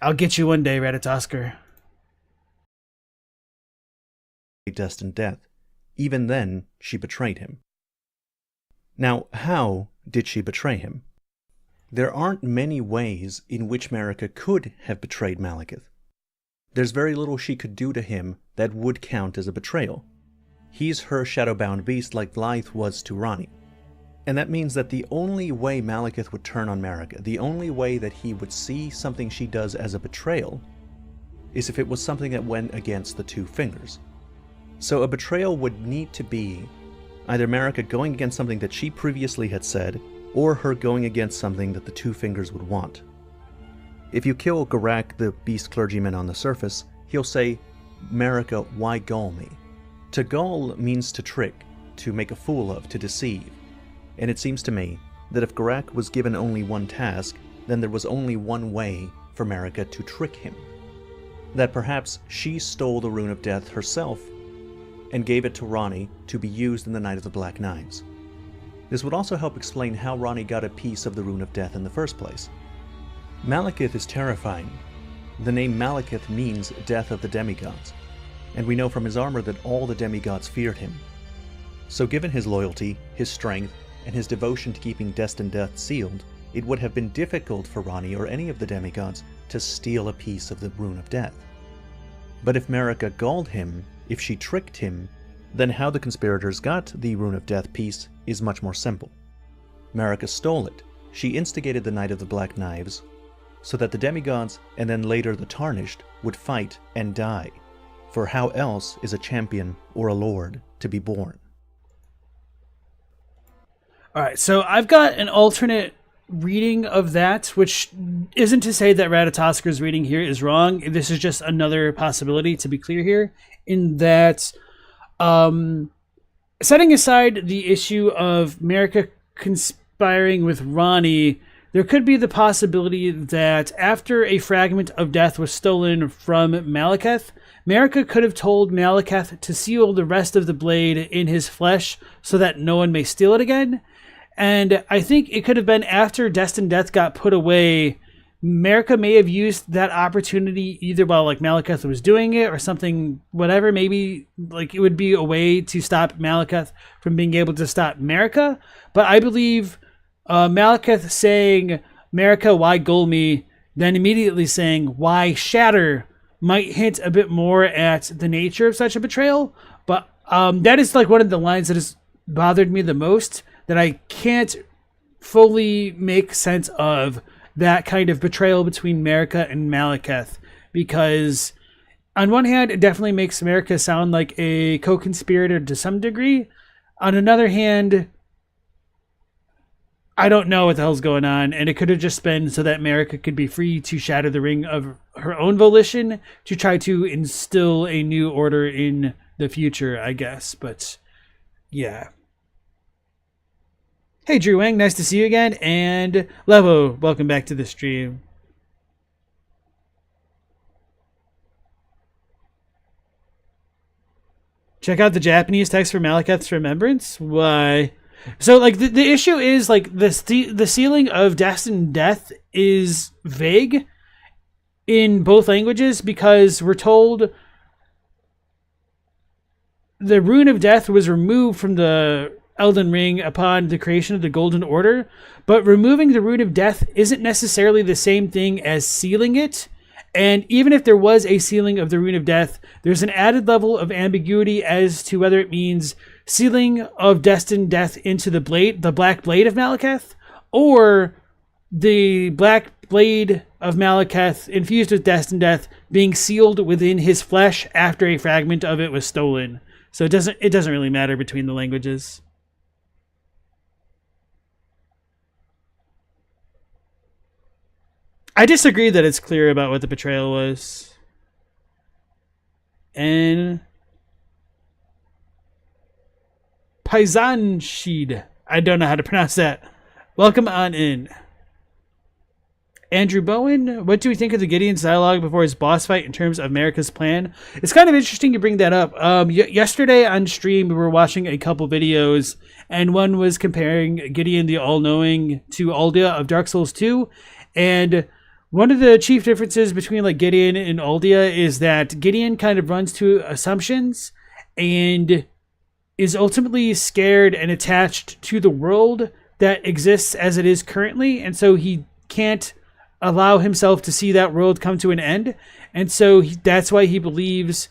Speaker 1: I'll get you one day, Ratatosker.
Speaker 2: Destined death. Even then, she betrayed him. Now, how did she betray him? There aren't many ways in which Marika could have betrayed Maliketh. There's very little she could do to him that would count as a betrayal. He's her shadowbound beast like Blythe was to Ranni. And that means that the only way Maliketh would turn on Marika, the only way that he would see something she does as a betrayal, is if it was something that went against the two fingers. So a betrayal would need to be either Marika going against something that she previously had said, or her going against something that the two fingers would want. If you kill Godrick, the beast clergyman on the surface, he'll say, "Marika, why gull me?" To gull means to trick, to make a fool of, to deceive. And it seems to me that if Godrick was given only one task, then there was only one way for Marika to trick him. That perhaps she stole the Rune of Death herself and gave it to Ranni to be used in the Night of the Black Knives. This would also help explain how Ranni got a piece of the Rune of Death in the first place. Maliketh is terrifying. The name Maliketh means death of the demigods, and we know from his armor that all the demigods feared him. So given his loyalty, his strength, and his devotion to keeping Destined Death sealed, it would have been difficult for Ranni or any of the demigods to steal a piece of the Rune of Death. But if Marika gulled him, if she tricked him, then how the conspirators got the Rune of Death piece is much more simple. Marika stole it. She instigated the Night of the Black Knives so that the demigods, and then later the Tarnished, would fight and die. For how else is a champion or a lord to be born?
Speaker 1: Alright, so I've got an alternate reading of that, which isn't to say that Ratatasker's reading here is wrong. This is just another possibility, to be clear here, in that setting aside the issue of Marika conspiring with Ranni, there could be the possibility that after a fragment of death was stolen from Maliketh, Marika could have told Maliketh to seal the rest of the blade in his flesh so that no one may steal it again. And I think it could have been after Destined Death got put away, Marika may have used that opportunity either while like Maliketh was doing it or something, whatever. Maybe like it would be a way to stop Maliketh from being able to stop Marika. But I believe Maliketh saying, "Marika, why gull me?" then immediately saying, "Why shatter?" might hint a bit more at the nature of such a betrayal. But that is like one of the lines that has bothered me the most, that I can't fully make sense of that kind of betrayal between Marika and Maliketh. Because on one hand, it definitely makes Marika sound like a co-conspirator to some degree. On another hand, I don't know what the hell's going on, and it could have just been so that Marika could be free to shatter the ring of her own volition to try to instill a new order in the future, I guess. But yeah. Hey, Drew Wang, nice to see you again. And Levo, welcome back to the stream. Check out the Japanese text for Maliketh's remembrance. Why? So, like, the issue is, like, the sealing of Destined Death is vague in both languages because we're told the Rune of Death was removed from the Elden Ring upon the creation of the Golden Order, but removing the Rune of Death isn't necessarily the same thing as sealing it. And even if there was a sealing of the Rune of Death, there's an added level of ambiguity as to whether it means sealing of Destined Death into the Black Blade of Maliketh, or the Black Blade of Maliketh infused with Destined Death being sealed within his flesh after a fragment of it was stolen. So it doesn't really matter between the languages. I disagree that it's clear about what the betrayal was. And Paisanshid. I don't know how to pronounce that. Welcome on in. Andrew Bowen, what do we think of the Gideon's dialogue before his boss fight in terms of Marika's plan? It's kind of interesting you bring that up. Yesterday on stream, we were watching a couple videos, and one was comparing Gideon the All-Knowing to Aldia of Dark Souls 2, and one of the chief differences between like Gideon and Aldia is that Gideon kind of runs to assumptions and is ultimately scared and attached to the world that exists as it is currently, and so he can't allow himself to see that world come to an end, and so that's why he believes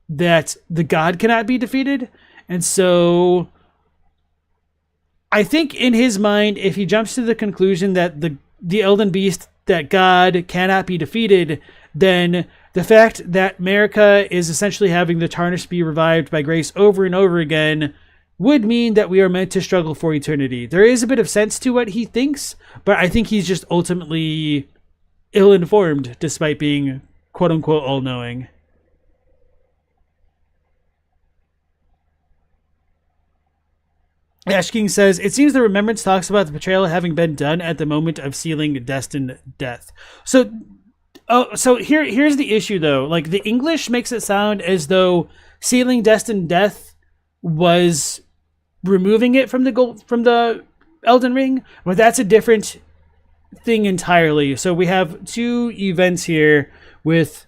Speaker 1: that the god cannot be defeated. And so I think in his mind, if he jumps to the conclusion that the Elden Beast, that god cannot be defeated, then the fact that Marika is essentially having the Tarnished be revived by grace over and over again would mean that we are meant to struggle for eternity. There is a bit of sense to what he thinks, but I think he's just ultimately ill-informed despite being quote-unquote all-knowing. Ash King says, it seems the Remembrance talks about the betrayal having been done at the moment of sealing Destined death. So here's the issue, though. Like, the English makes it sound as though sealing Destined death was removing it from the Elden Ring, but that's a different thing entirely. So we have two events here with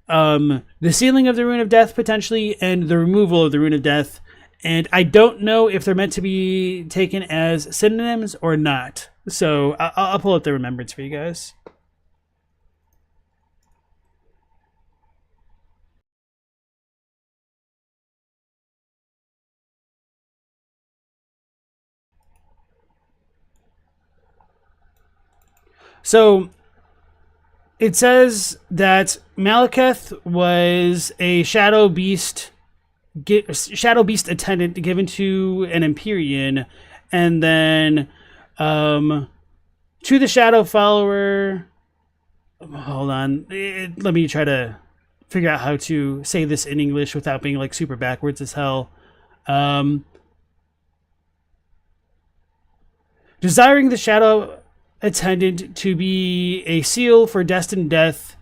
Speaker 1: the sealing of the Rune of Death potentially and the removal of the Rune of Death, and I don't know if they're meant to be taken as synonyms or not. So I'll pull up the Remembrance for you guys. So it says that Maliketh was a shadow beast attendant given to an Empyrean, and then to the shadow follower. Hold on, let me try to figure out how to say this in English without being like super backwards as hell. Desiring the shadow attendant to be a seal for destined death,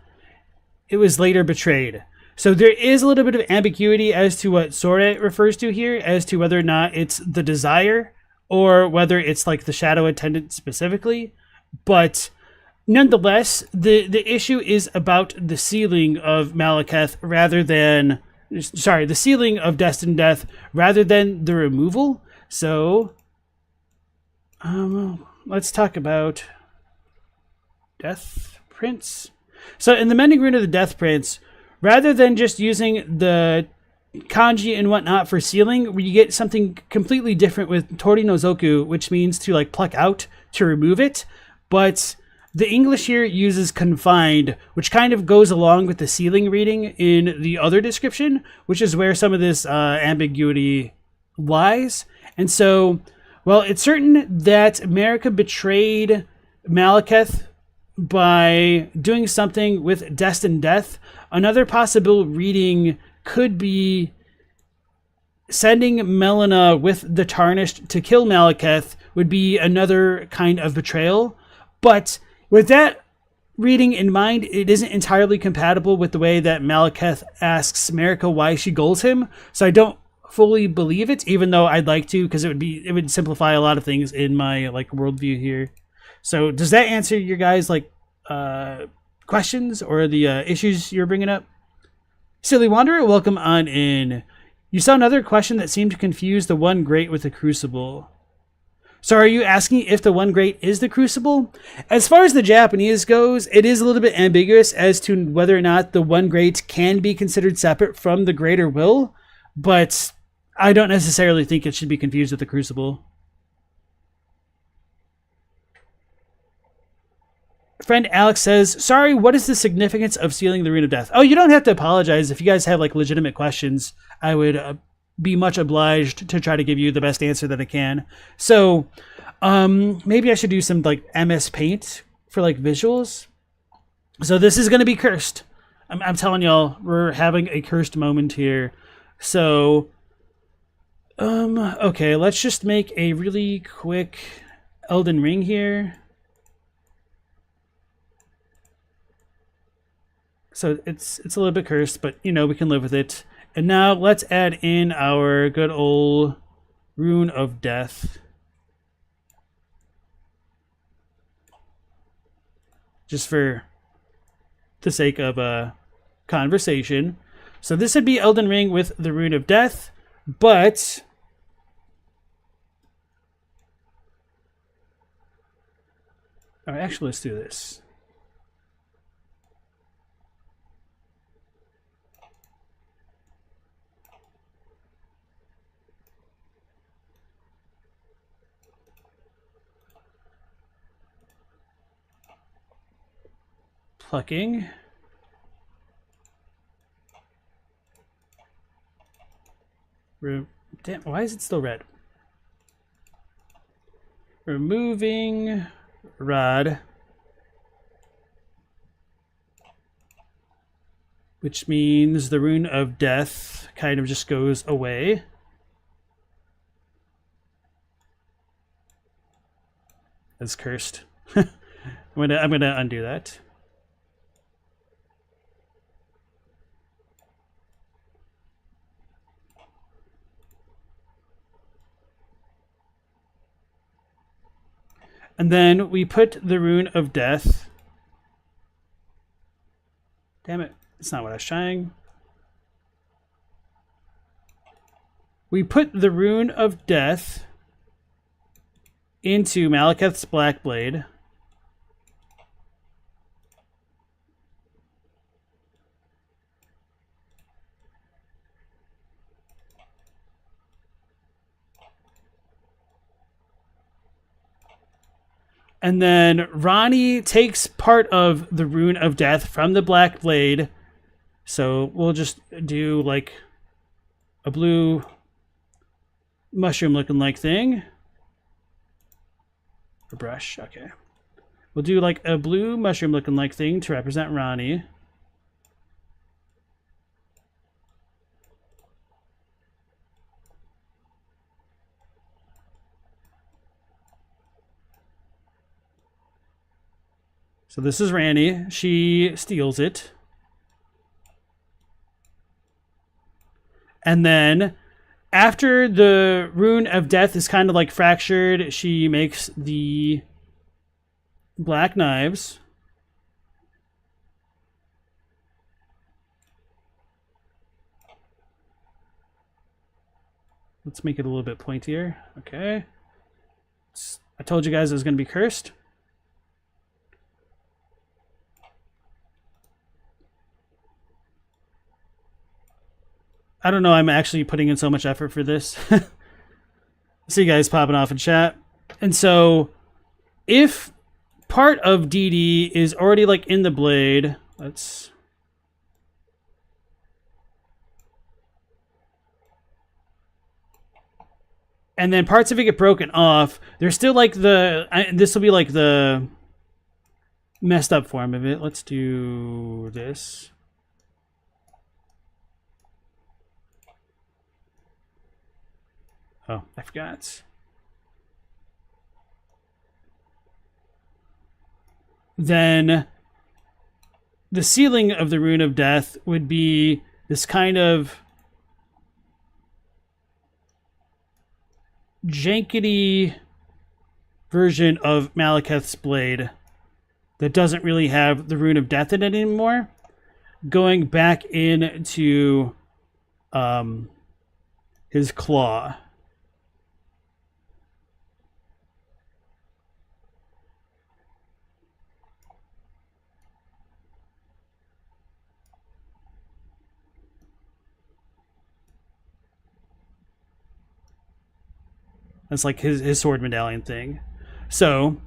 Speaker 1: it was later betrayed. So there is a little bit of ambiguity as to what Sora refers to here, as to whether or not it's the desire or whether it's like the shadow attendant specifically. But nonetheless, the issue is about the sealing of Maliketh the sealing of destined death rather than the removal. So let's talk about Death Prince. So in the Mending Rune of the Death Prince, rather than just using the kanji and whatnot for sealing, you get something completely different with Tori no Zoku, which means to like pluck out, to remove it. But the English here uses confined, which kind of goes along with the sealing reading in the other description, which is where some of this ambiguity lies. And so, well, it's certain that Marika betrayed Maliketh by doing something with Destined Death. Another possible reading could be sending Melina with the Tarnished to kill Maliketh would be another kind of betrayal. But with that reading in mind, it isn't entirely compatible with the way that Maliketh asks Marika why she goals him. So I don't fully believe it, even though I'd like to, because it would simplify a lot of things in my like worldview here. So does that answer your guys like questions or the issues you're bringing up? Silly Wanderer, welcome on in. You saw another question that seemed to confuse the one great with the Crucible. So are you asking if the one great is the Crucible? As far as the Japanese goes, it is a little bit ambiguous as to whether or not the one great can be considered separate from the greater will, but I don't necessarily think it should be confused with the Crucible. Friend Alex says, sorry, what is the significance of sealing the Rune of Death? Oh, you don't have to apologize. If you guys have like legitimate questions, I would be much obliged to try to give you the best answer that I can. So maybe I should do some like MS Paint for like visuals. So this is going to be cursed. I'm telling y'all, we're having a cursed moment here. So, okay, let's just make a really quick Elden Ring here. So it's a little bit cursed, but you know, we can live with it. And now let's add in our good old Rune of Death. Just for the sake of a conversation. So this would be Elden Ring with the Rune of Death, but all right, actually, let's do this. Plucking. Damn, why is it still red? Removing rod. Which means the Rune of Death kind of just goes away. That's cursed. I'm gonna undo that. And then we put the Rune of Death. Damn it, it's not what I was trying. We put the Rune of Death into Maliketh's Black Blade. And then Ranni takes part of the Rune of Death from the Black Blade. So we'll just do like a blue mushroom looking like thing. A brush, okay. We'll do like a blue mushroom looking like thing to represent Ranni. So this is Ranni. She steals it. And then after the Rune of Death is kind of like fractured, she makes the black knives. Let's make it a little bit pointier. Okay. I told you guys it was going to be cursed. I don't know, I'm actually putting in so much effort for this. See you guys popping off in chat. And so, if part of DD is already like in the blade, let's... And then parts of it get broken off, there's still like the... this will be like the messed up form of it. Let's do this. Oh, I forgot. Then the ceiling of the Rune of Death would be this kind of jankety version of Maliketh's blade that doesn't really have the Rune of Death in it anymore. Going back into his claw. That's like his sword medallion thing. So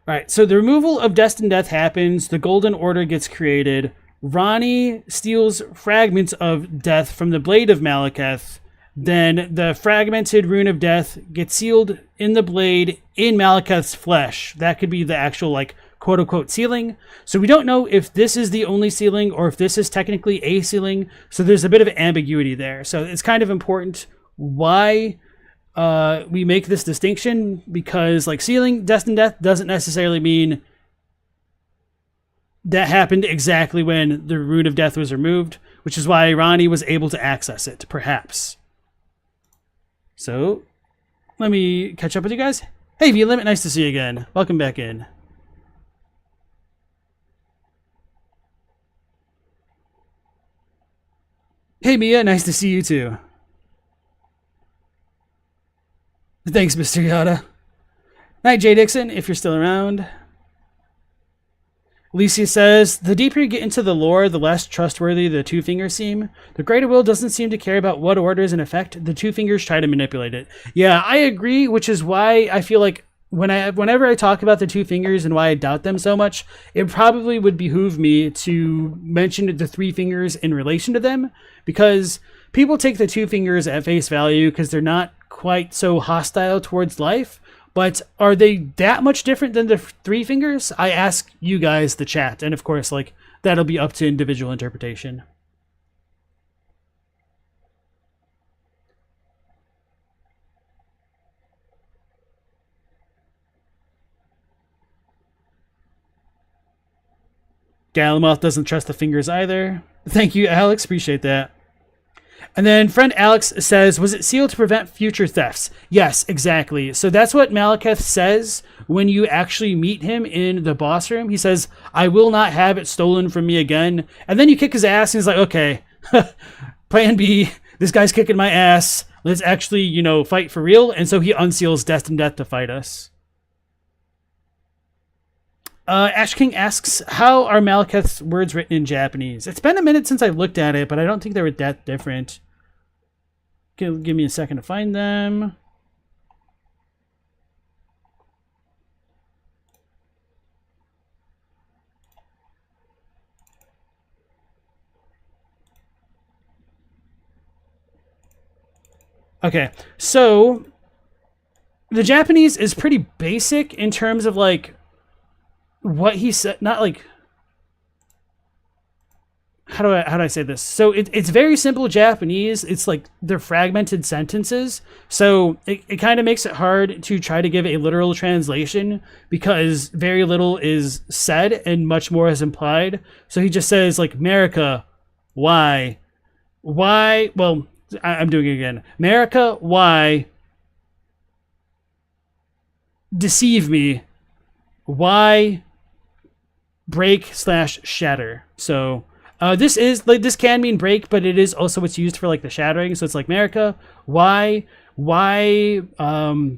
Speaker 1: alright, so the removal of Destined Death happens, the Golden Order gets created, Ranni steals fragments of death from the blade of Maliketh, then the fragmented Rune of Death gets sealed in the blade in Maliketh's flesh. That could be the actual like quote-unquote ceiling. So we don't know if this is the only ceiling or if this is technically a ceiling. So there's a bit of ambiguity there. So it's kind of important why we make this distinction because, like, sealing Destined Death doesn't necessarily mean that happened exactly when the Rune of Death was removed, which is why Ronnie was able to access it, perhaps. So, let me catch up with you guys. Hey, V-Limit, nice to see you again. Welcome back in. Hey, Mia, nice to see you too. Thanks, Mr. Yada. Night, Jay Dixon, if you're still around. Alicia says, the deeper you get into the lore, the less trustworthy the Two Fingers seem. The Greater Will doesn't seem to care about what order is in effect. The Two Fingers try to manipulate it. Yeah, I agree, which is why I feel like whenever I talk about the Two Fingers and why I doubt them so much, it probably would behoove me to mention the Three Fingers in relation to them, because people take the Two Fingers at face value because they're not quite so hostile towards life. But are they that much different than the Three Fingers? I ask you guys, the chat, and of course, like, that'll be up to individual interpretation. Galamoth doesn't trust the fingers either. Thank you, Alex. Appreciate that. And then friend Alex says, was it sealed to prevent future thefts? Yes, exactly. So that's what Maliketh says when you actually meet him in the boss room. He says, I will not have it stolen from me again. And then you kick his ass and he's like, okay, plan B, this guy's kicking my ass. Let's actually, you know, fight for real. And so he unseals Destined Death to fight us. Ash King asks, how are Maliketh's words written in Japanese? It's been a minute since I've looked at it, but I don't think they were that different. Give me a second to find them. Okay, so the Japanese is pretty basic in terms of, like, what he said, not like, how do I say this? So it's very simple Japanese. It's like they're fragmented sentences. So it kind of makes it hard to try to give a literal translation because very little is said and much more is implied. So he just says, like, Marika, why? Well, I'm doing it again. Marika, why? Deceive me. Why? Break/shatter. So this is like, this can mean break, but it is also what's used for like the shattering. So it's like, Marika, why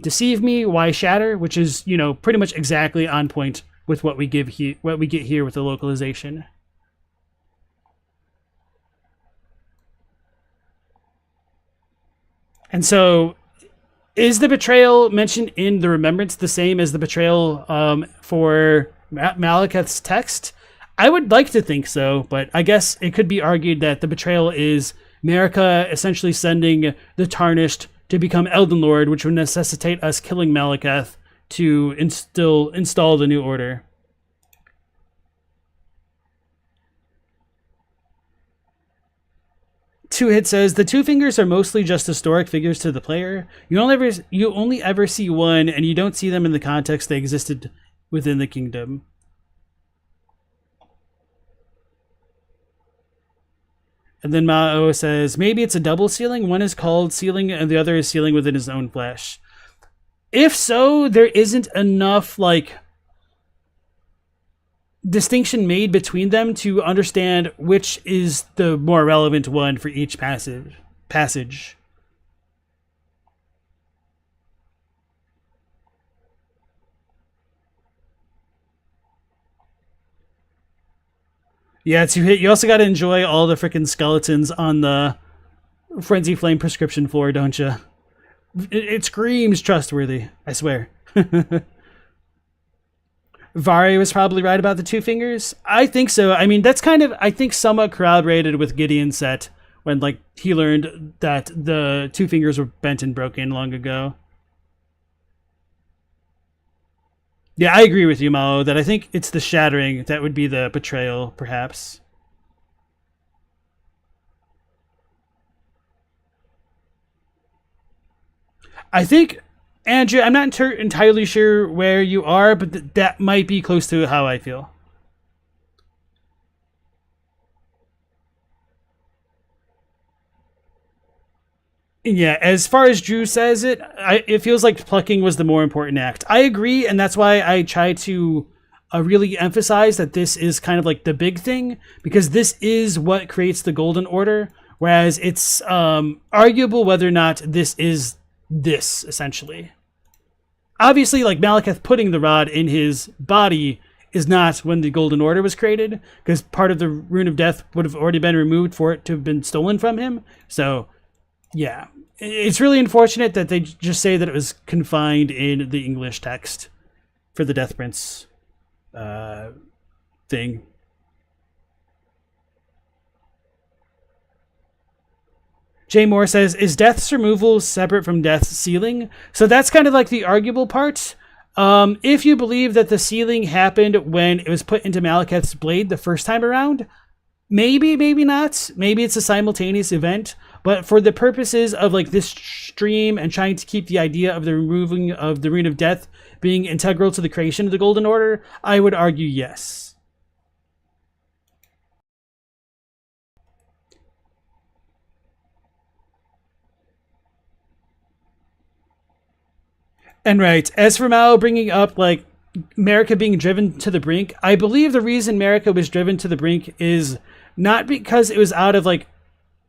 Speaker 1: deceive me? Why shatter? Which is, you know, pretty much exactly on point with what we get here with the localization. And so, is the betrayal mentioned in the remembrance the same as the betrayal for Maliketh's text? I would like to think so, but I guess it could be argued that the betrayal is Marika essentially sending the Tarnished to become Elden Lord, which would necessitate us killing Maliketh to install the new order. Two Hit says, the Two Fingers are mostly just historic figures to the player. You only ever see one, and you don't see them in the context they existed within the kingdom. And then Mao says, maybe it's a double sealing. One is called sealing, and the other is sealing within his own flesh. If so, there isn't enough, like, distinction made between them to understand which is the more relevant one for each passage. Yeah, Two Hit, you also got to enjoy all the freaking skeletons on the Frenzy Flame prescription floor, don't you? It screams trustworthy, I swear. Vari was probably right about the Two Fingers. I think so. I mean, that's kind of, I think, somewhat corroborated with Gideon's set when, like, he learned that the Two Fingers were bent and broken long ago. Yeah, I agree with you, Mao, that I think it's the shattering that would be the betrayal, perhaps. I think, Andrew, I'm not entirely sure where you are, but that might be close to how I feel. Yeah, as far as Drew says it feels like plucking was the more important act. I agree, and that's why I try to really emphasize that this is kind of like the big thing, because this is what creates the Golden Order, whereas it's arguable whether or not this is this, essentially. Obviously, like, Maliketh putting the rod in his body is not when the Golden Order was created, because part of the Rune of Death would have already been removed for it to have been stolen from him, so... yeah, it's really unfortunate that they just say that it was confined in the English text for the Death Prince thing. Jay Moore says, is Death's removal separate from Death's sealing? So that's kind of like the arguable part. If you believe that the sealing happened when it was put into Maliketh's blade the first time around, maybe, maybe not. Maybe it's a simultaneous event. But for the purposes of like this stream and trying to keep the idea of the removing of the Rune of Death being integral to the creation of the Golden Order, I would argue yes. And right, as for Mao bringing up like Marika being driven to the brink, I believe the reason Marika was driven to the brink is not because it was out of like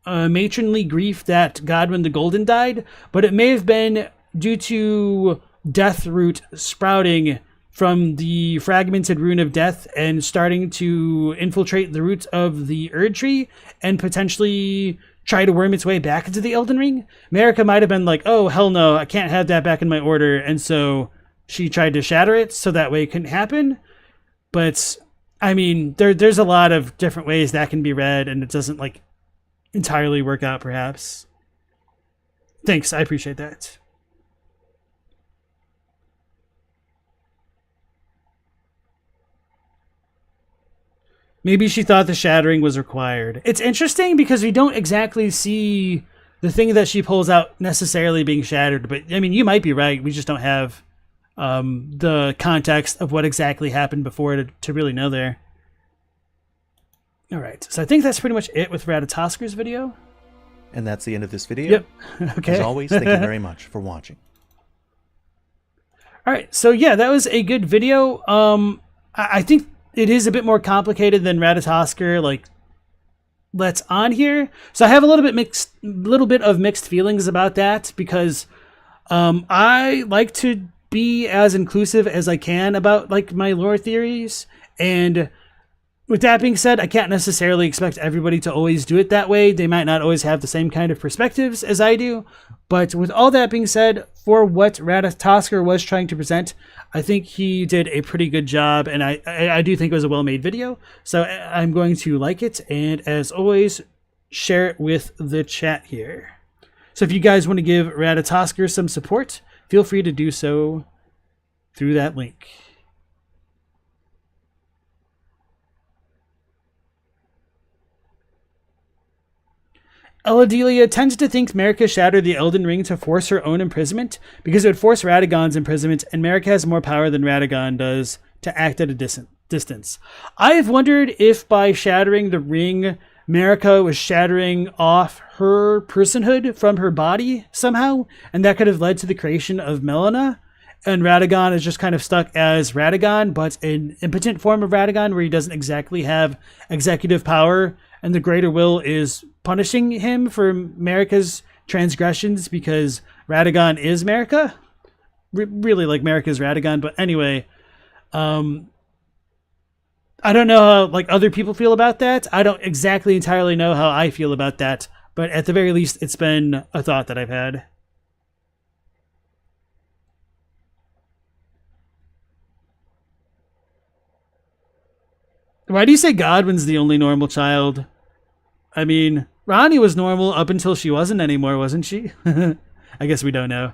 Speaker 1: matronly grief that Godwyn the Golden died, but it may have been due to death root sprouting from the fragmented Rune of Death and starting to infiltrate the roots of the Erdtree and potentially try to worm its way back into the Elden Ring. Marika might have been like, oh, hell no, I can't have that back in my order, and so she tried to shatter it so that way it couldn't happen. But, I mean, there's a lot of different ways that can be read, and it doesn't, like, entirely work out, perhaps. Thanks, I appreciate that. Maybe she thought the shattering was required. It's interesting because we don't exactly see the thing that she pulls out necessarily being shattered, but I mean, you might be right. We just don't have the context of what exactly happened before to really know there. All right, so I think that's pretty much it with Ratatosker's video.
Speaker 2: And that's the end of this video.
Speaker 1: Yep. Okay.
Speaker 2: As always, thank you very much for watching.
Speaker 1: All right, so yeah, that was a good video. I think it is a bit more complicated than Ratatosker, like, let's on here. So I have a little bit of mixed feelings about that because I like to be as inclusive as I can about like my lore theories, and with that being said, I can't necessarily expect everybody to always do it that way. They might not always have the same kind of perspectives as I do. But with all that being said, for what Ratatosker was trying to present, I think he did a pretty good job, and I do think it was a well-made video. So I'm going to like it, and as always, share it with the chat here. So if you guys want to give Ratatosker some support, feel free to do so through that link. Eladelia tends to think Marika shattered the Elden Ring to force her own imprisonment because it would force Radagon's imprisonment, and Marika has more power than Radagon does to act at a distance. I have wondered if by shattering the ring, Marika was shattering off her personhood from her body somehow, and that could have led to the creation of Melina, and Radagon is just kind of stuck as Radagon, but an impotent form of Radagon where he doesn't exactly have executive power, and the Greater Will is punishing him for Marika's transgressions because Radagon is Marika. Really, like, Marika's Radagon, but anyway, I don't know how like other people feel about that. I don't exactly entirely know how I feel about that, but at the very least, it's been a thought that I've had. Why do you say Godwyn's the only normal child? I mean, Ronnie was normal up until she wasn't anymore, wasn't she? I guess we don't know.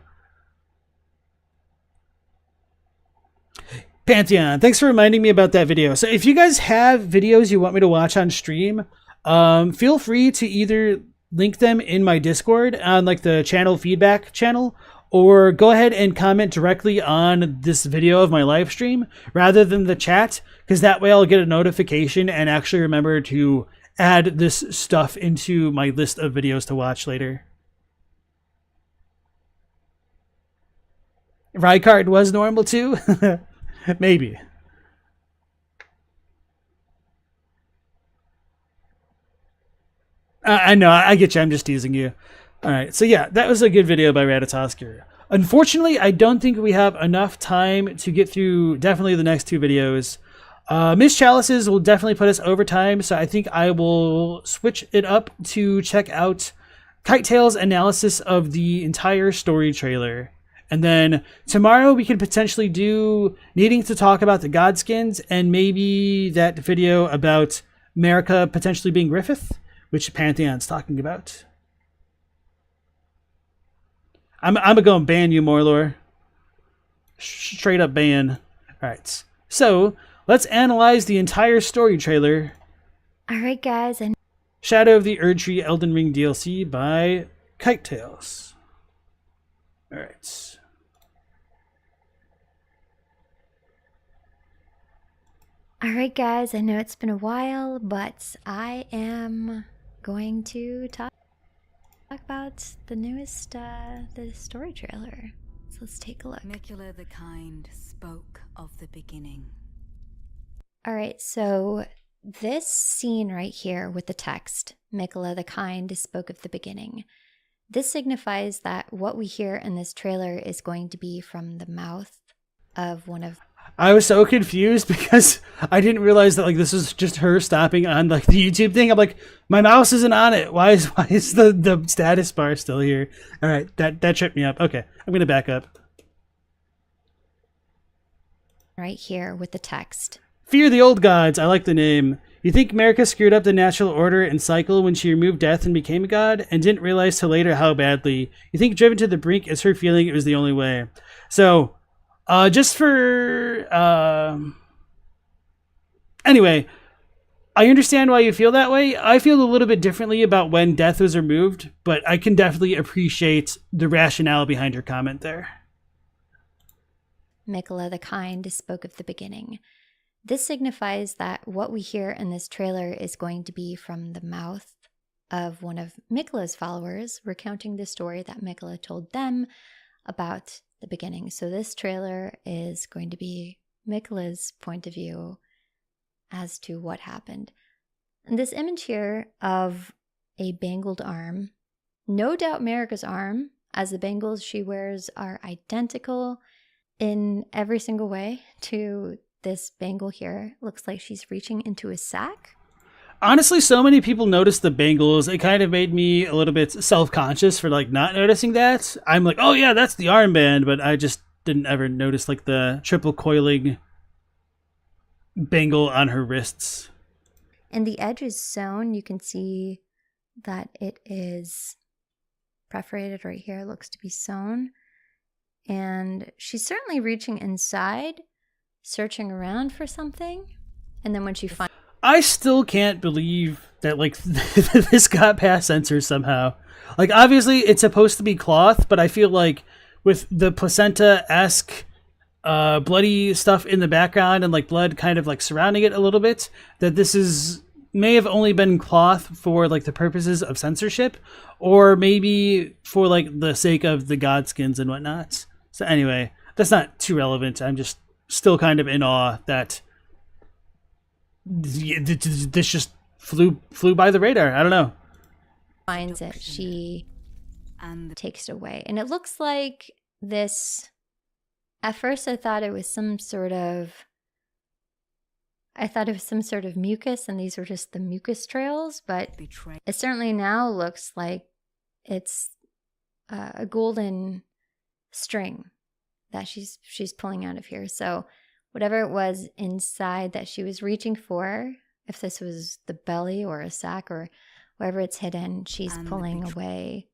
Speaker 1: Pantheon, thanks for reminding me about that video. So if you guys have videos you want me to watch on stream, feel free to either link them in my Discord on like the channel feedback channel, or go ahead and comment directly on this video of my live stream rather than the chat, because that way I'll get a notification and actually remember to add this stuff into my list of videos to watch later. Rykard was normal too? Maybe. I know, I get you. I'm just teasing you. All right, so yeah, that was a good video by Ratatosker. Unfortunately, I don't think we have enough time to get through definitely the next 2 videos. Miss Chalices will definitely put us over time, so I think I will switch it up to check out Kitetail's analysis of the entire story trailer. And then tomorrow we could potentially do needing to talk about the Godskins and maybe that video about Marika potentially being Griffith, which Pantheon's talking about. I'm gonna go and ban you, Morlor. Straight up ban. Alright, so let's analyze the entire story trailer.
Speaker 3: Alright, guys.
Speaker 1: Shadow of the Erdtree Elden Ring DLC by Kitetails. Alright.
Speaker 3: Alright, guys. I know it's been a while, but I am going to talk about the newest the story trailer. So let's take a look.
Speaker 5: Miquella the Kind spoke of the beginning.
Speaker 3: Alright, so this scene right here with the text, Miquella the Kind spoke of the beginning. This signifies that what we hear in this trailer is going to be from the mouth of one of...
Speaker 1: I was so confused because I didn't realize that like this was just her stopping on like the YouTube thing. I'm like, my mouse isn't on it. Why is the status bar still here? All right, that tripped me up. Okay, I'm gonna back up.
Speaker 3: Right here with the text.
Speaker 1: Fear the old gods. I like the name. You think Marika screwed up the natural order and cycle when she removed death and became a god, and didn't realize till later how badly? You think driven to the brink is her feeling it was the only way? So. Just for, anyway, I understand why you feel that way. I feel a little bit differently about when death was removed, but I can definitely appreciate the rationale behind your comment there.
Speaker 3: Miquella the Kind spoke of the beginning. This signifies that what we hear in this trailer is going to be from the mouth of one of Miquella's followers, recounting the story that Miquella told them about the beginning. So this trailer is going to be Miquella's point of view as to what happened. And this image here of a bangled arm, no doubt Marika's arm, as the bangles she wears are identical in every single way to this bangle here. Looks like she's reaching into a sack.
Speaker 1: Honestly, so many people noticed the bangles. It kind of made me a little bit self-conscious for like not noticing that. I'm like, oh yeah, that's the armband, but I just didn't ever notice like the triple coiling bangle on her wrists.
Speaker 3: And the edge is sewn. You can see that it is perforated right here. It looks to be sewn. And she's certainly reaching inside, searching around for something. And then when she finds...
Speaker 1: I still can't believe that like this got past censors somehow. Like obviously it's supposed to be cloth, but I feel like with the placenta-esque bloody stuff in the background and like blood kind of like surrounding it a little bit, that this may have only been cloth for like the purposes of censorship, or maybe for like the sake of the godskins and whatnot. So anyway, that's not too relevant. I'm just still kind of in awe that this just flew by the radar. I don't know.
Speaker 3: Finds it, she takes it away, and it looks like this. At first, I thought it was some sort of mucus, and these were just the mucus trails. But it certainly now looks like it's a golden string that she's pulling out of here. So whatever it was inside that she was reaching for, if this was the belly or a sack or wherever it's hidden, she's pulling away.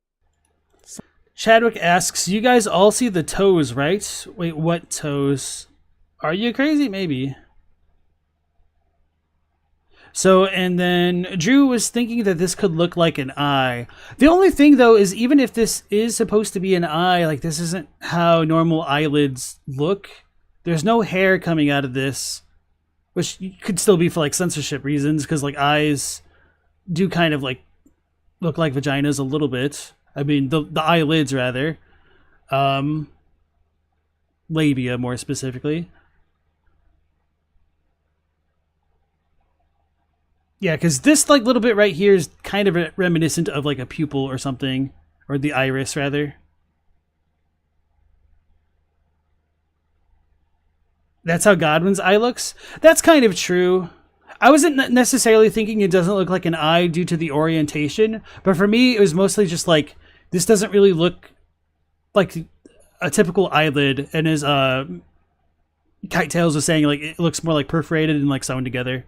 Speaker 1: Chadwick asks, you guys all see the toes, right? Wait, what toes? Are you crazy? Maybe. So, and then Drew was thinking that this could look like an eye. The only thing, though, is even if this is supposed to be an eye, like, this isn't how normal eyelids look. There's no hair coming out of this, which could still be for, like, censorship reasons, because, like, eyes do kind of, like, look like vaginas a little bit. I mean, the eyelids, rather. Labia, more specifically. Yeah, because this like little bit right here is kind of reminiscent of like a pupil or something, or the iris rather. That's how Godwyn's eye looks. That's kind of true. I wasn't necessarily thinking it doesn't look like an eye due to the orientation, but for me it was mostly just like this doesn't really look like a typical eyelid, and as Kite Tails was saying, like it looks more like perforated and like sewn together.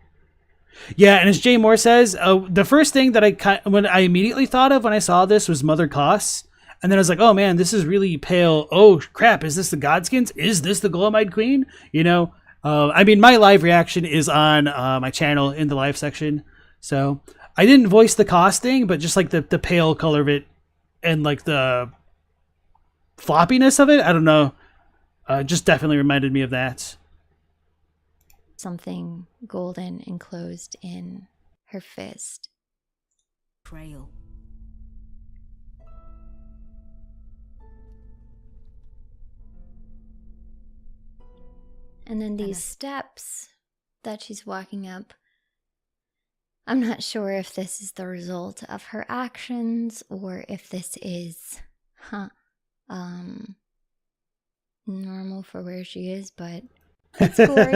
Speaker 1: Yeah, and as Jay Moore says, the first thing that I immediately thought of when I saw this was Mother Koss, and then I was like, oh man, this is really pale. Oh crap, is this the Godskins? Is this the Glow-Eyed Queen? You know, I mean, my live reaction is on my channel in the live section, so I didn't voice the Koss thing, but just like the pale color of it and like the floppiness of it, I don't know, just definitely reminded me of that.
Speaker 3: Something golden enclosed in her fist.
Speaker 5: Betrayal.
Speaker 3: And then these steps that she's walking up, I'm not sure if this is the result of her actions or if this is normal for where she is, but it's gory.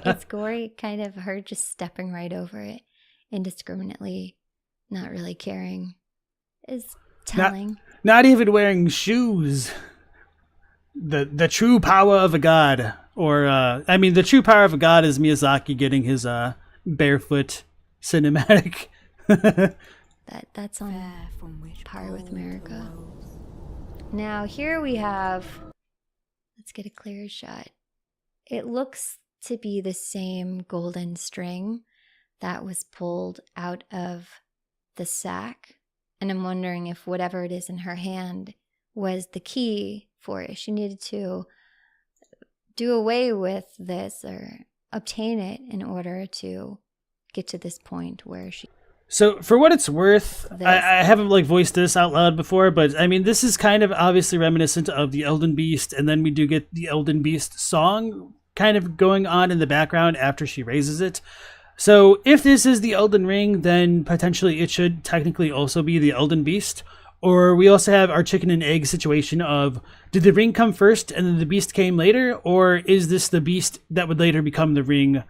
Speaker 3: It's gory, kind of her just stepping right over it indiscriminately, not really caring, is telling.
Speaker 1: Not even wearing shoes. The true power of a god, or I mean, the true power of a god is Miyazaki getting his barefoot cinematic.
Speaker 3: That's on par with Marika. Now here we have. Let's get a clear shot. It looks to be the same golden string that was pulled out of the sack. And I'm wondering if whatever it is in her hand was the key for it. She needed to do away with this or obtain it in order to get to this point where she...
Speaker 1: So for what it's worth, I haven't like voiced this out loud before, but I mean, this is kind of obviously reminiscent of the Elden Beast, and then we do get the Elden Beast song kind of going on in the background after she raises it. So if this is the Elden Ring, then potentially it should technically also be the Elden Beast. Or we also have our chicken and egg situation of, did the ring come first and then the beast came later? Or is this the beast that would later become the ring?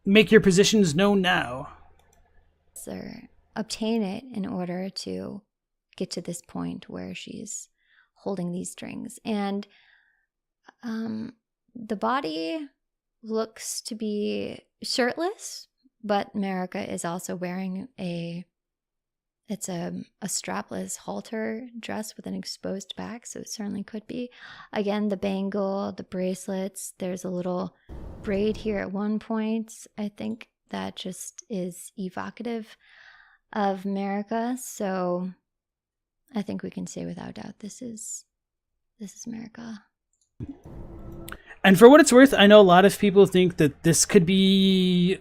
Speaker 1: Make your positions known now.
Speaker 3: Or obtain it in order to get to this point where she's holding these strings. And the body looks to be shirtless, but Marika is also wearing a strapless halter dress with an exposed back, so it certainly could be. Again, the bangle, the bracelets, there's a little braid here at one point. I think that just is evocative of Marika, so I think we can say without doubt this is Marika.
Speaker 1: And for what it's worth, I know a lot of people think that this could be...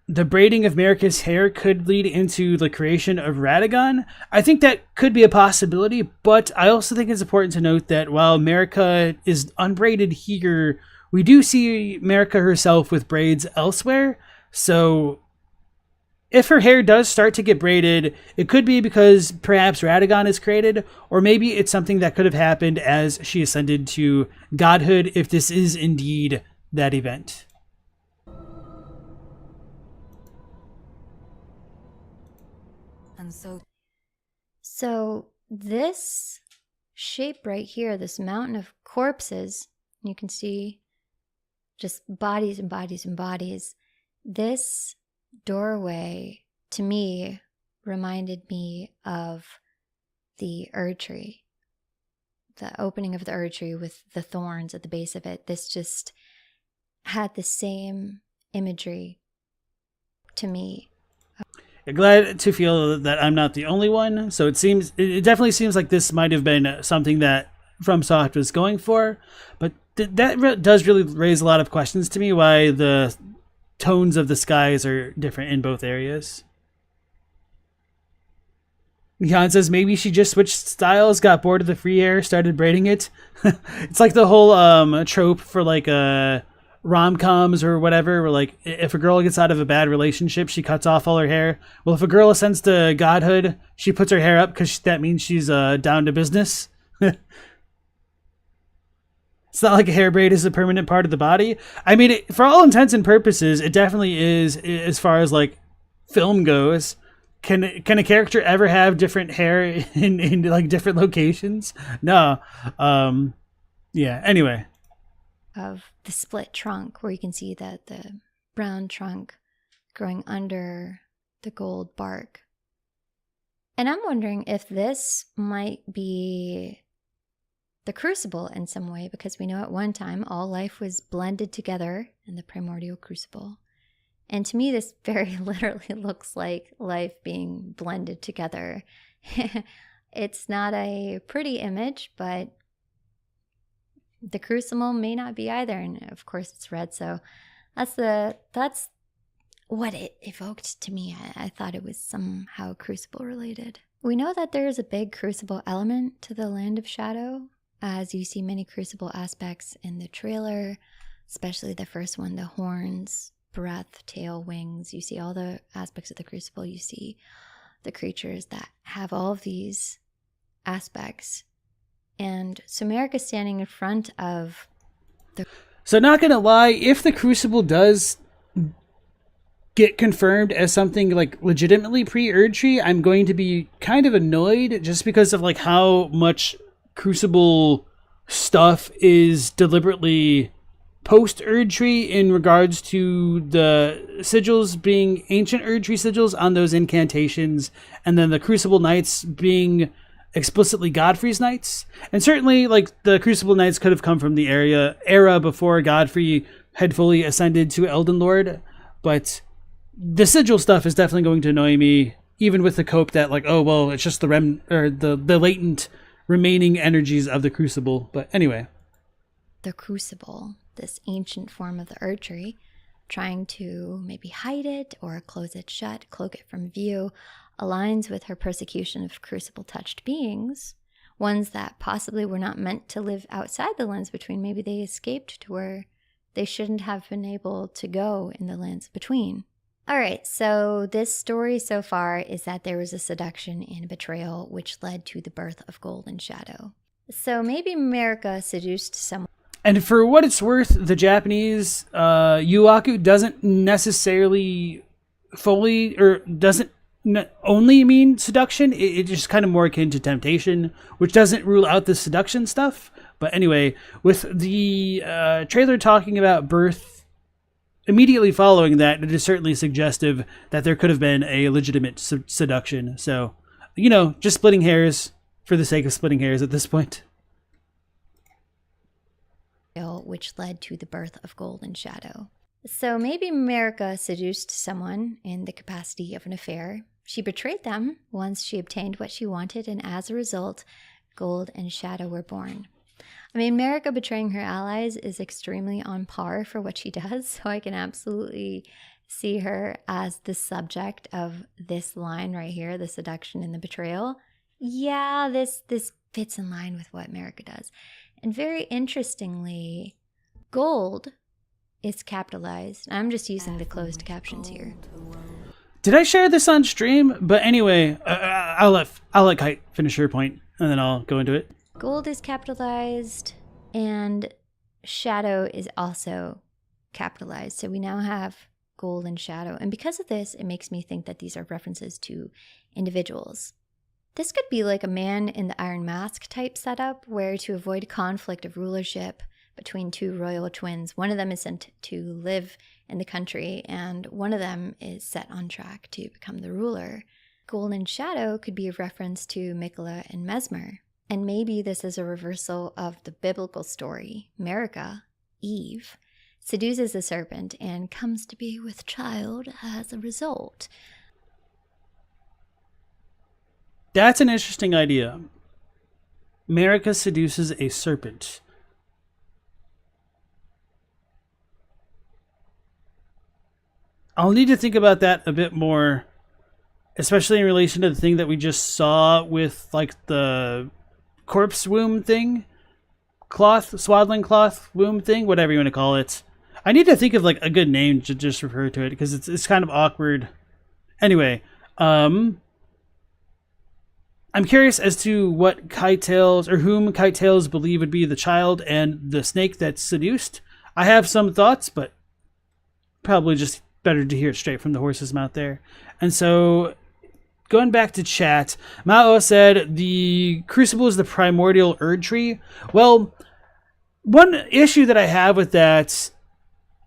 Speaker 1: the braiding of Marika's hair could lead into the creation of Radagon. I think that could be a possibility, but I also think it's important to note that while Marika is unbraided here, we do see Marika herself with braids elsewhere. So if her hair does start to get braided, it could be because perhaps Radagon is created, or maybe it's something that could have happened as she ascended to godhood, if this is indeed that event.
Speaker 5: And
Speaker 3: So this shape right here, this mountain of corpses, you can see just bodies and bodies and bodies. This doorway, to me, reminded me of the Erdtree, the opening of the Erdtree with the thorns at the base of it. This just had the same imagery to me.
Speaker 1: Glad to feel that I'm not the only one. So it definitely seems like this might have been something that FromSoft was going for, but that does really raise a lot of questions to me. Why the tones of the skies are different in both areas. Jan says maybe she just switched styles, got bored of the free hair, started braiding it. It's like the whole trope for like rom-coms or whatever, where like if a girl gets out of a bad relationship, she cuts off all her hair. Well, if a girl ascends to godhood, she puts her hair up because that means she's down to business. It's not like a hair braid is a permanent part of the body. I mean, for all intents and purposes, it definitely is as far as like film goes. Can a character ever have different hair in like different locations? No. Yeah. Anyway.
Speaker 3: Of the split trunk, where you can see that the brown trunk growing under the gold bark. And I'm wondering if this might be the Crucible in some way, because we know at one time all life was blended together in the primordial Crucible. And to me, this very literally looks like life being blended together. It's not a pretty image, but the Crucible may not be either. And of course it's red, so that's what it evoked to me. I thought it was somehow Crucible related. We know that there is a big Crucible element to the Land of Shadow, as you see many Crucible aspects in the trailer, especially the first one, the horns, breath, tail, wings. You see all the aspects of the Crucible. You see the creatures that have all of these aspects. And so Marika standing in front of the...
Speaker 1: So not gonna lie, if the Crucible does get confirmed as something like legitimately pre-Erdtree, I'm going to be kind of annoyed just because of like how much Crucible stuff is deliberately post-Erdtree in regards to the sigils being ancient Erdtree sigils on those incantations, and then the Crucible Knights being explicitly Godfrey's Knights. And certainly, like, the Crucible Knights could have come from the era before Godfrey had fully ascended to Elden Lord, but the sigil stuff is definitely going to annoy me, even with the cope that, like, oh, well, it's just the latent remaining energies of the Crucible. But anyway.
Speaker 3: The Crucible, this ancient form of the Erdtree, trying to maybe hide it or close it shut, cloak it from view, aligns with her persecution of Crucible-touched beings, ones that possibly were not meant to live outside the lands between. Maybe they escaped to where they shouldn't have been able to go in the lands between. All right, so this story so far is that there was a seduction and a betrayal which led to the birth of Gold and Shadow. So maybe Marika seduced someone.
Speaker 1: And for what it's worth, the Japanese yuaku doesn't necessarily fully, or doesn't only mean seduction. It's just kind of more akin to temptation, which doesn't rule out the seduction stuff. But anyway, with the trailer talking about birth immediately following that, it is certainly suggestive that there could have been a legitimate seduction. So, just splitting hairs for the sake of splitting hairs at this point.
Speaker 3: Which led to the birth of Gold and Shadow. So maybe Marika seduced someone in the capacity of an affair. She betrayed them once she obtained what she wanted, and as a result, Gold and Shadow were born. I mean, Marika betraying her allies is extremely on par for what she does, so I can absolutely see her as the subject of this line right here, the seduction and the betrayal. Yeah, this fits in line with what Marika does. And very interestingly, Gold is capitalized. I'm just using the closed captions here.
Speaker 1: Did I share this on stream? But anyway, I'll let Kite finish her point, and then I'll go into it.
Speaker 3: Gold is capitalized, and Shadow is also capitalized. So we now have Gold and Shadow. And because of this, it makes me think that these are references to individuals. This could be like a Man in the Iron Mask type setup, where to avoid conflict of rulership between two royal twins, one of them is sent to live in the country, and one of them is set on track to become the ruler. Gold and Shadow could be a reference to Miquella and Mesmer. And maybe this is a reversal of the biblical story. Marika, Eve, seduces a serpent, and comes to be with child as a result.
Speaker 1: That's an interesting idea. Marika seduces a serpent. I'll need to think about that a bit more, especially in relation to the thing that we just saw with like the corpse womb thing, swaddling cloth womb thing, whatever you want to call it. I need to think of like a good name to just refer to it because it's kind of awkward. Anyway, I'm curious as to what Kitetails, or whom Kitetails believe would be the child and the snake that's seduced. I have some thoughts, but probably just better to hear it straight from the horse's mouth there. And so, going back to chat, Mao said the Crucible is the primordial Erdtree. Well, one issue that I have with that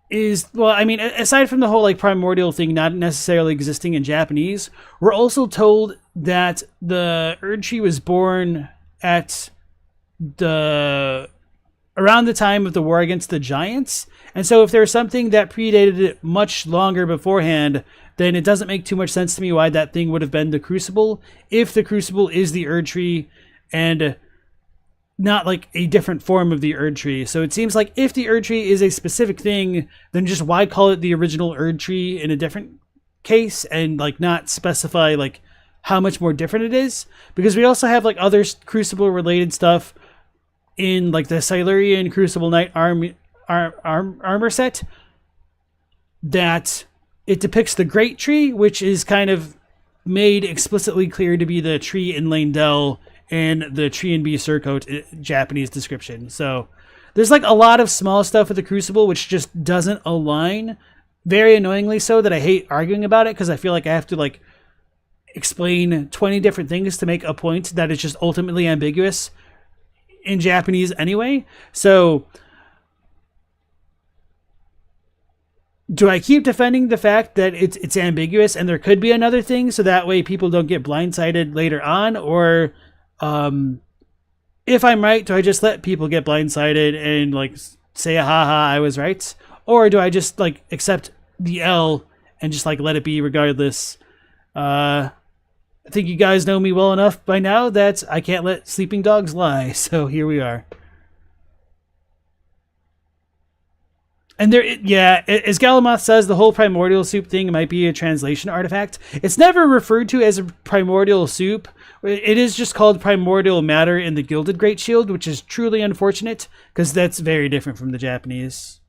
Speaker 1: is, well, I mean, aside from the whole like primordial thing not necessarily existing in Japanese, we're also told that the Erdtree was born at around the time of the war against the giants. And so if there's something that predated it much longer beforehand, then it doesn't make too much sense to me why that thing would have been the Crucible, if the Crucible is the Erdtree and not like a different form of the Erdtree. So it seems like if the Erdtree is a specific thing, then just why call it the original Erdtree in a different case and like not specify like how much more different it is? Because we also have like other Crucible related stuff in like the Silurian Crucible Knight armor set that it depicts the Great Tree, which is kind of made explicitly clear to be the tree in Leyndell and the tree in B Surcoat Japanese description. So there's like a lot of small stuff with the Crucible which just doesn't align, very annoyingly so, that I hate arguing about it because I feel like I have to like explain 20 different things to make a point that is just ultimately ambiguous in Japanese anyway. So do I keep defending the fact that it's ambiguous and there could be another thing so that way people don't get blindsided later on? Or if I'm right, do I just let people get blindsided and like say, haha, I was right? Or do I just like accept the L and just like let it be regardless? I think you guys know me well enough by now that I can't let sleeping dogs lie, so here we are. And there, yeah, as Galamoth says, the whole primordial soup thing might be a translation artifact. It's never referred to as a primordial soup. It is just called primordial matter in the Gilded Great Shield, which is truly unfortunate, because that's very different from the Japanese.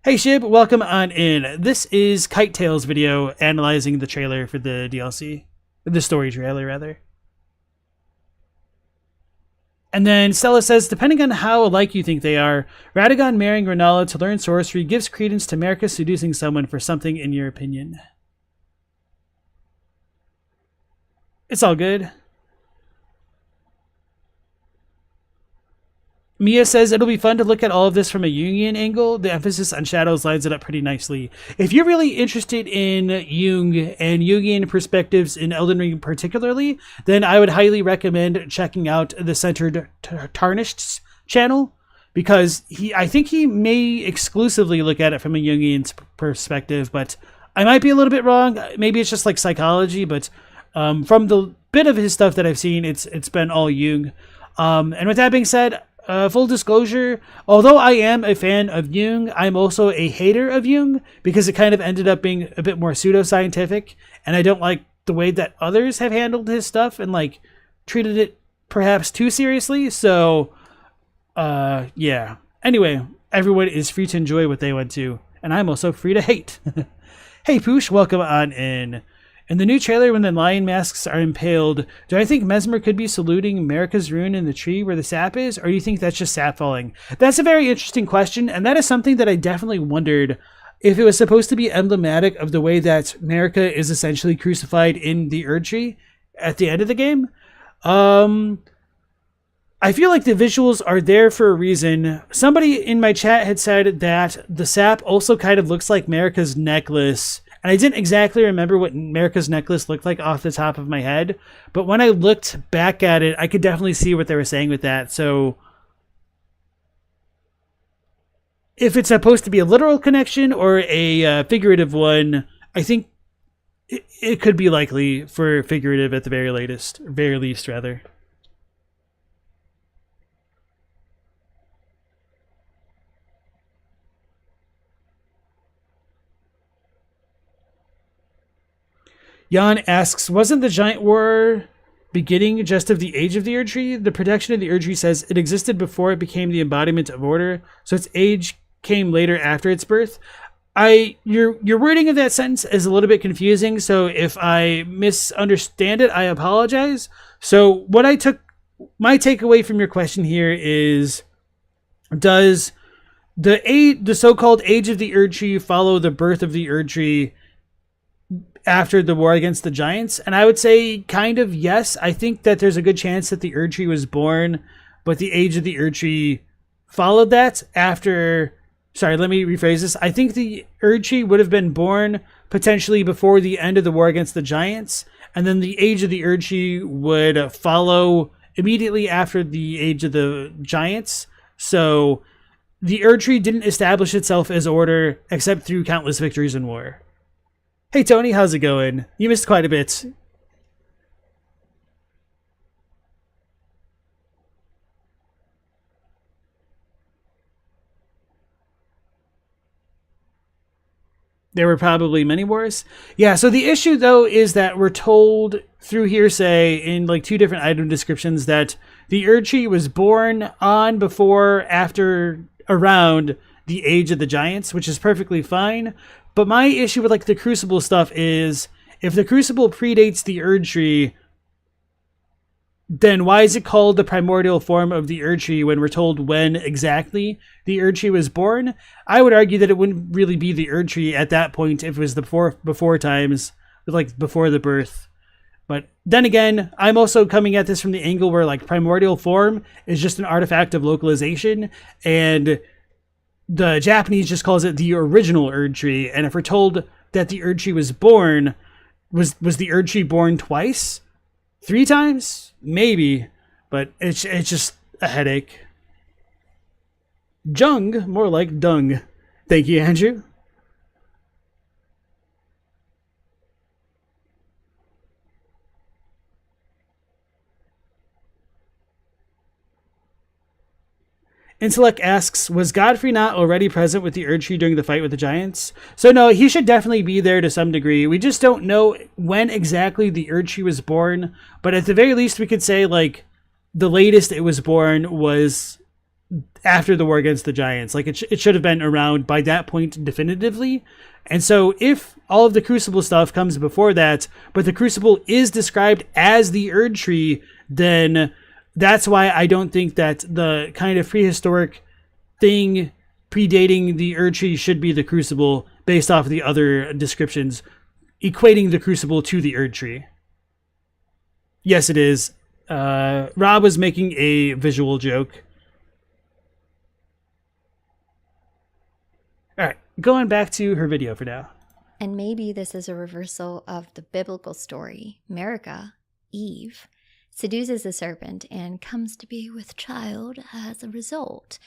Speaker 1: Hey Shib, welcome on in. This is Kitetails' video analyzing the trailer for the DLC. The story trailer, rather. And then Stella says, depending on how alike you think they are, Radagon marrying Renala to learn sorcery gives credence to Marika seducing someone for something in your opinion. It's all good. Mia says, it'll be fun to look at all of this from a Jungian angle. The emphasis on shadows lines it up pretty nicely. If you're really interested in Jung and Jungian perspectives in Elden Ring particularly, then I would highly recommend checking out the Centered Tarnished's channel, because I think he may exclusively look at it from a Jungian perspective, but I might be a little bit wrong. Maybe it's just like psychology, but from the bit of his stuff that I've seen, it's been all Jung. And with that being said, full disclosure, although I am a fan of Jung, I'm also a hater of Jung because it kind of ended up being a bit more pseudoscientific, and I don't like the way that others have handled his stuff and like treated it perhaps too seriously. So, yeah. Anyway, everyone is free to enjoy what they want to, and I'm also free to hate. Hey Poosh, welcome on in. In the new trailer, when the lion masks are impaled, do I think Mesmer could be saluting Marika's rune in the tree where the sap is, or do you think that's just sap falling? That's a very interesting question, and that is something that I definitely wondered if it was supposed to be emblematic of the way that Marika is essentially crucified in the Erdtree at the end of the game. I feel like the visuals are there for a reason. Somebody in my chat had said that the sap also kind of looks like Marika's necklace. And I didn't exactly remember what Marika's necklace looked like off the top of my head. But when I looked back at it, I could definitely see what they were saying with that. So if it's supposed to be a literal connection or a figurative one, I think it could be likely for figurative at the very least, rather. Jan asks, wasn't the giant war beginning just of the age of the Erdtree? The protection of the Erdtree says it existed before it became the embodiment of order, so its age came later after its birth. Your wording of that sentence is a little bit confusing, so if I misunderstand it, I apologize. So my takeaway from your question here is, does the so-called age of the Erdtree follow the birth of the Erdtree after the war against the giants? And I would say kind of yes. I think that there's a good chance that the Erdtree was born, but the age of the Erdtree followed that after... Sorry, let me rephrase this. I think the Erdtree would have been born potentially before the end of the war against the giants, and then the age of the Erdtree would follow immediately after the age of the giants. So the Erdtree didn't establish itself as order except through countless victories in war. Hey Tony, how's it going? You missed quite a bit. There were probably many wars. Yeah, so the issue though is that we're told through hearsay in like 2 different item descriptions that the Erdtree was born on, before, after, around the age of the giants, which is perfectly fine. But my issue with like the Crucible stuff is, if the Crucible predates the Erdtree, then why is it called the primordial form of the Erdtree when we're told when exactly the Erdtree was born? I would argue that it wouldn't really be the Erdtree at that point if it was the before times, like before the birth. But then again, I'm also coming at this from the angle where like primordial form is just an artifact of localization, and the Japanese just calls it the original Erdtree. And if we're told that the Erdtree was born, was the Erdtree born twice? 3 times? Maybe. But it's just a headache. Jung, more like dung. Thank you, Andrew. Intellect asks, was Godfrey not already present with the Erdtree during the fight with the giants? So no, he should definitely be there to some degree. We just don't know when exactly the Erdtree was born, but at the very least we could say like the latest it was born was after the war against the giants. Like it should have been around by that point definitively. And so if all of the Crucible stuff comes before that, but the Crucible is described as the Erdtree, then that's why I don't think that the kind of prehistoric thing predating the Erdtree should be the Crucible, based off of the other descriptions equating the Crucible to the Erdtree. Yes, it is. Rob was making a visual joke. Alright, going back to her video for now.
Speaker 3: And maybe this is a reversal of the biblical story. Marika, Eve, seduces the serpent and comes to be with child as a result.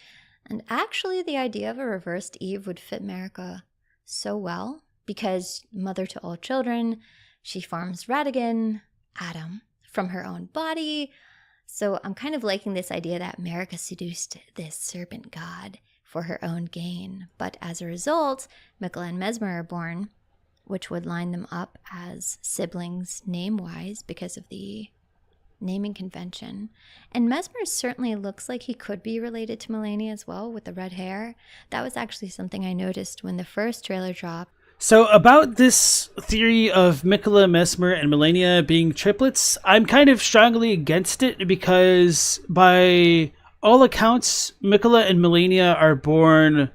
Speaker 3: And actually the idea of a reversed Eve would fit Marika so well, because mother to all children, she forms Radigan, Adam, from her own body. So I'm kind of liking this idea that Marika seduced this serpent god for her own gain. But as a result, Miquella and Mesmer are born, which would line them up as siblings name-wise because of the naming convention. And Mesmer certainly looks like he could be related to Melania as well, with the red hair. That was actually something I noticed when the first trailer dropped.
Speaker 1: So about this theory of Miquella, Mesmer, and Melania being triplets, I'm kind of strongly against it, because by all accounts, Miquella and Melania are born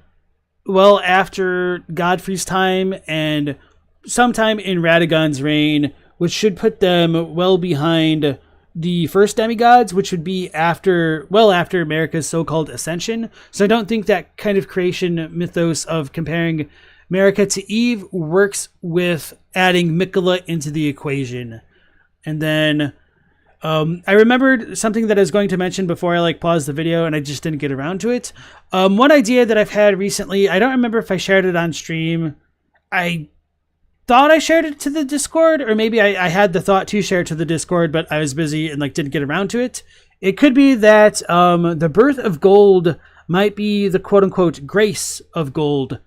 Speaker 1: well after Godfrey's time and sometime in Radagon's reign, which should put them well behind the first demigods, which would be after Marika's so-called ascension. So I don't think that kind of creation mythos of comparing Marika to Eve works with adding Miquella into the equation. And then I remembered something that I was going to mention before I paused the video, and I just didn't get around to it. One idea that I've had recently, I don't remember if I shared it on stream. I thought I shared it to the Discord, or maybe I had the thought to share it to the Discord, but I was busy and didn't get around to it. It could be that the birth of gold might be the quote-unquote grace of gold,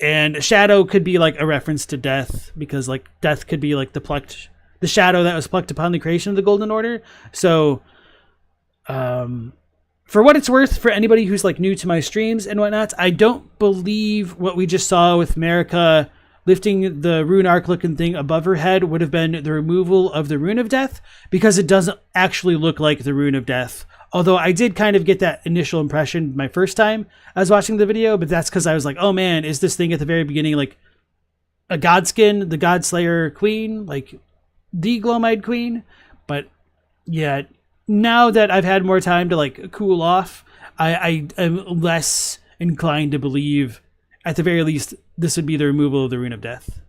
Speaker 1: and shadow could be a reference to death, because death could be the shadow that was plucked upon the creation of the Golden Order. So, for what it's worth, for anybody who's new to my streams and whatnot, I don't believe what we just saw with Marika lifting the rune arc looking thing above her head would have been the removal of the rune of death, because it doesn't actually look like the rune of death. Although I did kind of get that initial impression my first time I was watching the video, but that's because I was like, oh man, is this thing at the very beginning a godskin, the Godslayer queen, the Glomide Queen? But yeah, now that I've had more time to cool off, I am less inclined to believe, at the very least, this would be the removal of the Rune of Death.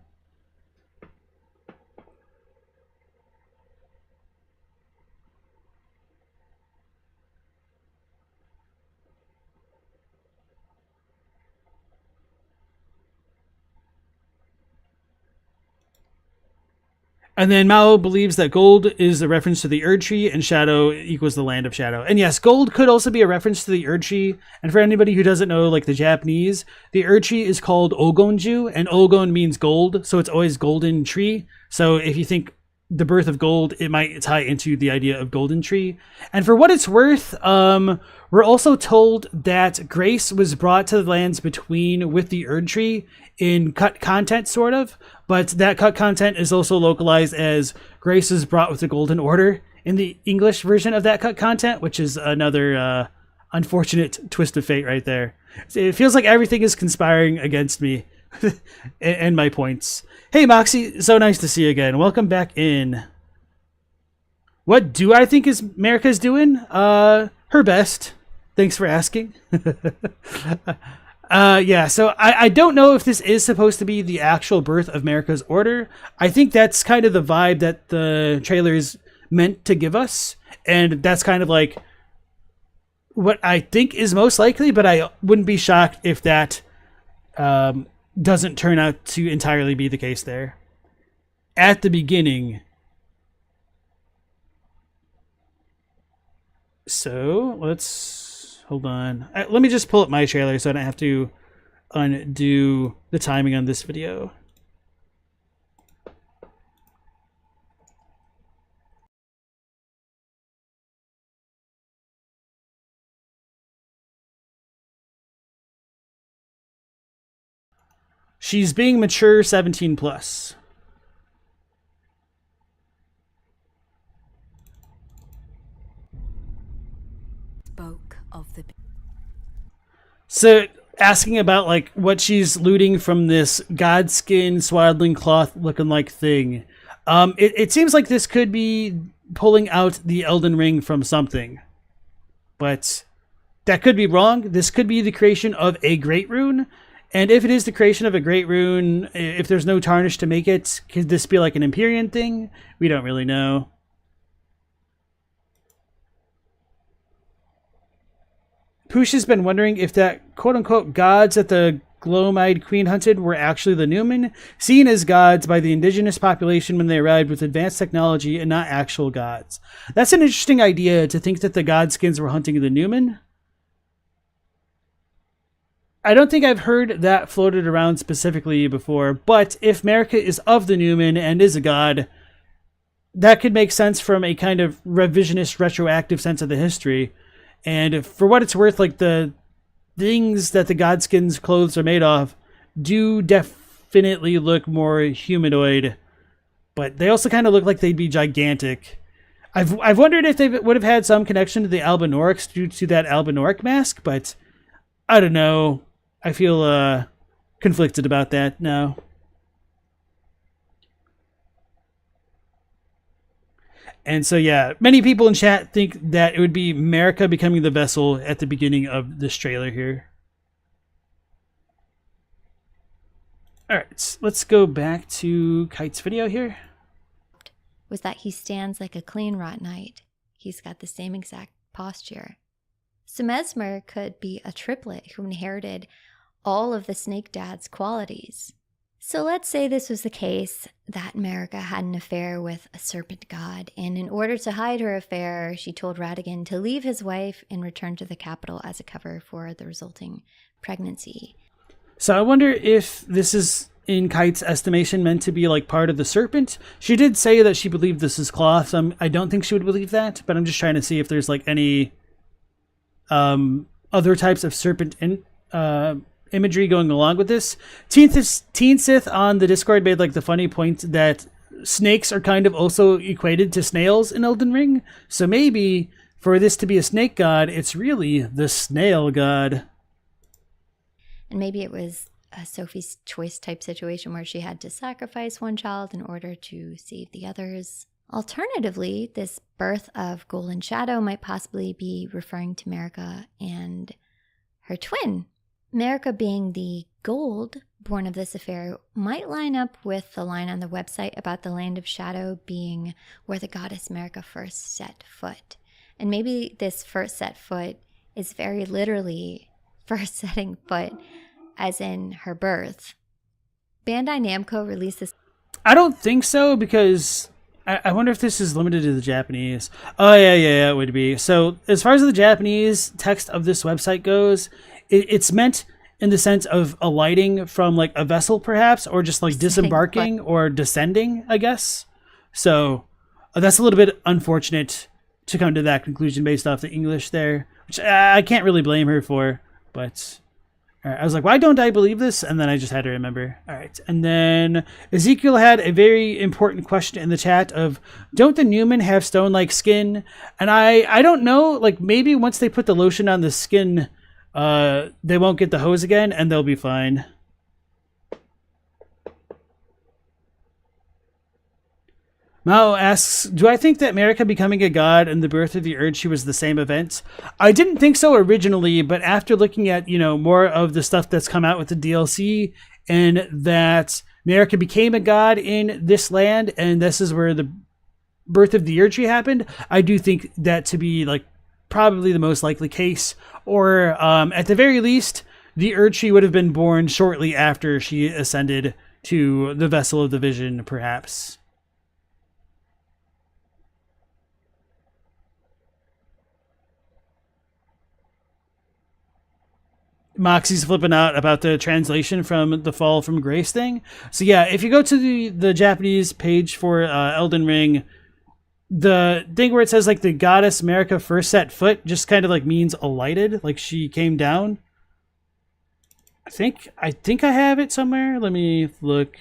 Speaker 1: And then Mao believes that gold is a reference to the Erdtree and shadow equals the land of shadow. And yes, gold could also be a reference to the Erdtree. And for anybody who doesn't know the Japanese, the Erdtree is called Ogonju, and Ogon means gold, so it's always golden tree. So if you think the birth of gold, it might tie into the idea of golden tree. And for what it's worth, we're also told that grace was brought to the lands between with the Erdtree in cut content, sort of, but that cut content is also localized as grace is brought with the Golden Order in the English version of that cut content, which is another unfortunate twist of fate right there. It feels like everything is conspiring against me and my points. Hey Moxie, so nice to see you again. Welcome back in. What do I think is Marika's doing? Her best. Thanks for asking. Yeah, so I don't know if this is supposed to be the actual birth of Marika's order. I think that's kind of the vibe that the trailer is meant to give us, and that's kind of what I think is most likely, but I wouldn't be shocked if that doesn't turn out to entirely be the case there. At the beginning. So, let's... hold on. Let me just pull up my trailer so I don't have to undo the timing on this video. She's being mature 17 plus.
Speaker 5: Spoke of the...
Speaker 1: So asking about what she's looting from this godskin swaddling cloth looking thing. It seems like this could be pulling out the Elden Ring from something. But that could be wrong. This could be the creation of a great rune. And if it is the creation of a great rune, if there's no tarnish to make it, could this be an Empyrean thing? We don't really know. Poosh has been wondering if that quote-unquote gods that the Glomide Queen hunted were actually the Numen, seen as gods by the indigenous population when they arrived with advanced technology and not actual gods. That's an interesting idea, to think that the godskins were hunting the Numen. I don't think I've heard that floated around specifically before, but if Marika is of the Numen and is a god, that could make sense from a kind of revisionist, retroactive sense of the history. And for what it's worth, the things that the Godskins' clothes are made of do definitely look more humanoid, but they also kind of look like they'd be gigantic. I've wondered if they would have had some connection to the Albinorics due to that Albinoric mask, but I don't know. I feel conflicted about that now. And so, yeah, many people in chat think that it would be Marika becoming the vessel at the beginning of this trailer here. All right, let's go back to Kite's video here.
Speaker 3: was that he stands like a clean wrought knight. He's got the same exact posture. So Mesmer could be a triplet who inherited all of the Snake Dad's qualities. So let's say this was the case, that Marika had an affair with a serpent god, and in order to hide her affair, she told Ratigan to leave his wife and return to the capital as a cover for the resulting pregnancy.
Speaker 1: So I wonder if this is, in Kite's estimation, meant to be like part of the serpent. She did say that she believed this is cloth, so I don't think she would believe that, but I'm just trying to see if there's like any other types of serpent imagery going along with this. Teen Sith on the Discord made like the funny point that snakes are kind of also equated to snails in Elden Ring. So maybe for this to be a snake god, it's really the snail god.
Speaker 3: And maybe it was a Sophie's Choice type situation where she had to sacrifice one child in order to save the others. Alternatively, this birth of Golden Shadow might possibly be referring to Marika and her twin. Marika being the gold born of this affair might line up with the line on the website about the Land of Shadow being where the goddess Marika first set foot. And maybe this first set foot is very literally first setting foot, as in her birth. Bandai Namco released this.
Speaker 1: I don't think so, because I wonder if this is limited to the Japanese. Oh, yeah, it would be. So as far as the Japanese text of this website goes, it's meant in the sense of alighting from like a vessel perhaps, or just like disembarking or descending, I guess. So that's a little bit unfortunate to come to that conclusion based off the English there, which I can't really blame her for. But all right, I was like, why don't I believe this? And then I just had to remember. All right. And then Ezekiel had a very important question in the chat of, don't the Newmen have stone-like skin? And I don't know, like maybe once they put the lotion on the skin, they won't get the hose again and they'll be fine. Mao asks, do I think that Marika becoming a god and the birth of the Erdtree was the same event? I didn't think so originally, but after looking at, more of the stuff that's come out with the DLC, and that Marika became a god in this land, and this is where the birth of the Erdtree happened, I do think that to be like probably the most likely case. Or at the very least, the Erdtree would have been born shortly after she ascended to the Vessel of the Vision, perhaps. Moxie's flipping out about the translation from the Fall from Grace thing. So yeah, if you go to the Japanese page for Elden Ring, the thing where it says like the goddess Marika first set foot just kind of like means alighted, like she came down. I think I have it somewhere. Let me look.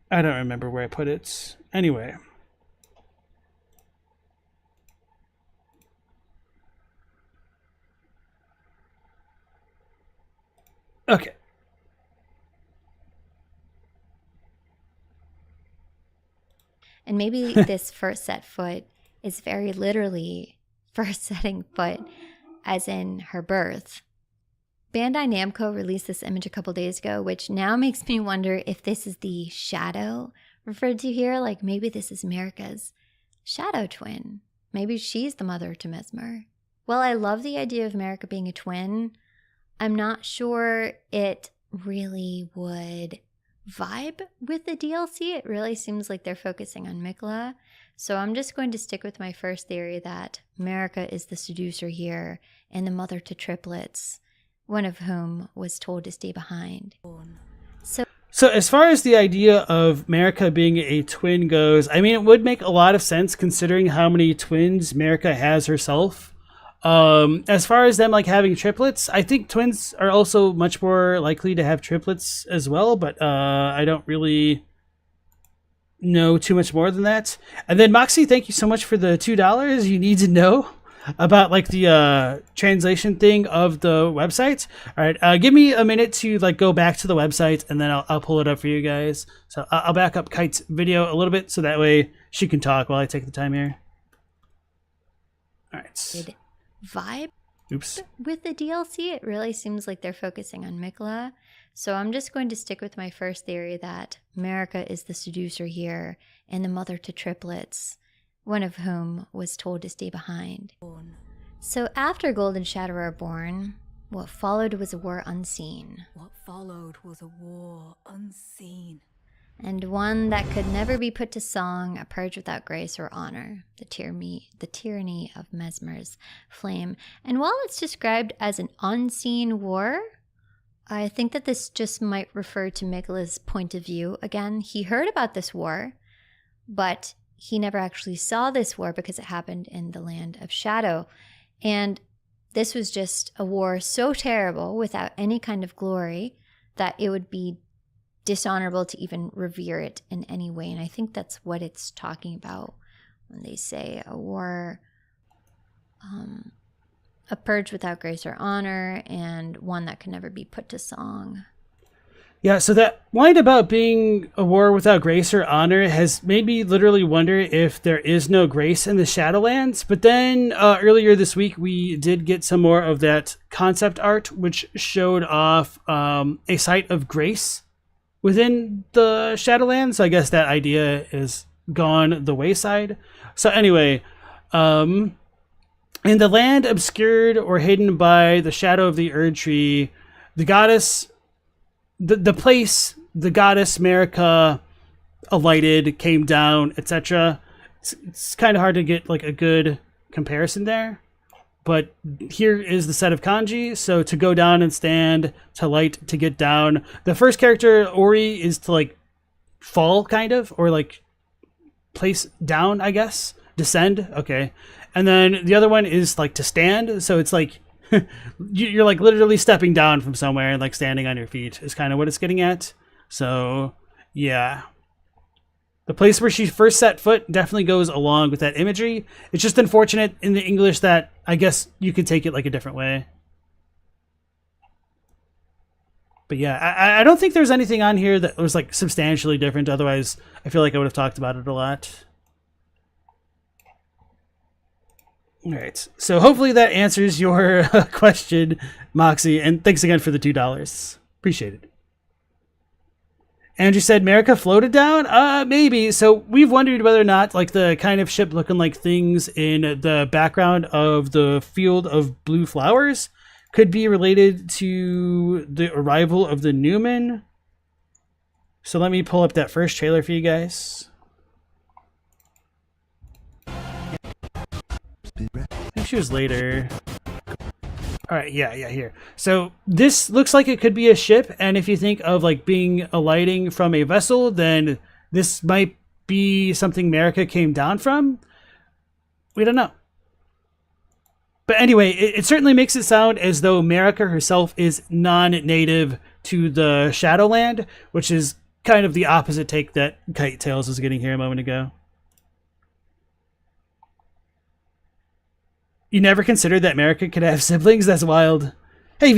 Speaker 1: I don't remember where I put it. Anyway. Okay.
Speaker 3: And maybe this first set foot is very literally first setting foot, as in her birth. Bandai Namco released this image a couple days ago, which now makes me wonder if this is the shadow referred to here. Like maybe this is Marika's shadow twin. Maybe she's the mother to Mesmer. Well, I love the idea of Marika being a twin. I'm not sure it really would vibe with the DLC. It really seems like they're focusing on Miquella. So I'm just going to stick with my first theory that Marika is the seducer here and the mother to triplets, one of whom was told to stay behind.
Speaker 1: So as far as the idea of Marika being a twin goes, I mean, it would make a lot of sense considering how many twins Marika has herself. As far as them like having triplets, I think twins are also much more likely to have triplets as well, but I don't really know too much more than that. And then Moxie, thank you so much for the $2. You need to know about like the translation thing of the website. All right, give me a minute to like go back to the website, and then I'll pull it up for you guys. So I'll back up Kite's video a little bit so that way she can talk while I take the time here. All right.
Speaker 3: vibe
Speaker 1: Oops.
Speaker 3: with the DLC. It really seems like they're focusing on Miquella. So I'm just going to stick with my first theory that Marika is the seducer here and the mother to triplets, one of whom was told to stay behind. So after Gold and Shadow are born, what followed was a war unseen.
Speaker 5: What followed was a war unseen.
Speaker 3: And one that could never be put to song, a purge without grace or honor, the tyranny of Mesmer's flame. And while it's described as an unseen war, I think that this just might refer to Miquella's point of view. Again, he heard about this war, but he never actually saw this war because it happened in the land of shadow. And this was just a war so terrible without any kind of glory that it would be dishonorable to even revere it in any way. And I think that's what it's talking about when they say a war, a purge without grace or honor, and one that can never be put to song.
Speaker 1: Yeah, so that line about being a war without grace or honor has made me literally wonder if there is no grace in the Shadowlands. But then earlier this week, we did get some more of that concept art, which showed off a site of grace within the Shadowlands. So I guess that idea is gone the wayside. So anyway, in the land obscured or hidden by the shadow of the Erdtree, the goddess, the place the goddess Marika alighted, came down, etc. It's kind of hard to get like a good comparison there. But here is the set of kanji. So to go down and stand, to light, to get down. The first character, Ori, is to like fall kind of, or like place down, I guess. Descend. Okay. And then the other one is like to stand. So it's like you're like literally stepping down from somewhere and like standing on your feet is kind of what it's getting at. So yeah. The place where she first set foot definitely goes along with that imagery. It's just unfortunate in the English that I guess you could take it like a different way. But yeah, I don't think there's anything on here that was like substantially different. Otherwise, I feel like I would have talked about it a lot. All right. So hopefully that answers your question, Moxie. And thanks again for the $2. Appreciate it. Andrew said Marika floated down? Maybe. So we've wondered whether or not like the kind of ship looking like things in the background of the field of blue flowers could be related to the arrival of the Newman. So let me pull up that first trailer for you guys. I think she was later. All right, yeah, here. So this looks like it could be a ship, and if you think of like being alighting from a vessel, then this might be something Marika came down from. We don't know. But anyway, it certainly makes it sound as though Marika herself is non-native to the Shadowland, which is kind of the opposite take that Kite Tales was getting here a moment ago. You never considered that Marika could have siblings? That's wild. Hey,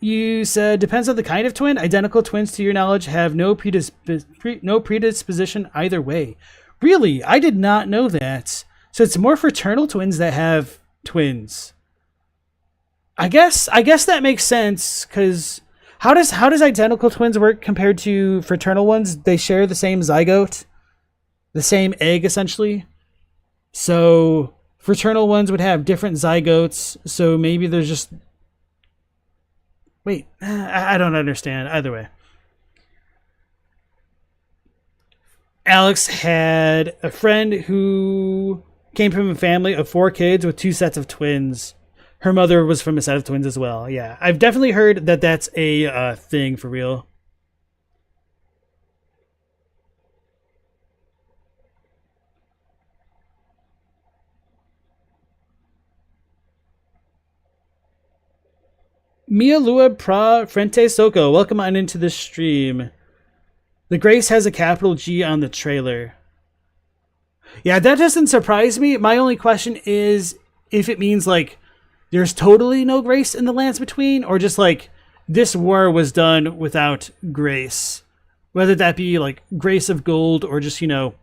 Speaker 1: you said depends on the kind of twin. Identical twins, to your knowledge, have no predisposition either way. Really? I did not know that. So it's more fraternal twins that have twins. I guess that makes sense, because how does identical twins work compared to fraternal ones? They share the same zygote, the same egg, essentially. So fraternal ones would have different zygotes, so maybe there's just... Wait, I don't understand. Either way. Alex had a friend who came from a family of 4 kids with 2 sets of twins. Her mother was from a set of twins as well. Yeah, I've definitely heard that that's a thing for real. Mia Lua Pra Frente Soko, welcome on into the stream. The Grace has a capital G on the trailer. Yeah, that doesn't surprise me. My only question is if it means like there's totally no grace in the lands between, or just like this war was done without grace. Whether that be like grace of gold or just, you know,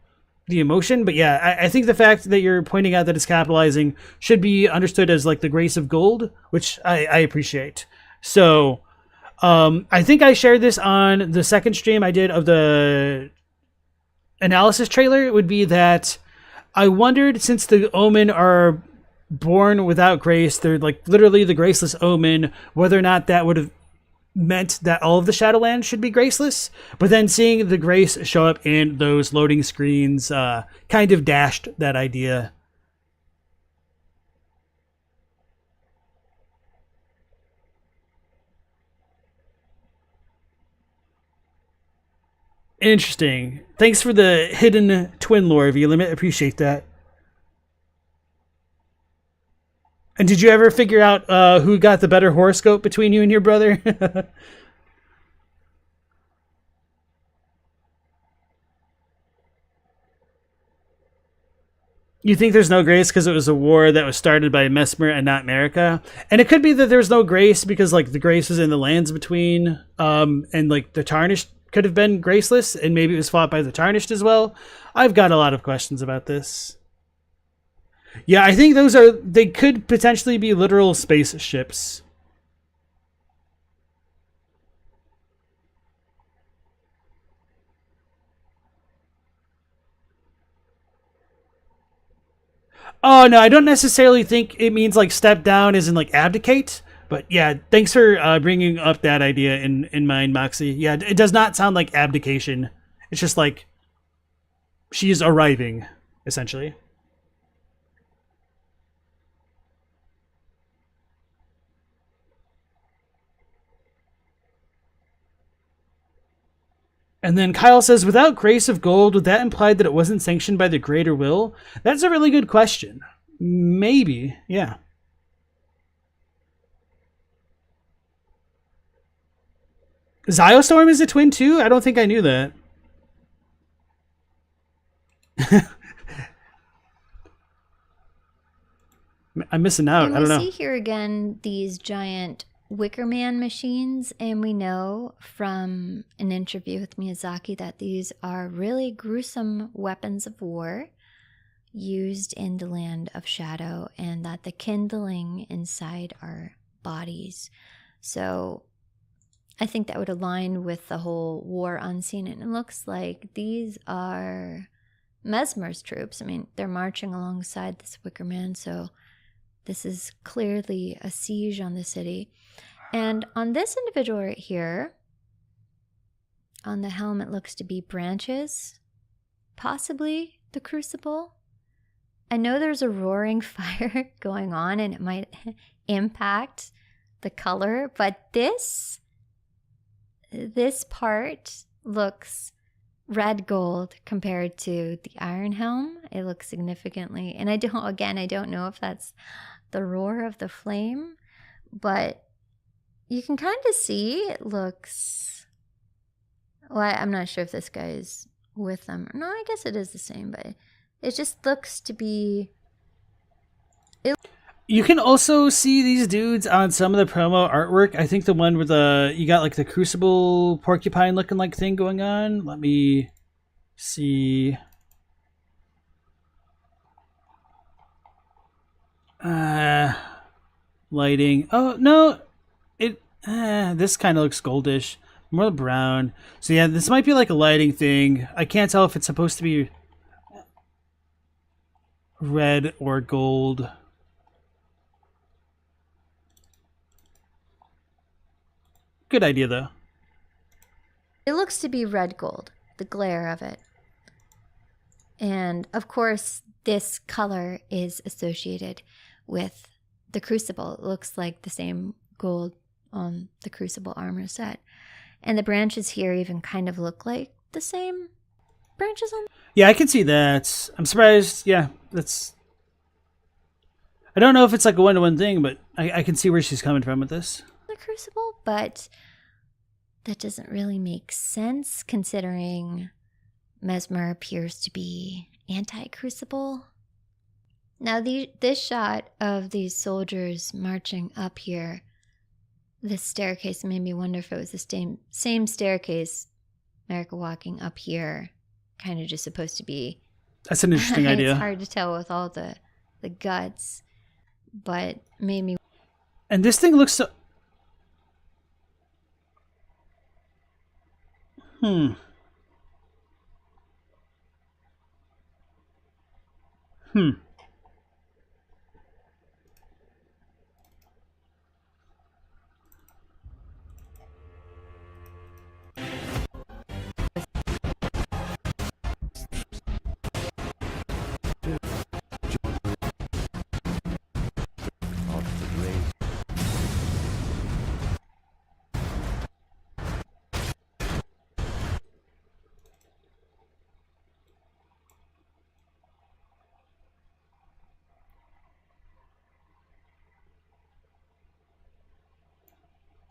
Speaker 1: the emotion. But yeah, I think the fact that you're pointing out that it's capitalizing should be understood as like the grace of gold, which I appreciate. So I think I shared this on the second stream I did of the analysis trailer. It would be that I wondered, since the Omen are born without grace, they're like literally the graceless Omen, whether or not that would have meant that all of the Shadowlands should be graceless. But then seeing the grace show up in those loading screens kind of dashed that idea. Interesting. Thanks for the hidden twin lore, V-Limit. Appreciate that. And did you ever figure out who got the better horoscope between you and your brother? You think there's no grace because it was a war that was started by Mesmer and not Marika? And it could be that there's no grace because like the grace was in the lands between, and like the Tarnished could have been graceless, and maybe it was fought by the Tarnished as well. I've got a lot of questions about this. Yeah, I think they could potentially be literal spaceships. Oh, no, I don't necessarily think it means like step down as in like abdicate. But yeah, thanks for bringing up that idea in mind, Moxie. Yeah, it does not sound like abdication. It's just like she's arriving, essentially. And then Kyle says, without grace of gold, would that imply that it wasn't sanctioned by the greater will? That's a really good question. Maybe, yeah. Ziostorm is a twin too? I don't think I knew that. I'm missing out. I don't know.
Speaker 3: We see here again these giant Wicker Man machines, and we know from an interview with Miyazaki that these are really gruesome weapons of war used in the land of shadow, and that the kindling inside are bodies. So I think that would align with the whole war unseen, and it looks like these are Mesmer's troops. I mean, they're marching alongside this Wicker Man, so this is clearly a siege on the city. And on this individual right here, on the helm, it looks to be branches, possibly the Crucible. I know there's a roaring fire going on and it might impact the color, but this part looks red gold compared to the Iron Helm. It looks significantly, and I don't know if that's the roar of the flame, but you can kind of see it looks, well, I'm not sure if this guy is with them. No, I guess it is the same, but it just looks to be...
Speaker 1: You can also see these dudes on some of the promo artwork. I think the one with you got like the Crucible porcupine looking like thing going on. Let me see. Lighting. Oh, no. This kind of looks goldish. More brown. So yeah, this might be like a lighting thing. I can't tell if it's supposed to be red or gold. Good idea, though.
Speaker 3: It looks to be red gold, the glare of it. And of course, this color is associated with the Crucible. It looks like the same gold on the Crucible armor set. And the branches here even kind of look like the same branches on...
Speaker 1: Yeah, I can see that. I'm surprised. Yeah, that's... I don't know if it's like a one-to-one thing, but I can see where she's coming from with this.
Speaker 3: The Crucible, but that doesn't really make sense considering Mesmer appears to be anti-Crucible. Now, this shot of these soldiers marching up here, this staircase made me wonder if it was the same staircase Marika walking up here, kind of just supposed to be
Speaker 1: That's an interesting
Speaker 3: It's
Speaker 1: idea.
Speaker 3: hard to tell with all the guts, but made me.
Speaker 1: And this thing looks so... Hmm.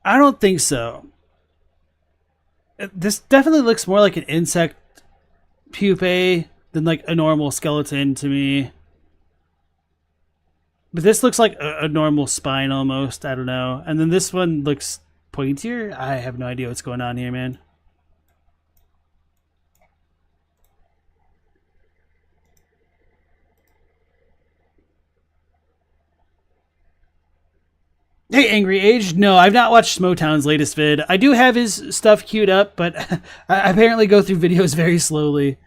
Speaker 1: I don't think so. This definitely looks more like an insect pupae than like a normal skeleton to me. But this looks like a normal spine almost. I don't know. And then this one looks pointier. I have no idea what's going on here, man. Hey, Angry Age. No, I've not watched Smotown's latest vid. I do have his stuff queued up, but I apparently go through videos very slowly.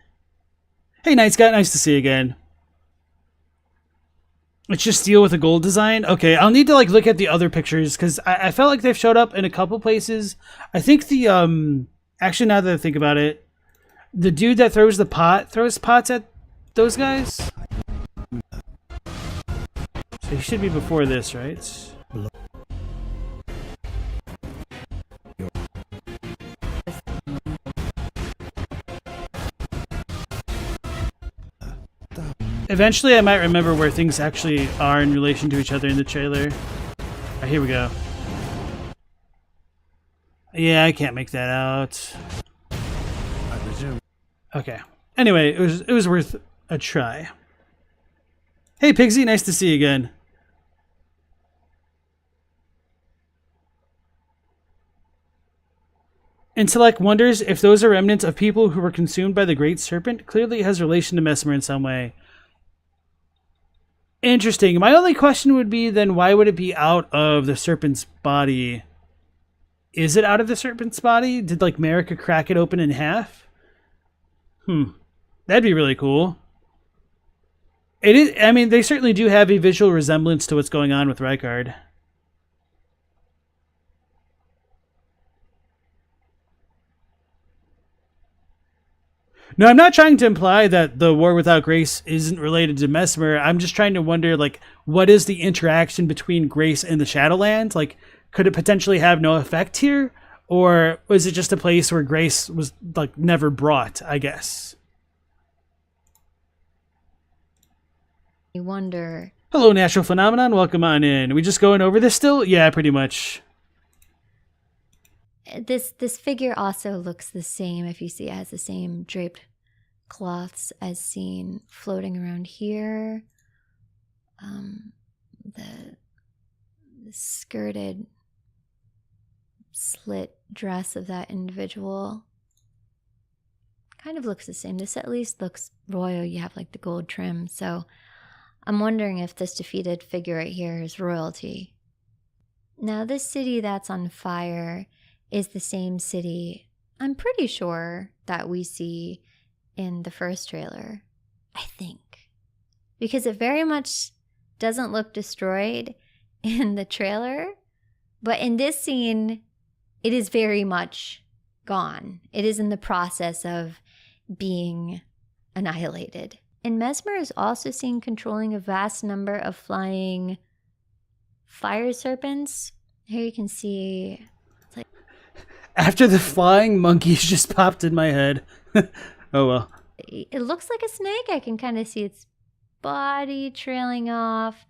Speaker 1: Hey, Night Scott. Nice to see you again. It's just steel with a gold design? Okay, I'll need to like look at the other pictures, because I felt like they've showed up in a couple places. I think the, actually now that I think about it, the dude that throws pots at those guys? So he should be before this, right? Eventually I might remember where things actually are in relation to each other in the trailer. Alright, here we go. Yeah, I can't make that out.
Speaker 6: I presume.
Speaker 1: Okay. Anyway, it was worth a try. Hey Pigsy, nice to see you again. Intellect wonders if those are remnants of people who were consumed by the Great Serpent. Clearly it has relation to Mesmer in some way. Interesting. My only question would be then why would it be out of the serpent's body? Is it out of the serpent's body? Did like Marika crack it open in half? That'd be really cool. It is. I mean, they certainly do have a visual resemblance to what's going on with Rykard. No, I'm not trying to imply that the War Without Grace isn't related to Mesmer. I'm just trying to wonder, like, what is the interaction between Grace and the Shadowlands? Like, could it potentially have no effect here? Or was it just a place where Grace was, like, never brought, I guess?
Speaker 3: You wonder.
Speaker 1: Hello, Natural Phenomenon. Welcome on in. Are we just going over this still? Yeah, pretty much.
Speaker 3: This figure also looks the same. If you see, it has the same draped cloths as seen floating around here. The skirted slit dress of that individual kind of looks the same. This at least looks royal. You have like the gold trim. So I'm wondering if this defeated figure right here is royalty. Now this city that's on fire is the same city, I'm pretty sure, that we see in the first trailer. I think. Because it very much doesn't look destroyed in the trailer, but in this scene, it is very much gone. It is in the process of being annihilated. And Mesmer is also seen controlling a vast number of flying fire serpents. Here you can see...
Speaker 1: After the flying monkeys just popped in my head. Oh well.
Speaker 3: It looks like a snake. I can kind of see its body trailing off.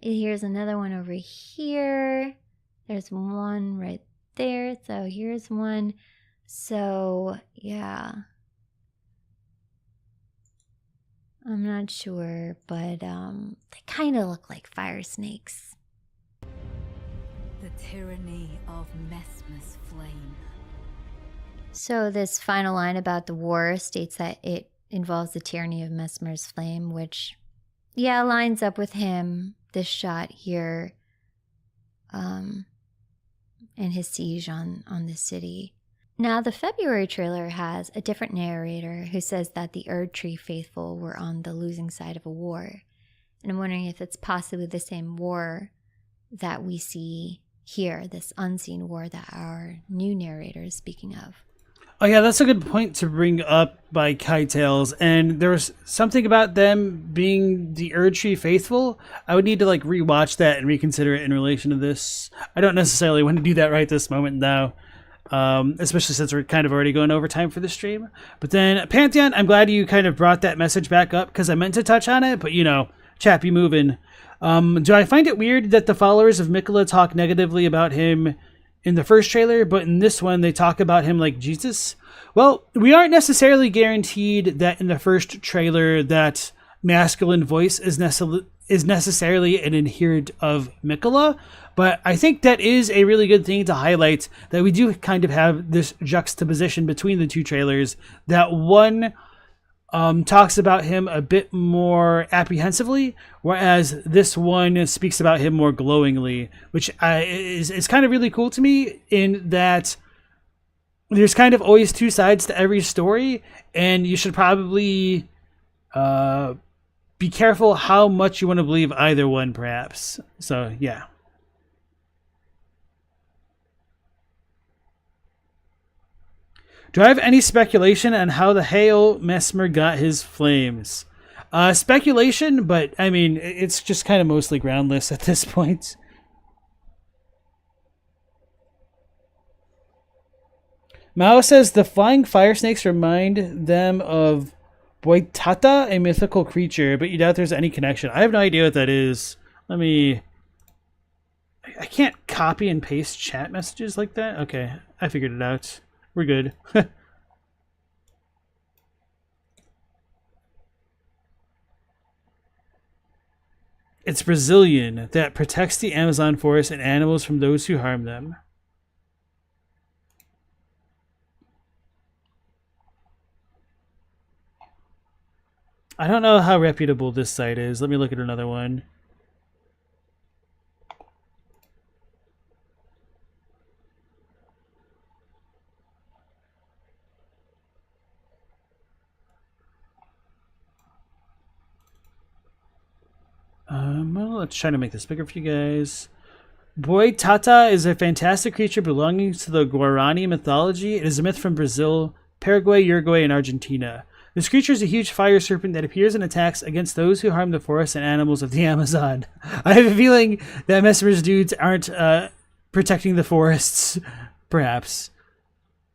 Speaker 3: Here's another one over here. There's one right there. So here's one. So, yeah. I'm not sure, but they kind of look like fire snakes.
Speaker 5: The tyranny of Mesmer's flame.
Speaker 3: So this final line about the war states that it involves the tyranny of Mesmer's flame, which, yeah, lines up with him, this shot here, and his siege on the city. Now, the February trailer has a different narrator who says that the Erdtree faithful were on the losing side of a war. And I'm wondering if it's possibly the same war that we see here, this unseen war that our new narrator is speaking of.
Speaker 1: Oh yeah, that's a good point to bring up by Kite-Tails. And there was something about them being the Erdtree faithful. I would need to like rewatch that and reconsider it in relation to this. I don't necessarily want to do that right this moment now, especially since we're kind of already going over time for the stream. But then Pantheon, I'm glad you kind of brought that message back up because I meant to touch on it, but you know, chappy moving. Do I find it weird that the followers of Miquella talk negatively about him in the first trailer, but in this one they talk about him like Jesus? Well, we aren't necessarily guaranteed that in the first trailer that masculine voice is necessarily an inherent of Miquella, but I think that is a really good thing to highlight, that we do kind of have this juxtaposition between the two trailers, that one talks about him a bit more apprehensively, whereas this one speaks about him more glowingly, which is kind of really cool to me, in that there's kind of always two sides to every story, and you should probably be careful how much you want to believe either one, perhaps. So, yeah. Do I have any speculation on how the hell Mesmer got his flames? Speculation, but I mean, it's just kind of mostly groundless at this point. Mao says the flying fire snakes remind them of Boitata, a mythical creature, but you doubt there's any connection. I have no idea what that is. Let me... I can't copy and paste chat messages like that? Okay, I figured it out. We're good. It's Brazilian, that protects the Amazon forest and animals from those who harm them. I don't know how reputable this site is. Let me look at another one. Well, let's try to make this bigger for you guys. Boitata is a fantastic creature belonging to the Guarani mythology. It is a myth from Brazil, Paraguay, Uruguay, and Argentina. This creature is a huge fire serpent that appears and attacks against those who harm the forests and animals of the Amazon. I have a feeling that Mesmer's dudes aren't protecting the forests, perhaps.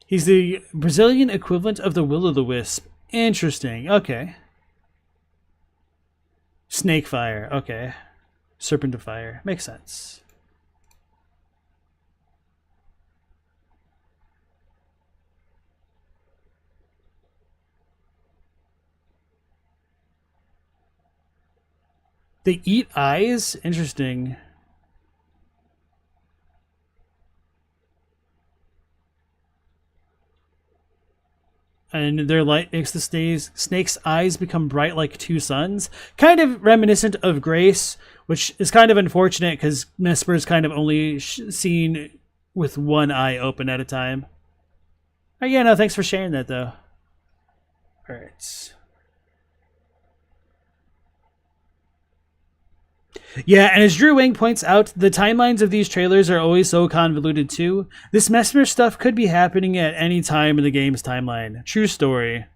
Speaker 1: He's the Brazilian equivalent of the will-o'-the-wisp. Interesting. Okay. Snake fire. Okay. Serpent of fire. Makes sense. They eat eyes? Interesting. And their light makes the snake's eyes become bright like two suns. Kind of reminiscent of Grace, which is kind of unfortunate because Mesmer is kind of only seen with one eye open at a time. Oh, yeah, no, thanks for sharing that, though. All right. Yeah, and as Drew Wing points out, the timelines of these trailers are always so convoluted too. This Mesmer stuff could be happening at any time in the game's timeline. True story.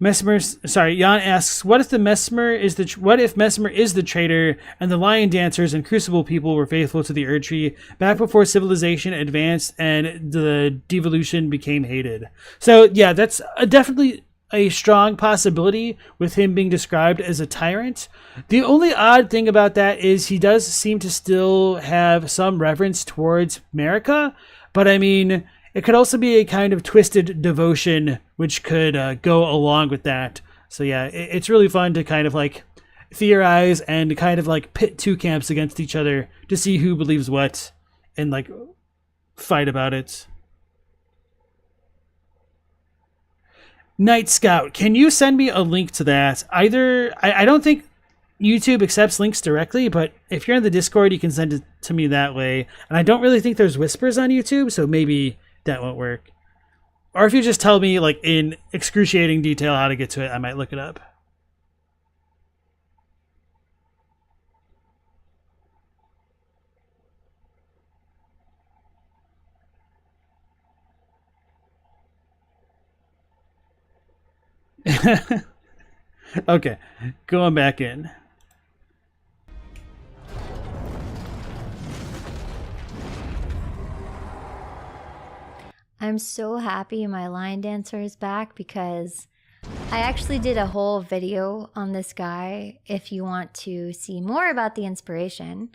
Speaker 1: Jan asks, what if Mesmer is the traitor and the lion dancers and Crucible people were faithful to the Erdtree back before civilization advanced and the devolution became hated? So yeah, that's definitely a strong possibility with him being described as a tyrant. The only odd thing about that is he does seem to still have some reverence towards Marika, but I mean, it could also be a kind of twisted devotion which could go along with that. So yeah, it's really fun to kind of like theorize and kind of like pit two camps against each other to see who believes what and like fight about it. Night Scout, can you send me a link to that? Either I don't think YouTube accepts links directly, but if you're in the Discord, you can send it to me that way. And I don't really think there's whispers on YouTube, so maybe that won't work. Or if you just tell me like in excruciating detail how to get to it, I might look it up. Okay, going back in.
Speaker 3: I'm so happy my line dancer is back because I actually did a whole video on this guy. If you want to see more about the inspiration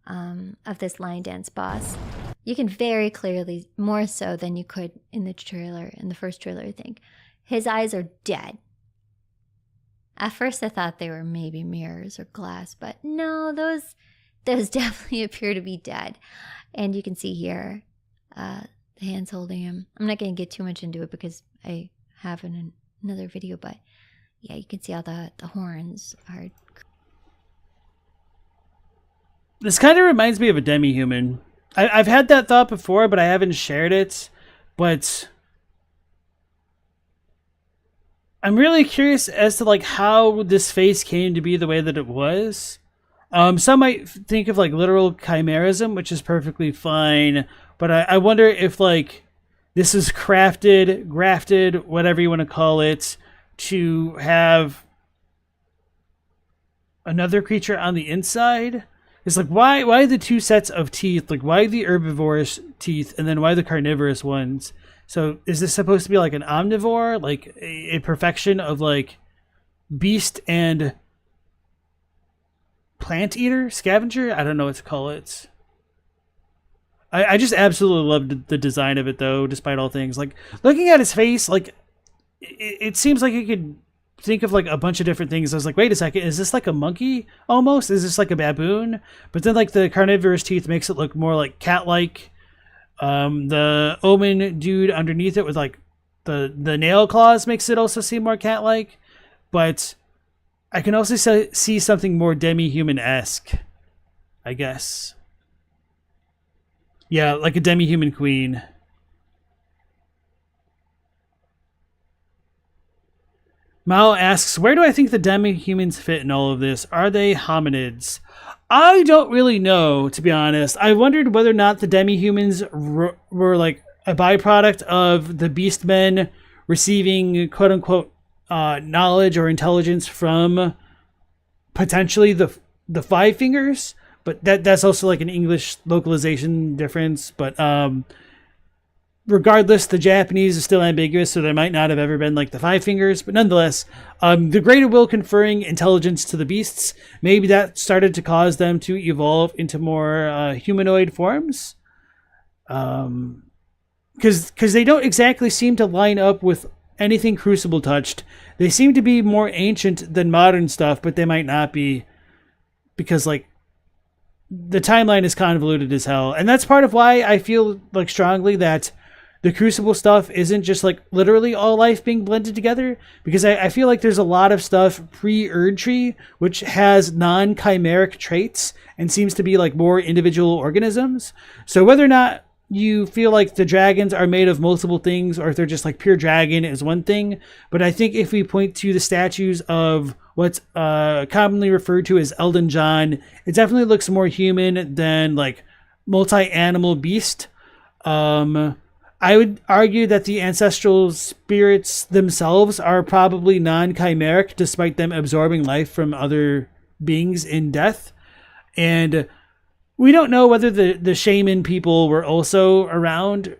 Speaker 3: of this line dance boss, you can very clearly, more so than you could in the trailer, in the first trailer, I think. His eyes are dead. At first I thought they were maybe mirrors or glass, but no, those definitely appear to be dead. And you can see here, the hands holding him. I'm not going to get too much into it because I have in another video, but yeah, you can see how the horns are.
Speaker 1: This kind of reminds me of a demi-human. I've had that thought before, but I haven't shared it. But I'm really curious as to like how this face came to be the way that it was. Some might think of like literal chimerism, which is perfectly fine. But I wonder if like this is crafted, grafted, whatever you want to call it, to have another creature on the inside. It's like why the two sets of teeth? Like why the herbivorous teeth and then why the carnivorous ones? So is this supposed to be like an omnivore, like a perfection of like beast and plant eater, scavenger? I don't know what to call it. I just absolutely loved the design of it though, despite all things. Like looking at his face, like it seems like you could think of like a bunch of different things. I was like, wait a second, is this like a monkey almost? Is this like a baboon? But then like the carnivorous teeth makes it look more like cat-like. The omen dude underneath it with like the nail claws makes it also seem more cat-like. But I can also see something more demi-human-esque, I guess. Yeah, like a demi-human queen. Mal asks, where do I think the demi-humans fit in all of this? Are they hominids? I don't really know, to be honest. I wondered whether or not the demi-humans were like a byproduct of the beastmen receiving quote-unquote knowledge or intelligence from potentially the Five Fingers. But that's also like an English localization difference. But regardless, the Japanese is still ambiguous, so there might not have ever been like the Five Fingers. But nonetheless, the greater will conferring intelligence to the beasts, maybe that started to cause them to evolve into more humanoid forms. Because they don't exactly seem to line up with anything Crucible touched. They seem to be more ancient than modern stuff, but they might not be. Because like the timeline is convoluted as hell. And that's part of why I feel like strongly that the Crucible stuff isn't just like literally all life being blended together, because I feel like there's a lot of stuff pre-Erdtree which has non-chimeric traits and seems to be like more individual organisms. So whether or not you feel like the dragons are made of multiple things or if they're just like pure dragon is one thing, but I think if we point to the statues of what's commonly referred to as Elden John, it definitely looks more human than like multi-animal beast. I would argue that the ancestral spirits themselves are probably non-chimeric, despite them absorbing life from other beings in death. And we don't know whether the shaman people were also around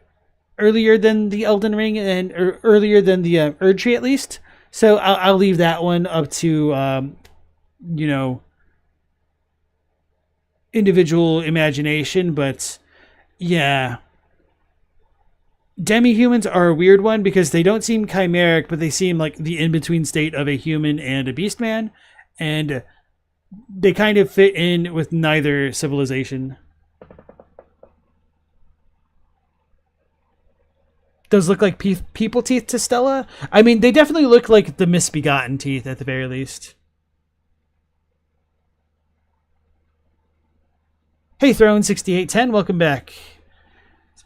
Speaker 1: earlier than the Elden Ring and earlier than the Erdtree at least. So I'll leave that one up to, individual imagination. But yeah, demi-humans are a weird one because they don't seem chimeric, but they seem like the in-between state of a human and a beastman. And they kind of fit in with neither civilization. Those look like people teeth to Stella. I mean, they definitely look like the misbegotten teeth at the very least. Hey, Throne6810, welcome back.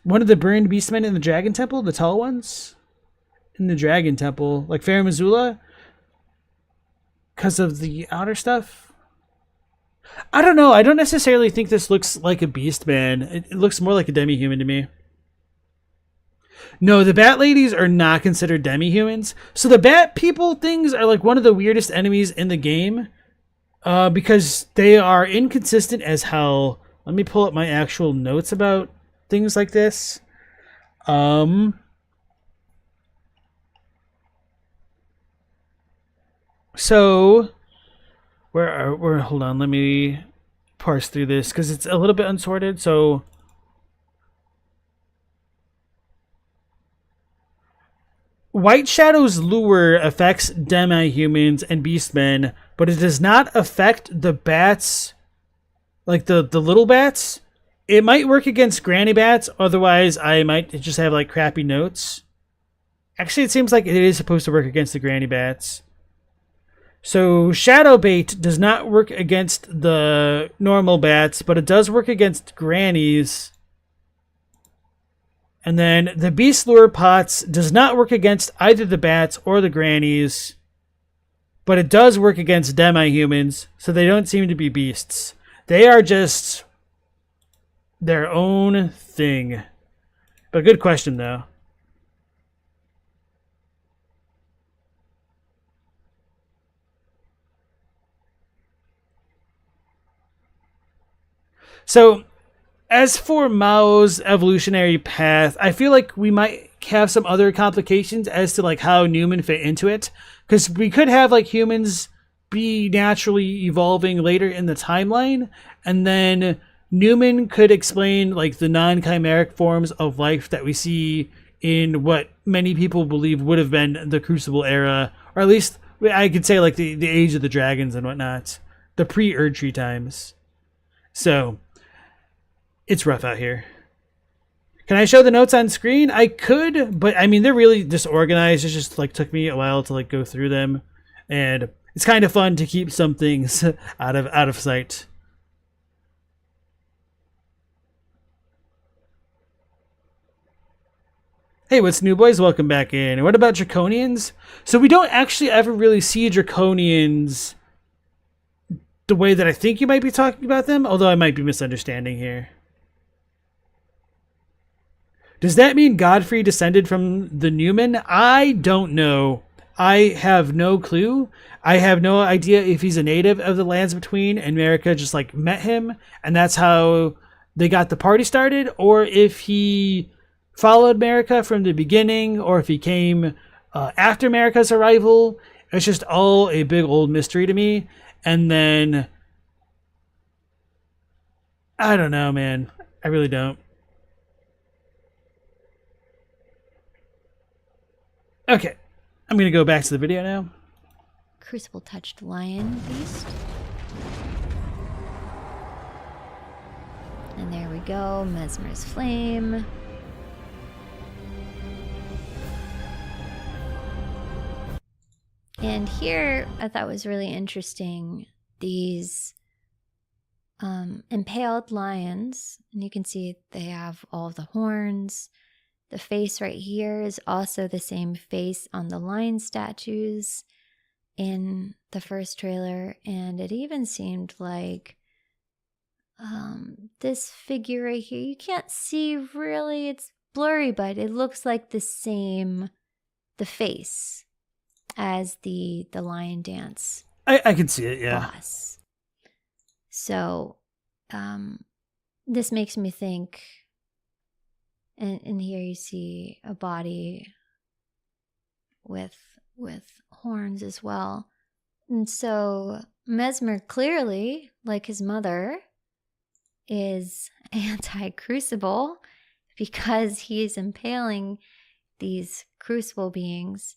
Speaker 1: One of the burned beastmen in the Dragon Temple, the tall ones? In the Dragon Temple, like Fair Missoula? Because of the outer stuff? I don't know. I don't necessarily think this looks like a beastman. It looks more like a demi-human to me. No, the bat ladies are not considered demi-humans. So the bat people things are like one of the weirdest enemies in the game. Because they are inconsistent as hell. Let me pull up my actual notes about things like this. So hold on, let me parse through this because it's a little bit unsorted. So White Shadow's lure affects demi-humans and beastmen, but it does not affect the bats, like the little bats. It might work against granny bats, otherwise I might just have like crappy notes. Actually, it seems like it is supposed to work against the granny bats. So Shadow Bait does not work against the normal bats, but it does work against grannies. And then the Beast Lure Pots does not work against either the bats or the grannies, but it does work against demi-humans, so they don't seem to be beasts. They are just their own thing. But good question, though. So, as for Mao's evolutionary path, I feel like we might have some other complications as to like how Newman fit into it, because we could have like humans be naturally evolving later in the timeline, and then Newman could explain like the non-chimeric forms of life that we see in what many people believe would have been the Crucible era, or at least I could say like the age of the dragons and whatnot, the pre-Erdtree times. So it's rough out here. Can I show the notes on screen? I could, but I mean, they're really disorganized. It just like took me a while to like go through them, and it's kind of fun to keep some things out of sight. Hey, what's new, boys? Welcome back in. What about Draconians? So we don't actually ever really see Draconians the way that I think you might be talking about them, although I might be misunderstanding here. Does that mean Godfrey descended from the Newman? I don't know. I have no clue. I have no idea if he's a native of the Lands Between and Marika just like met him and that's how they got the party started, or if he followed Marika from the beginning, or if he came after Marika's arrival. It's just all a big old mystery to me. And then I don't know, man. I really don't. Okay, I'm going to go back to the video now.
Speaker 3: Crucible touched lion beast. And there we go, Mesmer's flame. And here, I thought was really interesting, these impaled lions. And you can see they have all the horns. The face right here is also the same face on the lion statues in the first trailer. And it even seemed like this figure right here, you can't see really, it's blurry, but it looks like the face as the lion dance.
Speaker 1: I can see it, yeah.
Speaker 3: Boss. So this makes me think, and here you see a body with horns as well. And so Mesmer clearly, like his mother, is anti-Crucible because he is impaling these Crucible beings.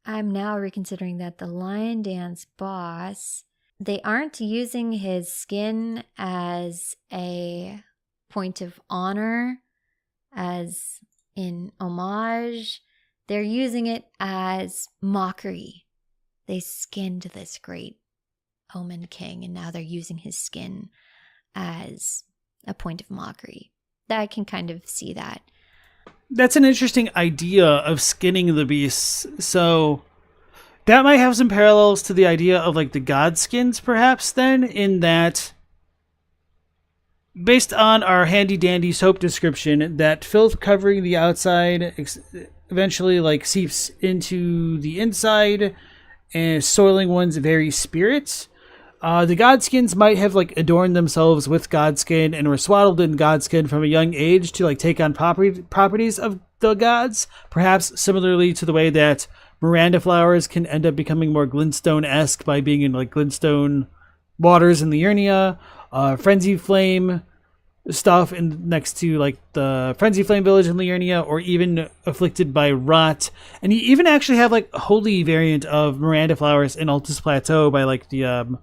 Speaker 3: I'm now reconsidering that the lion dance boss, they aren't using his skin as a point of honor, as in homage. They're using it as mockery. They skinned this great Omen King, and now they're using his skin as a point of mockery. I can kind of see that.
Speaker 1: That's an interesting idea of skinning the beasts. So that might have some parallels to the idea of like the god skins, perhaps, then, in that based on our handy dandy soap description, that filth covering the outside eventually like seeps into the inside and soiling one's very spirits. The godskins might have like adorned themselves with godskin and were swaddled in godskin from a young age to like take on properties of the gods, perhaps similarly to the way that Miranda flowers can end up becoming more glintstone-esque by being in like glintstone waters in the Liurnia. Frenzy Flame stuff in next to like the Frenzy Flame village in Liurnia, or even afflicted by rot. And you even actually have like a holy variant of Miranda flowers in Altus Plateau by like the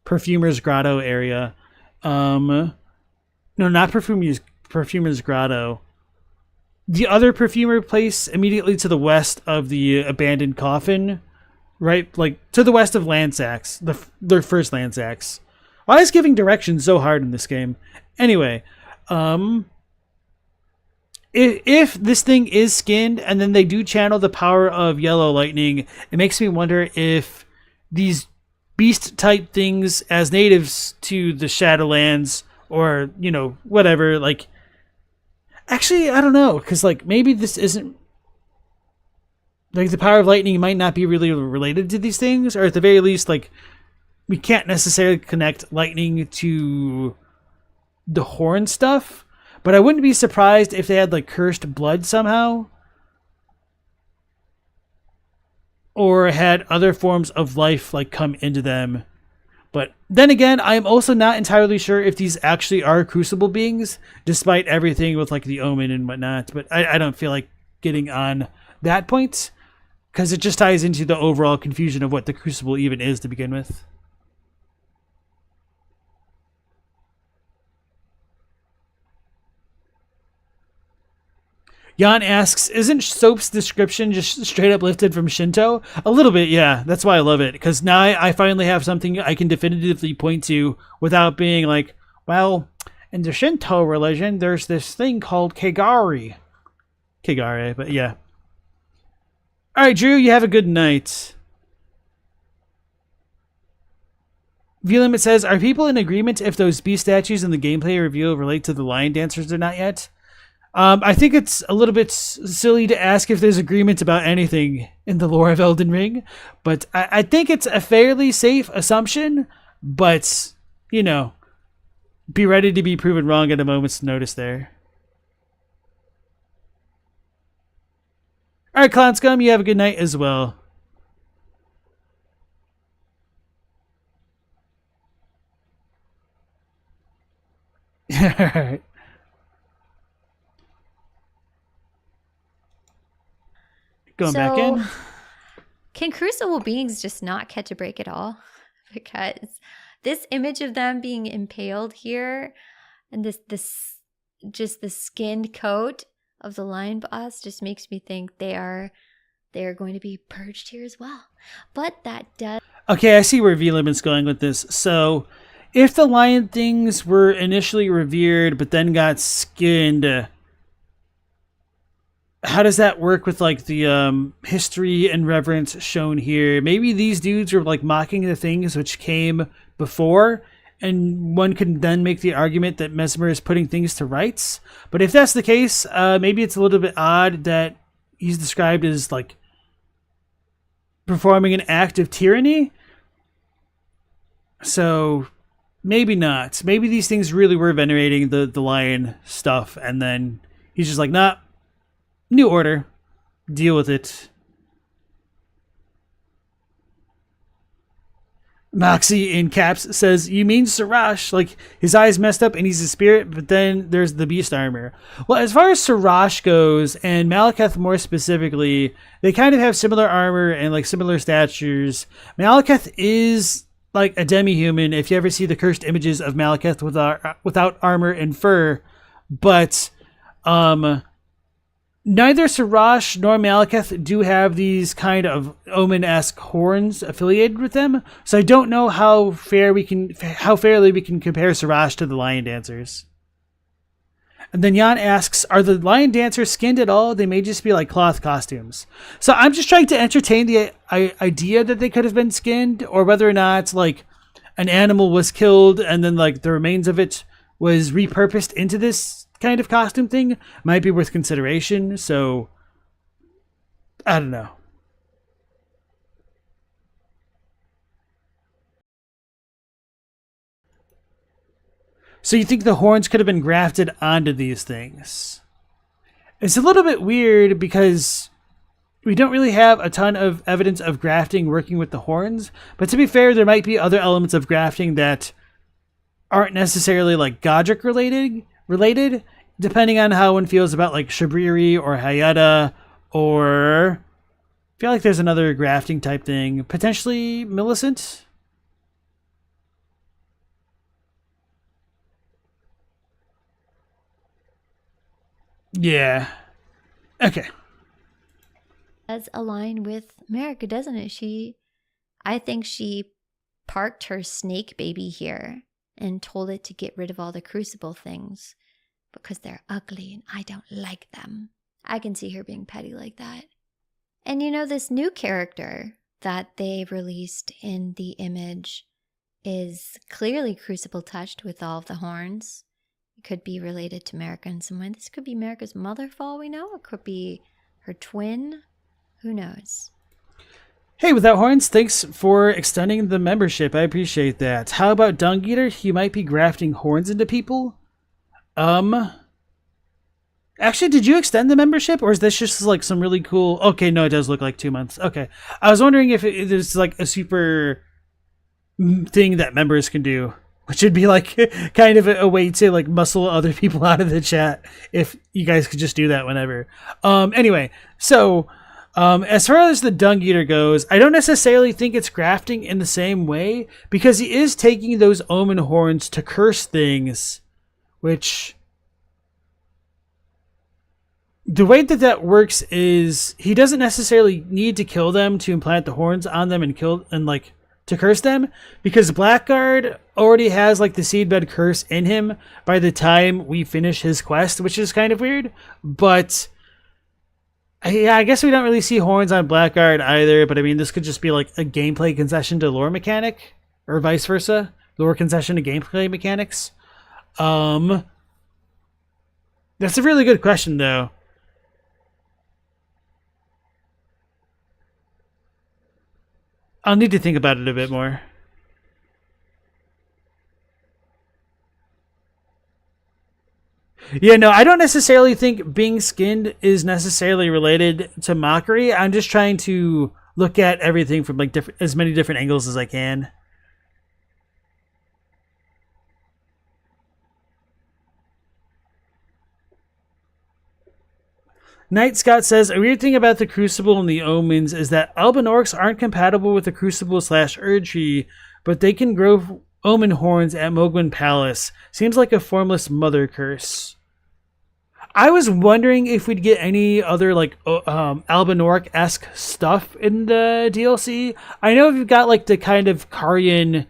Speaker 1: Perfumer's Grotto area. No, not Perfumer's Grotto. The other perfumer place immediately to the west of the abandoned coffin, right? Like to the west of Landsax, their first Landsax. Why is giving directions so hard in this game? Anyway, if this thing is skinned and then they do channel the power of yellow lightning, it makes me wonder if these beast type things as natives to the Shadowlands, or, you know, whatever, like, actually, I don't know, because like maybe this isn't, like, the power of lightning might not be really related to these things, or at the very least, like, we can't necessarily connect lightning to the horn stuff, but I wouldn't be surprised if they had like cursed blood somehow, or had other forms of life like come into them. But then again, I'm also not entirely sure if these actually are Crucible beings, despite everything with like the omen and whatnot. But I don't feel like getting on that point, because it just ties into the overall confusion of what the Crucible even is to begin with. Jan asks, isn't Soap's description just straight up lifted from Shinto? A little bit, yeah. That's why I love it. Because now I finally have something I can definitively point to without being like, well, in the Shinto religion, there's this thing called Kagari. Kagare, but yeah. Alright, Drew, you have a good night. V-Limit says, are people in agreement if those beast statues in the gameplay reveal relate to the lion dancers or not yet? I think it's a little bit silly to ask if there's agreement about anything in the lore of Elden Ring, but I think it's a fairly safe assumption, but, you know, be ready to be proven wrong at a moment's notice there. Alright, Clown Scum, you have a good night as well. Alright. Going back in.
Speaker 3: Can Crucible beings just not catch a break at all? Because this image of them being impaled here, and this just the skinned coat of the lion boss just makes me think they are going to be purged here as well. But that does.
Speaker 1: Okay, I see where V-Limit's going with this. So, if the lion things were initially revered but then got skinned, how does that work with like the history and reverence shown here? Maybe these dudes are like mocking the things which came before, and one could then make the argument that Mesmer is putting things to rights. But if that's the case, maybe it's a little bit odd that he's described as like performing an act of tyranny. So maybe not. Maybe these things really were venerating the lion stuff, and then he's just like, nah, new order. Deal with it. Moxie in caps says, you mean Sirash? Like, his eyes messed up and he's a spirit, but then there's the beast armor. Well, as far as Sirash goes, and Maliketh more specifically, they kind of have similar armor and like similar statures. Maliketh is like a demi-human if you ever see the cursed images of Maliketh without armor and fur, but neither Sirash nor Maliketh do have these kind of omen-esque horns affiliated with them, so I don't know how fairly we can compare Sirash to the lion dancers. And then Jan asks, are the lion dancers skinned at all? They may just be like cloth costumes. So I'm just trying to entertain the idea that they could have been skinned, or whether or not like an animal was killed and then like the remains of it was repurposed into this kind of costume thing. Might be worth consideration. So I don't know. So you think the horns could have been grafted onto these things? It's a little bit weird because we don't really have a ton of evidence of grafting working with the horns. But to be fair, there might be other elements of grafting that aren't necessarily like Godrick related, depending on how one feels about like Creary or Hayata, or I feel like there's another grafting type thing, potentially Millicent. Yeah. Okay.
Speaker 3: Does align with Marika, doesn't it? I think she parked her snake baby here and told it to get rid of all the Crucible things because they're ugly and I don't like them. I can see her being petty like that. And you know, this new character that they released in the image is clearly Crucible touched with all of the horns. It could be related to Marika in some way. This could be Marika's mother, for all we know. It could be her twin. Who knows?
Speaker 1: Hey, Without Horns, thanks for extending the membership. I appreciate that. How about Dung Eater? He might be grafting horns into people. Actually, did you extend the membership, or is this just like some really cool... Okay, no, it does look like 2 months. Okay. I was wondering if there's like a super thing that members can do, which would be like kind of a way to like muscle other people out of the chat if you guys could just do that whenever. Anyway, so as far as the Dung Eater goes, I don't necessarily think it's grafting in the same way, because he is taking those omen horns to curse things, which the way that works is he doesn't necessarily need to kill them to implant the horns on them and like to curse them, because Blackguard already has like the Seedbed curse in him by the time we finish his quest, which is kind of weird. But yeah, I guess we don't really see horns on Blackguard either, but I mean, this could just be like a gameplay concession to lore mechanic, or vice versa. Lore concession to gameplay mechanics. That's a really good question though. I'll need to think about it a bit more. Yeah, no, I don't necessarily think being skinned is necessarily related to mockery. I'm just trying to look at everything from like as many different angles as I can. Night Scout says, a weird thing about the Crucible and the Omens is that Alban Orcs aren't compatible with the Crucible / Erdtree, but they can grow Omen horns at Mogwin Palace. Seems like a formless mother curse. I was wondering if we'd get any other like Alban Orc-esque stuff in the DLC. I know we've got like the kind of Karyan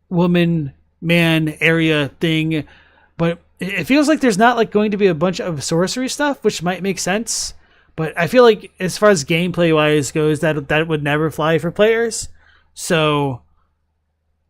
Speaker 1: woman-man area thing, but it feels like there's not like going to be a bunch of sorcery stuff, which might make sense. But I feel like as far as gameplay wise goes, that would never fly for players. So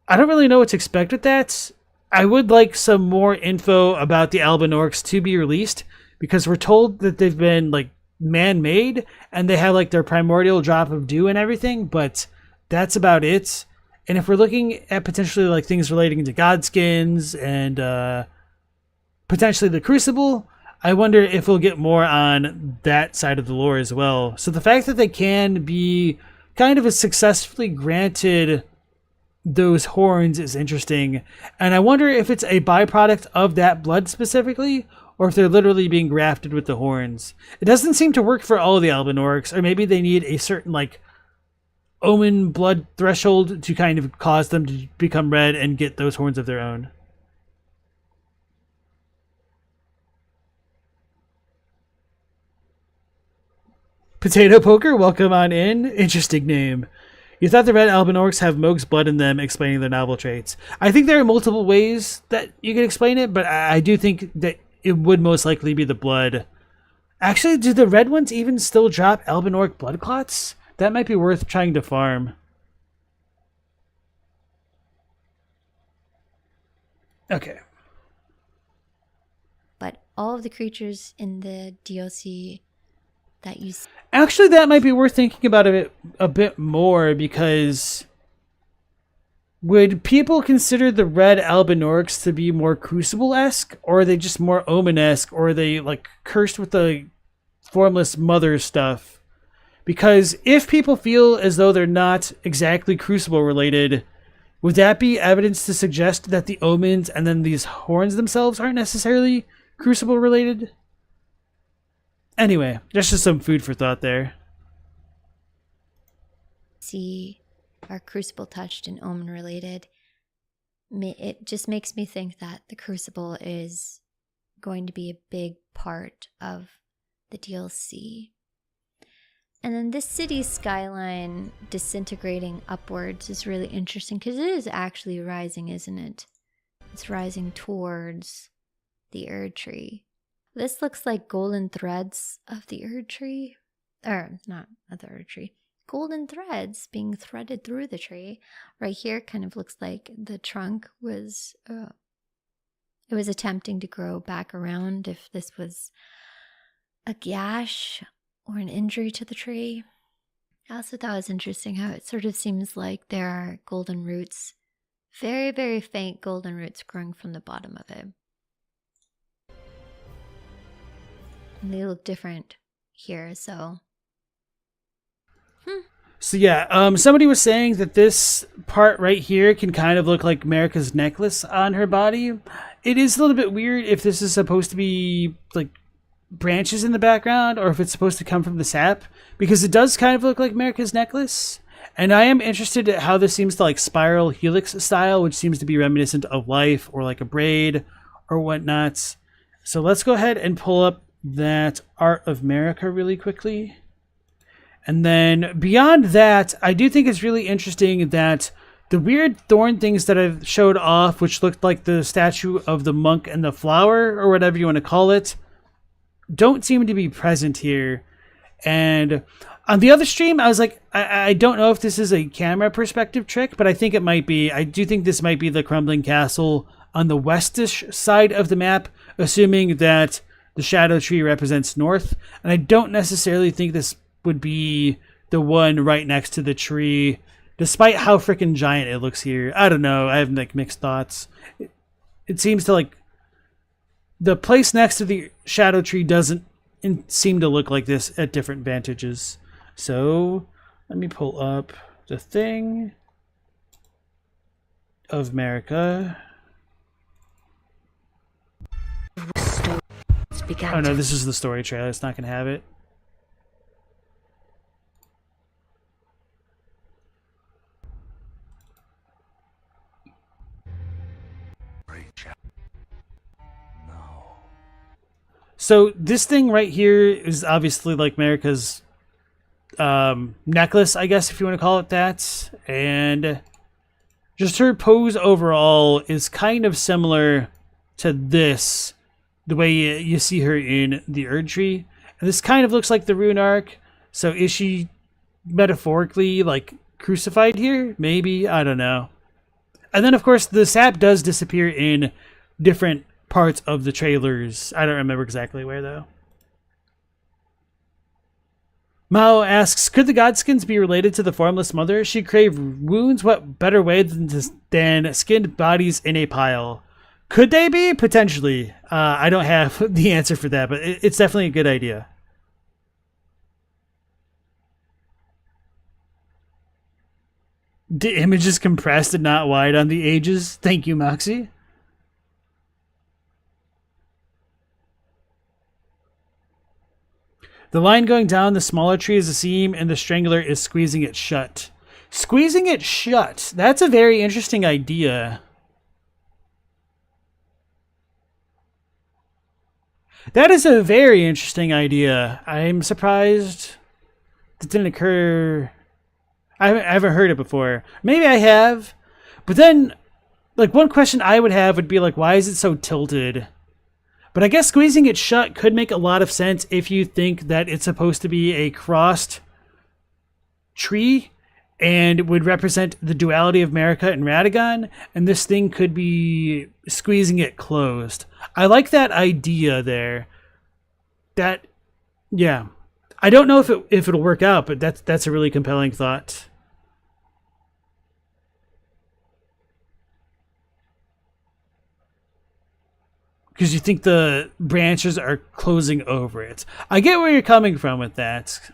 Speaker 1: I don't really know what to expect with that. I would like some more info about the Alban Orcs to be released, because we're told that they've been like man-made and they have like their primordial drop of dew and everything, but that's about it. And if we're looking at potentially like things relating to Godskins and potentially the Crucible, I wonder if we'll get more on that side of the lore as well. So the fact that they can be kind of successfully granted those horns is interesting. And I wonder if it's a byproduct of that blood specifically, or if they're literally being grafted with the horns. It doesn't seem to work for all of the Alban Orcs, or maybe they need a certain like omen blood threshold to kind of cause them to become red and get those horns of their own. Potato Poker, welcome on in. Interesting name. You thought the red Alban orcs have Moog's blood in them, explaining their novel traits. I think there are multiple ways that you can explain it, but I do think that it would most likely be the blood. Actually, do the red ones even still drop Alban orc blood clots? That might be worth trying to farm. Okay.
Speaker 3: But all of the creatures in the DLC that you see.
Speaker 1: Actually, that might be worth thinking about a bit more, because would people consider the red Alban orcs to be more Crucible-esque, or are they just more Omen-esque, or are they like cursed with the formless mother stuff? Because if people feel as though they're not exactly Crucible related, would that be evidence to suggest that the omens and then these horns themselves aren't necessarily Crucible related? Anyway, that's just some food for thought there.
Speaker 3: See are Crucible touched and Omen related. It just makes me think that the Crucible is going to be a big part of the DLC. And then this city skyline disintegrating upwards is really interesting because it is actually rising, isn't it? It's rising towards the Erdtree. This looks like golden threads of the Erdtree. Or, not of the Erdtree. Golden threads being threaded through the tree. Right here kind of looks like the trunk was... it was attempting to grow back around if this was a gash or an injury to the tree. I also thought it was interesting how it sort of seems like there are golden roots, very, very faint golden roots growing from the bottom of it. And they look different here, so...
Speaker 1: So yeah, somebody was saying that this part right here can kind of look like Marika's necklace on her body. It is a little bit weird if this is supposed to be like branches in the background or if it's supposed to come from the sap, because it does kind of look like Marika's necklace. And I am interested at how this seems to like spiral helix style, which seems to be reminiscent of life or like a braid or whatnot. So let's go ahead and pull up that art of Marika really quickly. And then beyond that, I do think it's really interesting that the weird thorn things that I've showed off, which looked like the statue of the monk and the flower, or whatever you want to call it, don't seem to be present here. And on the other stream, I was like, I don't know if this is a camera perspective trick, but I think it might be. I do think this might be the crumbling castle on the westish side of the map, assuming that the shadow tree represents north. And I don't necessarily think this would be the one right next to the tree, despite how freaking giant it looks here. I don't know. I have like mixed thoughts. It seems to like the place next to the shadow tree doesn't seem to look like this at different vantages. So let me pull up the thing of Marika. Oh no, this is the story trailer. It's not going to have it. So this thing right here is obviously like Marika's necklace, I guess, if you want to call it that. And just her pose overall is kind of similar to this, the way you see her in the Erdtree. And this kind of looks like the rune arc. So is she metaphorically like crucified here? Maybe, I don't know. And then of course the sap does disappear in different parts of the trailers. I don't remember exactly where though. Mao asks, could the godskins be related to the formless mother? She craved wounds. What better way than skinned bodies in a pile? Could they be? Potentially. I don't have the answer for that, but it's definitely a good idea. The image is compressed and not wide on the ages. Thank you, Moxie. The line going down the smaller tree is a seam, and the strangler is squeezing it shut. Squeezing it shut. That's a very interesting idea. That is a very interesting idea. I'm surprised That didn't occur. I haven't heard it before. Maybe I have, but then, like, one question I would have would be like, why is it so tilted? But I guess squeezing it shut could make a lot of sense if you think that it's supposed to be a crossed tree and would represent the duality of Marika and Radagon, and this thing could be squeezing it closed. I like that idea there. That, yeah. I don't know if it'll work out, but that's a really compelling thought. Because you think the branches are closing over it. I get where you're coming from with that.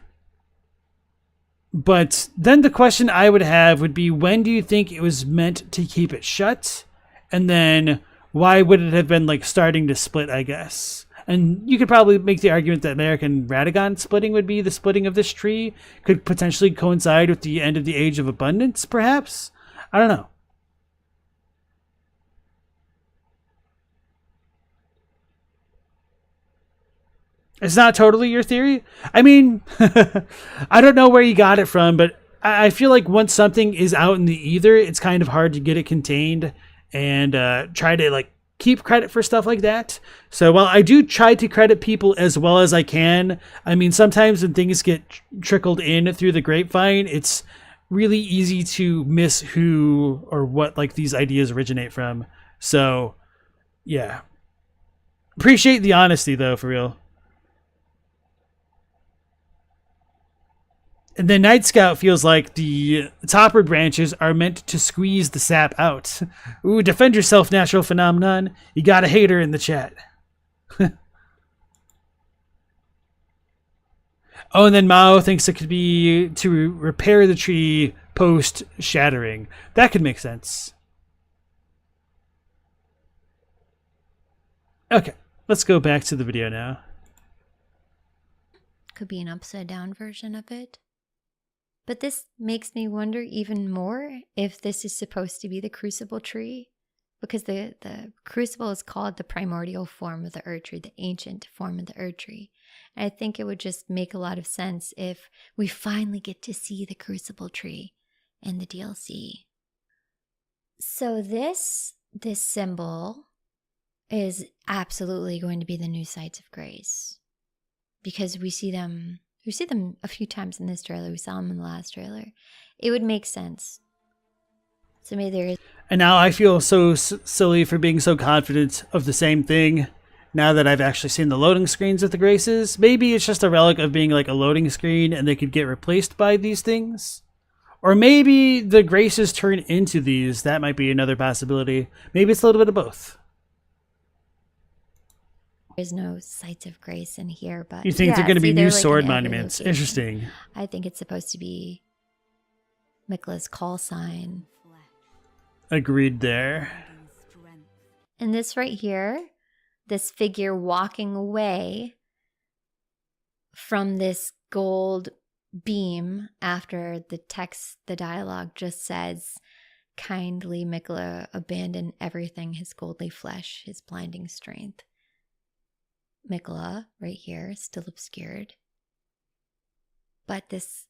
Speaker 1: But then the question I would have would be, when do you think it was meant to keep it shut? And then why would it have been like starting to split, I guess? And you could probably make the argument that Marika and Radagon splitting would be the splitting of this tree. Could potentially coincide with the end of the Age of Abundance, perhaps? I don't know. It's not totally your theory. I mean, I don't know where you got it from, but I feel like once something is out in the ether, it's kind of hard to get it contained and try to like keep credit for stuff like that. So while I do try to credit people as well as I can, I mean, sometimes when things get trickled in through the grapevine, it's really easy to miss who or what like these ideas originate from. So yeah, appreciate the honesty though, for real. And then Night Scout feels like the topper branches are meant to squeeze the sap out. Ooh, defend yourself, natural phenomenon. You got a hater in the chat. Oh, and then Mao thinks it could be to repair the tree post-shattering. That could make sense. Okay, let's go back to the video now.
Speaker 3: Could be an upside down version of it. But this makes me wonder even more if this is supposed to be the Crucible tree, because the Crucible is called the primordial form of the Erdtree, the ancient form of the Erdtree. And I think it would just make a lot of sense if we finally get to see the Crucible tree in the DLC. So this symbol is absolutely going to be the new Sites of Grace, because we see them a few times in this trailer. We saw them in the last trailer. It would make sense. So maybe there is. And
Speaker 1: now I feel so silly for being so confident of the same thing. Now that I've actually seen the loading screens with the Graces, maybe it's just a relic of being like a loading screen and they could get replaced by these things. Or maybe the Graces turn into these. That might be another possibility. Maybe it's a little bit of both.
Speaker 3: There's no Sites of Grace in here, but
Speaker 1: you think they're going to be new
Speaker 3: like
Speaker 1: sword monuments? Interesting.
Speaker 3: I think it's supposed to be Miquella's call sign.
Speaker 1: Agreed there.
Speaker 3: And this right here, this figure walking away from this gold beam after the text, the dialogue just says, "Kindly Miquella abandon everything, his goldly flesh, his blinding strength." Miquella, right here, still obscured. But this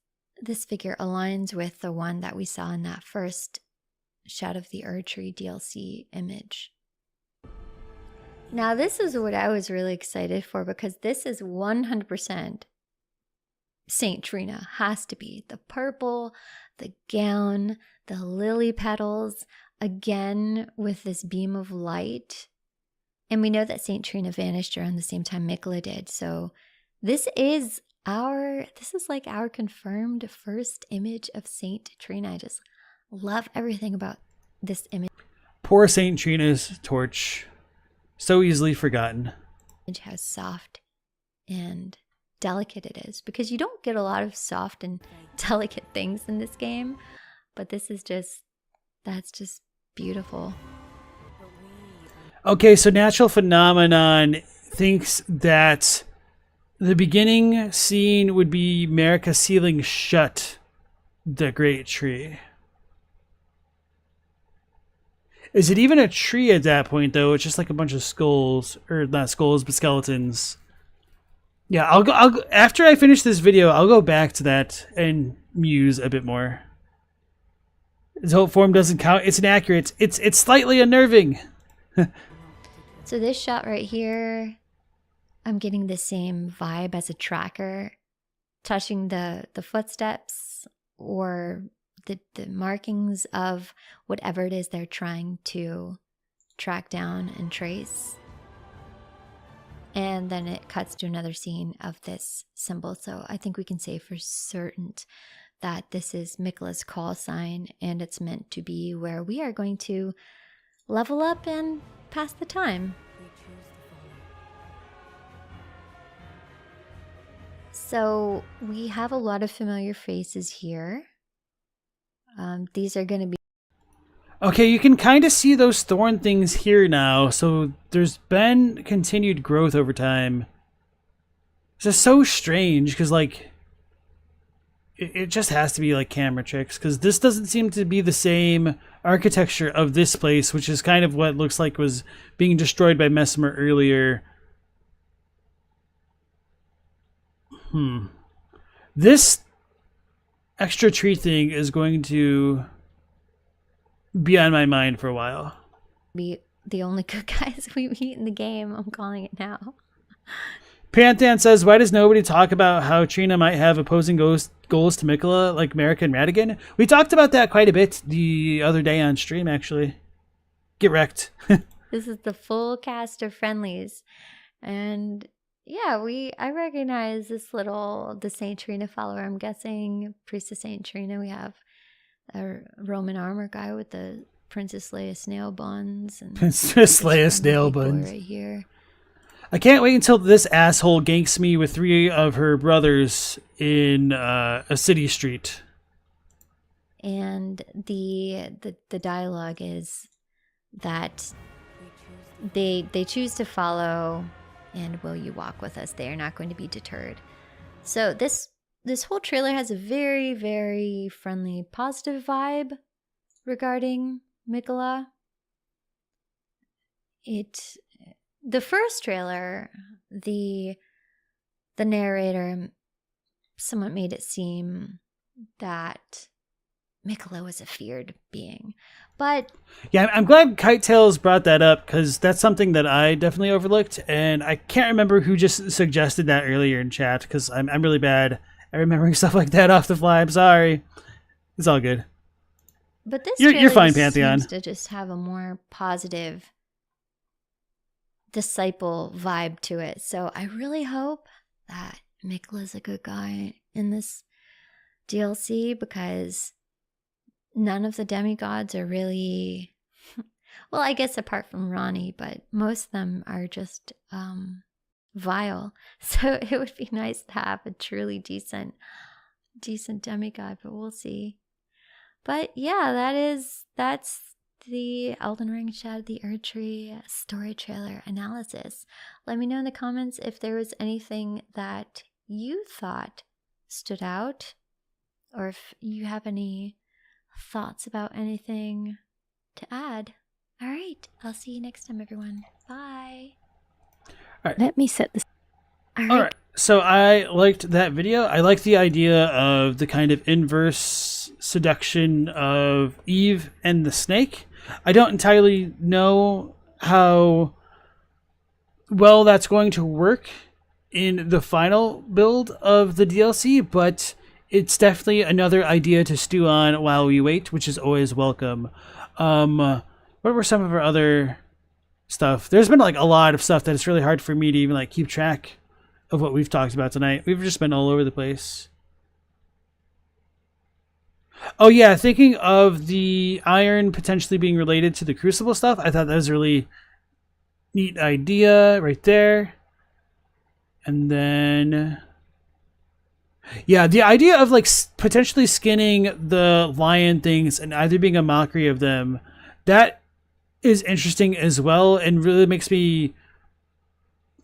Speaker 3: figure aligns with the one that we saw in that first Shadow of the Erdtree DLC image. Now this is what I was really excited for, because this is 100% Saint Trina. Has to be. The purple, the gown, the lily petals, again with this beam of light. And we know that Saint Trina vanished around the same time Miquella did. So this is like our confirmed first image of Saint Trina. I just love everything about this image.
Speaker 1: Poor Saint Trina's torch. So easily forgotten.
Speaker 3: How soft and delicate it is. Because you don't get a lot of soft and delicate things in this game. But this is that's just beautiful.
Speaker 1: Okay, so Natural Phenomenon thinks that the beginning scene would be Marika sealing shut the great tree. Is it even a tree at that point, though? It's just like a bunch of skulls. Or not skulls, but skeletons. Yeah, I'll go, after I finish this video, I'll go back to that and muse a bit more. His hope form doesn't count. It's inaccurate. It's slightly unnerving.
Speaker 3: So this shot right here, I'm getting the same vibe as a tracker, touching the footsteps or the markings of whatever it is they're trying to track down and trace. And then it cuts to another scene of this symbol. So I think we can say for certain that this is Miquella's call sign, and it's meant to be where we are going to level up and pass the time. So we have a lot of familiar faces here. These are going to be...
Speaker 1: Okay, you can kind of see those thorn things here now. So there's been continued growth over time. It's just so strange because, like, it just has to be like camera tricks, because this doesn't seem to be the same architecture of this place, which is kind of what looks like was being destroyed by Mesmer earlier. This extra tree thing is going to be on my mind for a while.
Speaker 3: Be the only good guys we meet in the game. I'm calling it now.
Speaker 1: Panthan says, why does nobody talk about how Trina might have opposing goals to Miquella, like Marika and Radigan? We talked about that quite a bit the other day on stream, actually. Get wrecked.
Speaker 3: This is the full cast of friendlies. And yeah, I recognize the Saint Trina follower. I'm guessing Priestess Saint Trina. We have a Roman armor guy with the Princess Leia snail buns. And
Speaker 1: Princess Leia snail buns.
Speaker 3: Right here.
Speaker 1: I can't wait until this asshole ganks me with 3 of her brothers in a city street.
Speaker 3: And the dialogue is that they choose to follow, and will you walk with us? They are not going to be deterred. So this whole trailer has a very, very friendly, positive vibe regarding Miquella. The first trailer, the narrator somewhat made it seem that Miquella was a feared being. But
Speaker 1: yeah, I'm glad Kitetails brought that up, because that's something that I definitely overlooked, and I can't remember who just suggested that earlier in chat, because I'm really bad at remembering stuff like that off the fly. I'm sorry. It's all good.
Speaker 3: But this
Speaker 1: you're fine,
Speaker 3: trailer
Speaker 1: Pantheon.
Speaker 3: seems to just have a more positive disciple vibe to it. So I really hope that Miquella's a good guy in this DLC, because none of the demigods are really, well, I guess apart from Ronnie, but most of them are just vile. So it would be nice to have a truly decent demigod, but we'll see. But yeah, that's the Elden Ring Shadow, the Erdtree story trailer analysis. Let me know in the comments if there was anything that you thought stood out, or if you have any thoughts about anything to add. All right, I'll see you next time, everyone. Bye.
Speaker 1: All right.
Speaker 3: Let me set this.
Speaker 1: All right. So I liked that video. I like the idea of the kind of inverse seduction of Eve and the snake. I don't entirely know how well that's going to work in the final build of the DLC, but it's definitely another idea to stew on while we wait, which is always welcome. What were some of our other stuff? There's been like a lot of stuff that it's really hard for me to even like keep track of what we've talked about tonight. We've just been all over the place. Oh yeah, thinking of the iron potentially being related to the Crucible stuff, I thought that was a really neat idea right there. And then, yeah, the idea of like potentially skinning the lion things and either being a mockery of them, that is interesting as well, and really makes me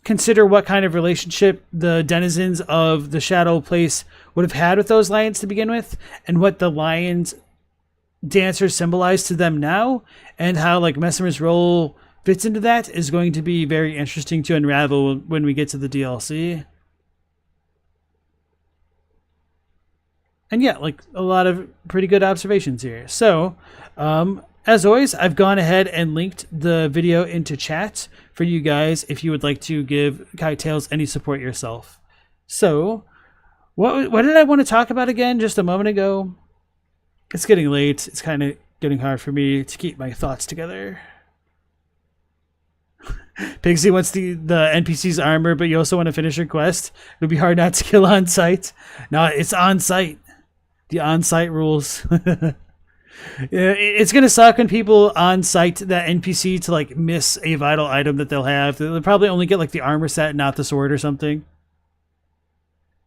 Speaker 1: consider what kind of relationship the denizens of the Shadow Place would have had with those lions to begin with, and what the lions dancers symbolize to them now, and how like Mesmer's role fits into that is going to be very interesting to unravel when we get to the DLC. And yeah, like a lot of pretty good observations here. So, as always, I've gone ahead and linked the video into chat for you guys if you would like to give Kite Tales any support yourself. So, what did I want to talk about again just a moment ago? It's getting late. It's kind of getting hard for me to keep my thoughts together. Pigsy wants the NPC's armor, but you also want to finish your quest. It'll be hard not to kill on site. No, it's on site. The on-site rules. It's gonna suck when people on site that NPC to like miss a vital item that they'll have. They'll probably only get like the armor set, not the sword or something.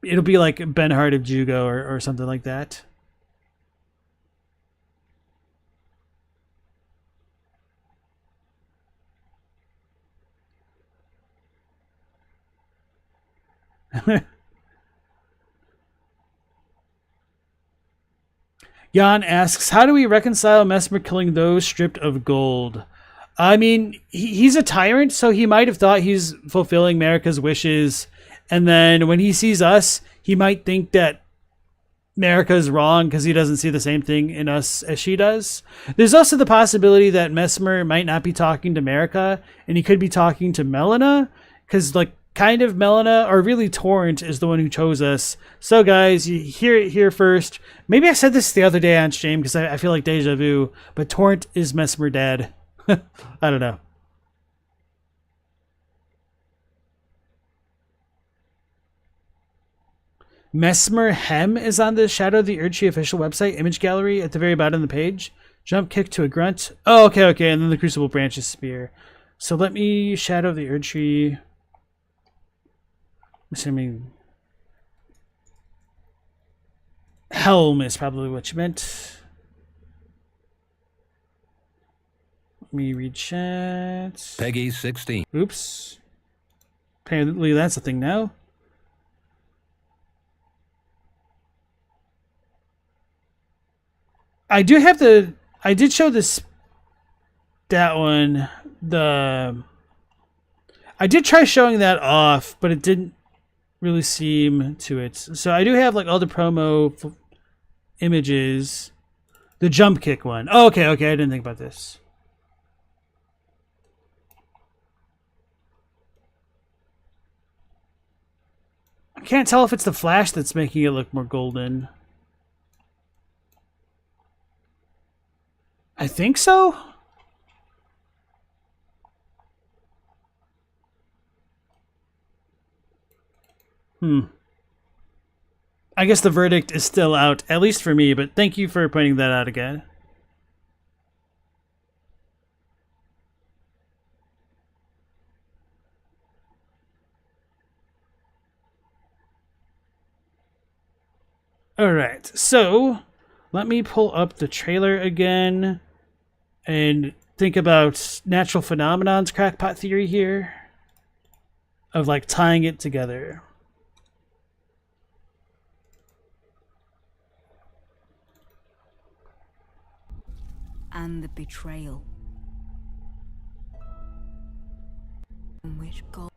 Speaker 1: It'll be like Benhard of Jugo or something like that. Jan asks, how do we reconcile Mesmer killing those stripped of gold? I mean, he's a tyrant, so he might have thought he's fulfilling Marika's wishes, and then when he sees us, he might think that Marika's wrong because he doesn't see the same thing in us as she does. There's also the possibility that Mesmer might not be talking to Marika, and he could be talking to Melina, because like kind of Melina, or really Torrent, is the one who chose us. So guys, you hear it here first. Maybe I said this the other day on stream because I feel like deja vu, but Torrent is Mesmer dad. I don't know. Mesmer Hem is on the Shadow of the Erdtree official website image gallery at the very bottom of the page. Jump kick to a grunt. Oh, okay, and then the Crucible branches spear. So let me Shadow of the Erdtree. Assuming Helm is probably what you meant. Let me read chat.
Speaker 7: Peggy 16.
Speaker 1: Oops. Apparently that's a thing now. I did show this, that one, I did try showing that off, but it didn't really seem to it. So I do have like all the promo images. The jump kick one. Oh, okay, I didn't think about this. I can't tell if it's the flash that's making it look more golden. I think so. I guess the verdict is still out, at least for me, but thank you for pointing that out again. Alright, so let me pull up the trailer again and think about natural phenomenon's crackpot theory here of like tying it together.
Speaker 5: And the betrayal. In which God.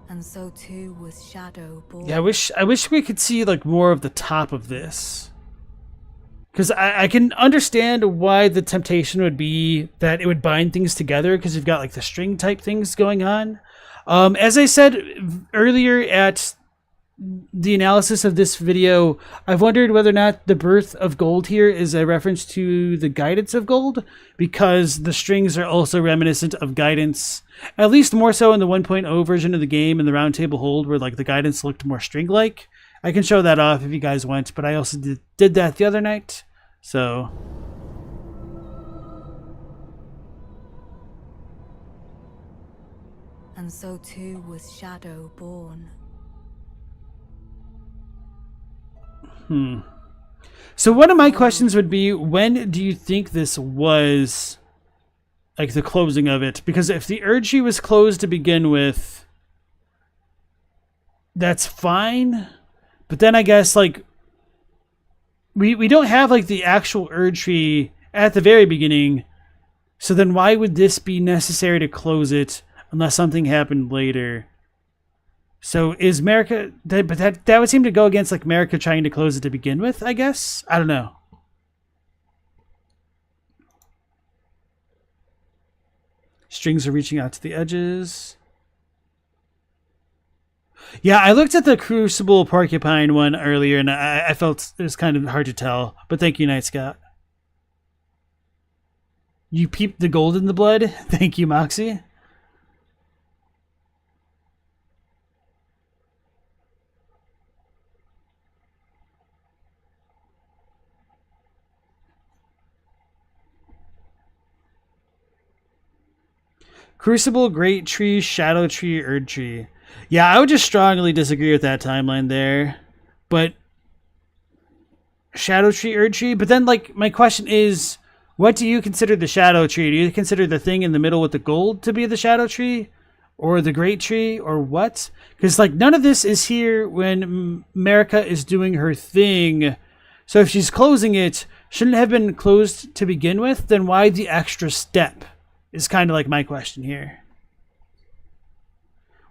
Speaker 5: And so too was Shadow born.
Speaker 1: Yeah, I wish we could see like more of the top of this. Because I can understand why the temptation would be that it would bind things together because you've got like the string type things going on. As I said earlier at the analysis of this video, I've wondered whether or not the birth of gold here is a reference to the guidance of gold, because the strings are also reminiscent of guidance, at least more so in the 1.0 version of the game in the round table hold, where like the guidance looked more string-like. I can show that off if you guys want, but I also did that the other night, so...
Speaker 5: And so too was Shadow born.
Speaker 1: So one of my questions would be, when do you think this was, like, the closing of it? Because if the Erdtree was closed to begin with, that's fine. But then I guess, like, we don't have, like, the actual Erdtree at the very beginning. So then why would this be necessary to close it unless something happened later? So is Marika, but that would seem to go against like Marika trying to close it to begin with, I guess? I don't know. Strings are reaching out to the edges. Yeah, I looked at the Crucible Porcupine one earlier, and I felt it was kind of hard to tell. But thank you, Night Scout. You peeped the gold in the blood? Thank you, Moxie. Crucible, Great Tree, Shadow Tree, Erdtree. Yeah, I would just strongly disagree with that timeline there. But Shadow Tree, Erdtree. But then, like, my question is, what do you consider the Shadow Tree? Do you consider the thing in the middle with the gold to be the Shadow Tree? Or the Great Tree? Or what? Because, like, none of this is here when Marika is doing her thing. So if she's closing it, shouldn't it have been closed to begin with? Then why the extra step? Is kind of like my question here.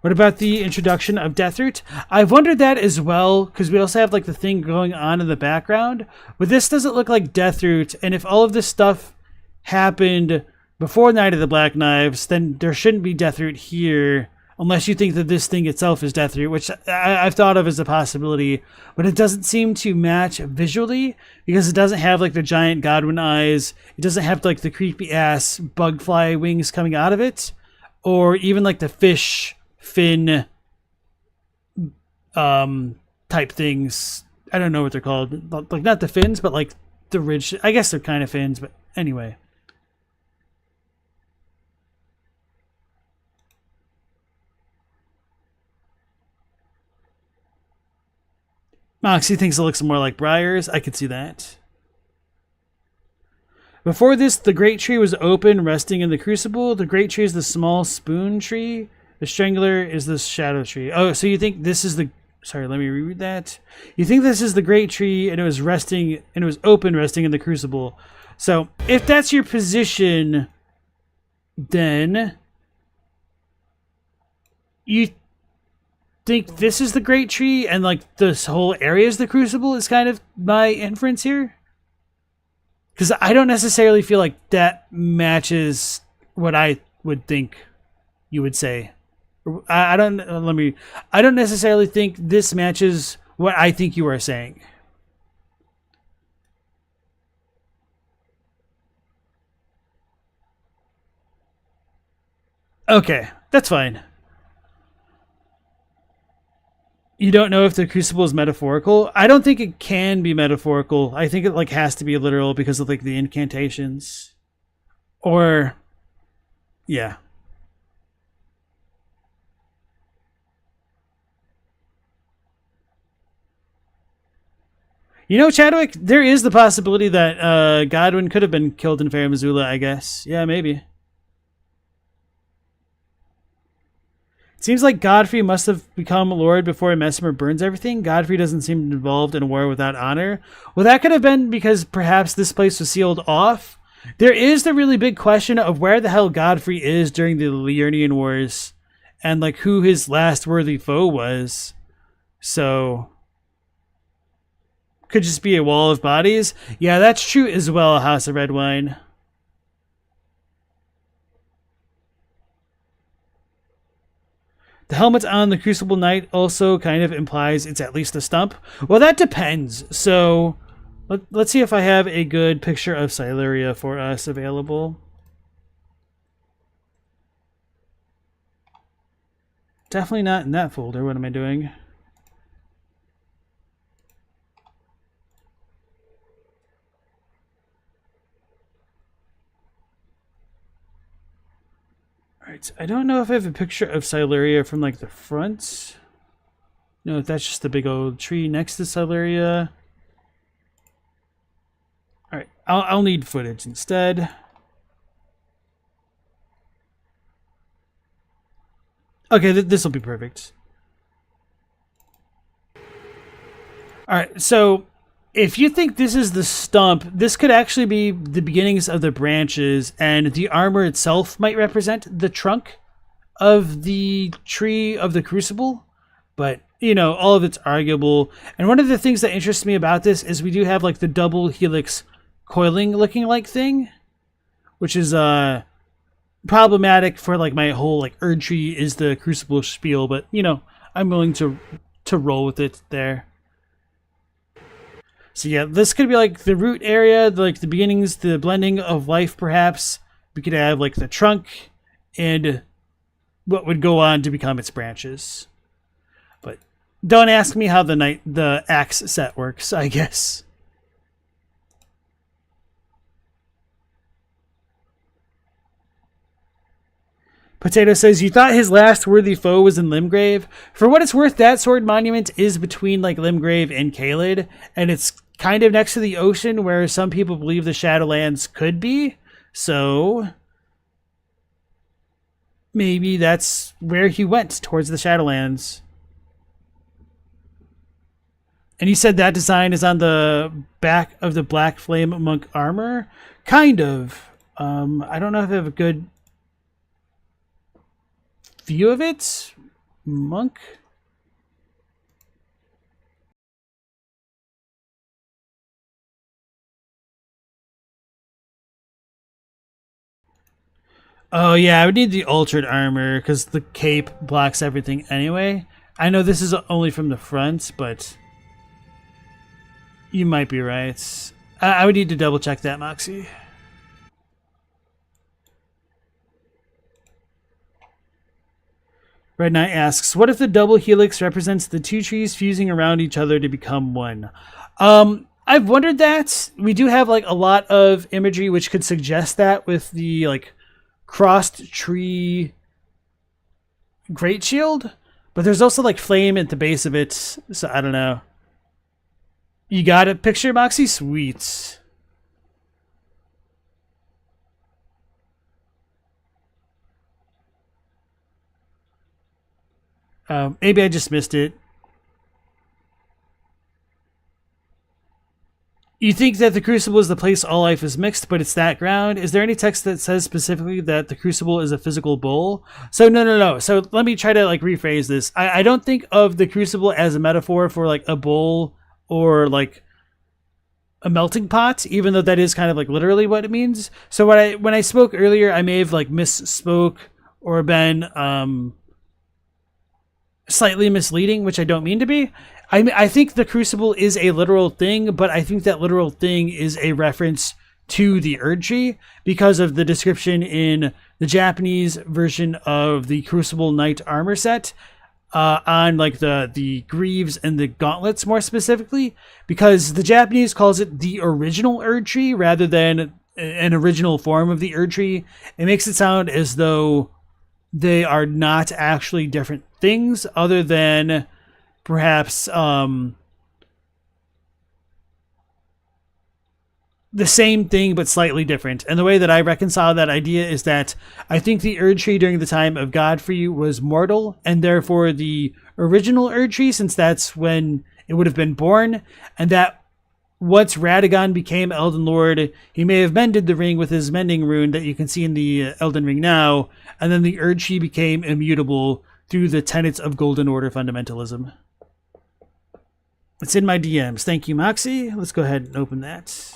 Speaker 1: What about the introduction of Deathroot? I've wondered that as well, because we also have like the thing going on in the background. But this doesn't look like Deathroot, and if all of this stuff happened before Night of the Black Knives, then there shouldn't be Deathroot here, unless you think that this thing itself is Deathroot, which I've thought of as a possibility, but it doesn't seem to match visually, because it doesn't have like the giant Godwyn eyes, it doesn't have like the creepy ass bug fly wings coming out of it, or even like the fish fin type things. I don't know what they're called, like not the fins, but like the ridge. I guess they're kind of fins, but anyway. Moxie thinks it looks more like briars. I could see that. Before this, the Great Tree was open, resting in the Crucible. The Great Tree is the small spoon tree. The Strangler is the Shadow Tree. Oh, so you think this is the... Sorry, let me reread that. You think this is the Great Tree, and it was resting, and it was open, resting in the Crucible. So, if that's your position, then you think this is the Great Tree, and like this whole area is the Crucible is kind of my inference here? Because I don't necessarily feel like that matches what I would think you would say. I don't necessarily think this matches what I think you are saying. Okay, that's fine. You don't know if the Crucible is metaphorical? I don't think it can be metaphorical. I think it like has to be literal because of like the incantations. Or yeah. You know, Chadwick, there is the possibility that Godwyn could have been killed in Fair Missoula, I guess. Yeah, maybe. Seems like Godfrey must have become Lord before Mesmer burns everything. Godfrey doesn't seem involved in a war without honor. Well, that could have been because perhaps this place was sealed off. There is the really big question of where the hell Godfrey is during the Liurnian Wars and like who his last worthy foe was. So could just be a wall of bodies. Yeah, that's true as well, House of Red Wine. The helmet on the Crucible Knight also kind of implies it's at least a stump. Well, that depends. So let's see if I have a good picture of Siluria for us available. Definitely not in that folder. What am I doing? Alright, I don't know if I have a picture of Siluria from like the front. No, that's just the big old tree next to Siluria. Alright, I'll need footage instead. Okay, this will be perfect. Alright, so if you think this is the stump, this could actually be the beginnings of the branches, and the armor itself might represent the trunk of the tree of the Crucible. but you know, all of it's arguable. And one of the things that interests me about this is we do have like the double helix coiling looking like thing, which is problematic for like my whole like Erdtree is the Crucible spiel, but you know, I'm willing to roll with it there. So yeah, this could be like the root area, like the beginnings, the blending of life perhaps. We could have like the trunk and what would go on to become its branches. But don't ask me how the axe set works, I guess. Potato says, you thought his last worthy foe was in Limgrave? For what it's worth, that sword monument is between like Limgrave and Caelid, and it's kind of next to the ocean where some people believe the Shadowlands could be. So maybe that's where he went, towards the Shadowlands. And you said that design is on the back of the Black Flame Monk armor? Kind of. I don't know if I have a good view of it. Monk. Oh yeah, I would need the altered armor because the cape blocks everything anyway. I know this is only from the front, but you might be right. I would need to double check that, Moxie. Red Knight asks, what if the double helix represents the two trees fusing around each other to become one? I've wondered that. We do have like a lot of imagery which could suggest that with the like crossed tree great shield, but there's also like flame at the base of it, so I don't know. You got a picture, Moxie? Sweet. Maybe I just missed it. You think that the Crucible is the place all life is mixed, but it's that ground. Is there any text that says specifically that the Crucible is a physical bowl? So no. So let me try to like rephrase this. I don't think of the Crucible as a metaphor for like a bowl or like a melting pot, even though that is kind of like literally what it means. So when I spoke earlier, I may have like misspoke or been slightly misleading, which I don't mean to be. I think the Crucible is a literal thing, but I think that literal thing is a reference to the Erdtree because of the description in the Japanese version of the Crucible Knight armor set on like the greaves and the gauntlets more specifically, because the Japanese calls it the original Erdtree rather than an original form of the Erdtree. It makes it sound as though they are not actually different things other than perhaps the same thing but slightly different. And the way that I reconcile that idea is that I think the Erdtree during the time of Godfrey was mortal, and therefore the original Erdtree, since that's when it would have been born, and that once Radagon became Elden Lord, he may have mended the ring with his mending rune that you can see in the Elden Ring now, and then the Erdtree became immutable through the tenets of Golden Order fundamentalism. It's in my DMs. Thank you, Moxie. Let's go ahead and open that.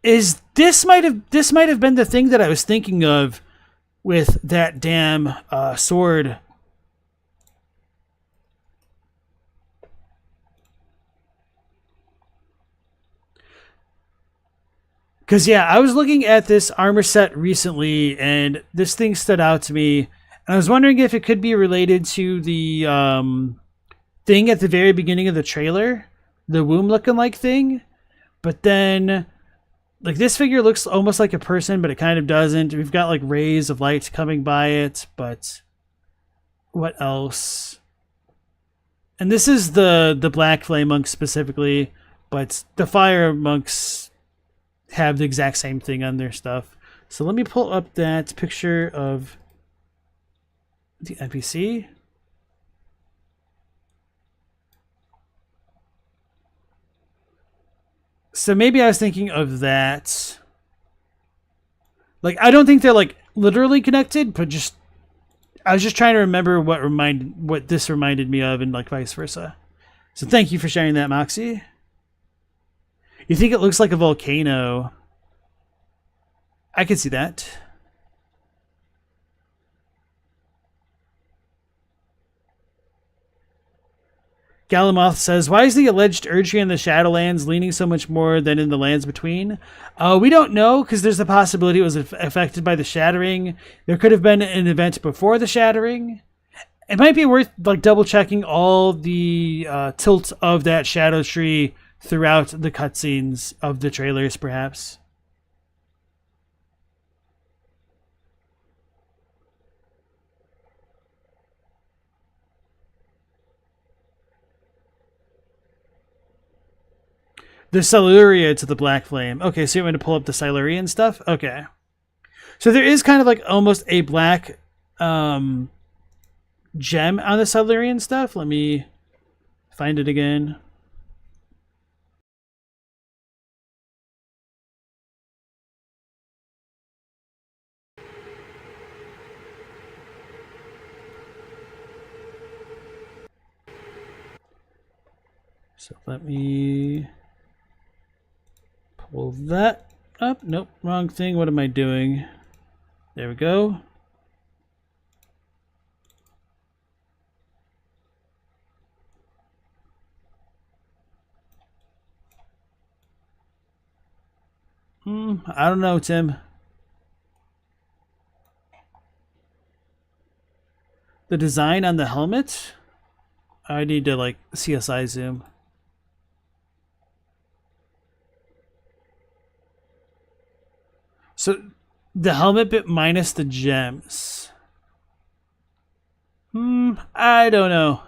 Speaker 1: This might have been the thing that I was thinking of with that damn sword. Because yeah, I was looking at this armor set recently, and this thing stood out to me. And I was wondering if it could be related to the thing at the very beginning of the trailer, the womb-looking like thing. But then, like, this figure looks almost like a person, but it kind of doesn't. We've got like rays of light coming by it, but what else? And this is the Black Flame monk specifically, but the Fire monks have the exact same thing on their stuff. So let me pull up that picture of the NPC. So maybe I was thinking of that. Like, I don't think they're like literally connected, but just I was just trying to remember what this reminded me of, and like vice versa. So thank you for sharing that, Moxie. You think it looks like a volcano? I can see that. Galamoth says, why is the alleged Erdtree in the Shadowlands leaning so much more than in the lands between? We don't know, because there's the possibility it was affected by the Shattering. There could have been an event before the Shattering. It might be worth like double checking all the tilt of that Shadow Tree throughout the cutscenes of the trailers, perhaps. The Siluria to the Black Flame. Okay, so you want me to pull up the Silurian stuff? Okay. So there is kind of like almost a black gem on the Silurian stuff. Let me find it again. So let me pull that up. Nope, wrong thing. What am I doing? There we go. I don't know, Tim. The design on the helmet? I need to like CSI zoom. So the helmet bit minus the gems. I don't know.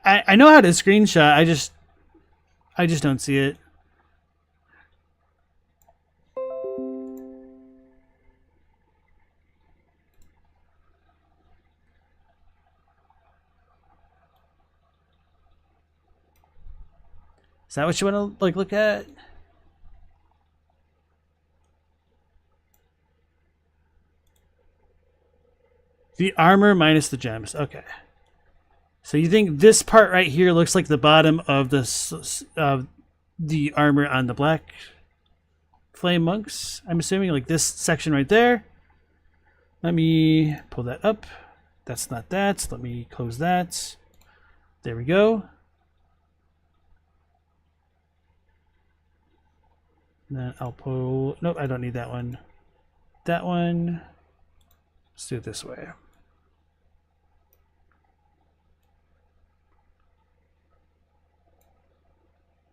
Speaker 1: I know how to screenshot. I just don't see it. Is that what you want to like look at? The armor minus the gems. Okay. So you think this part right here looks like the bottom of the armor on the Black Flame Monks? I'm assuming like this section right there. Let me pull that up. That's not that. Let me close that. There we go. And then I'll pull... Nope, I don't need that one. That one. Let's do it this way.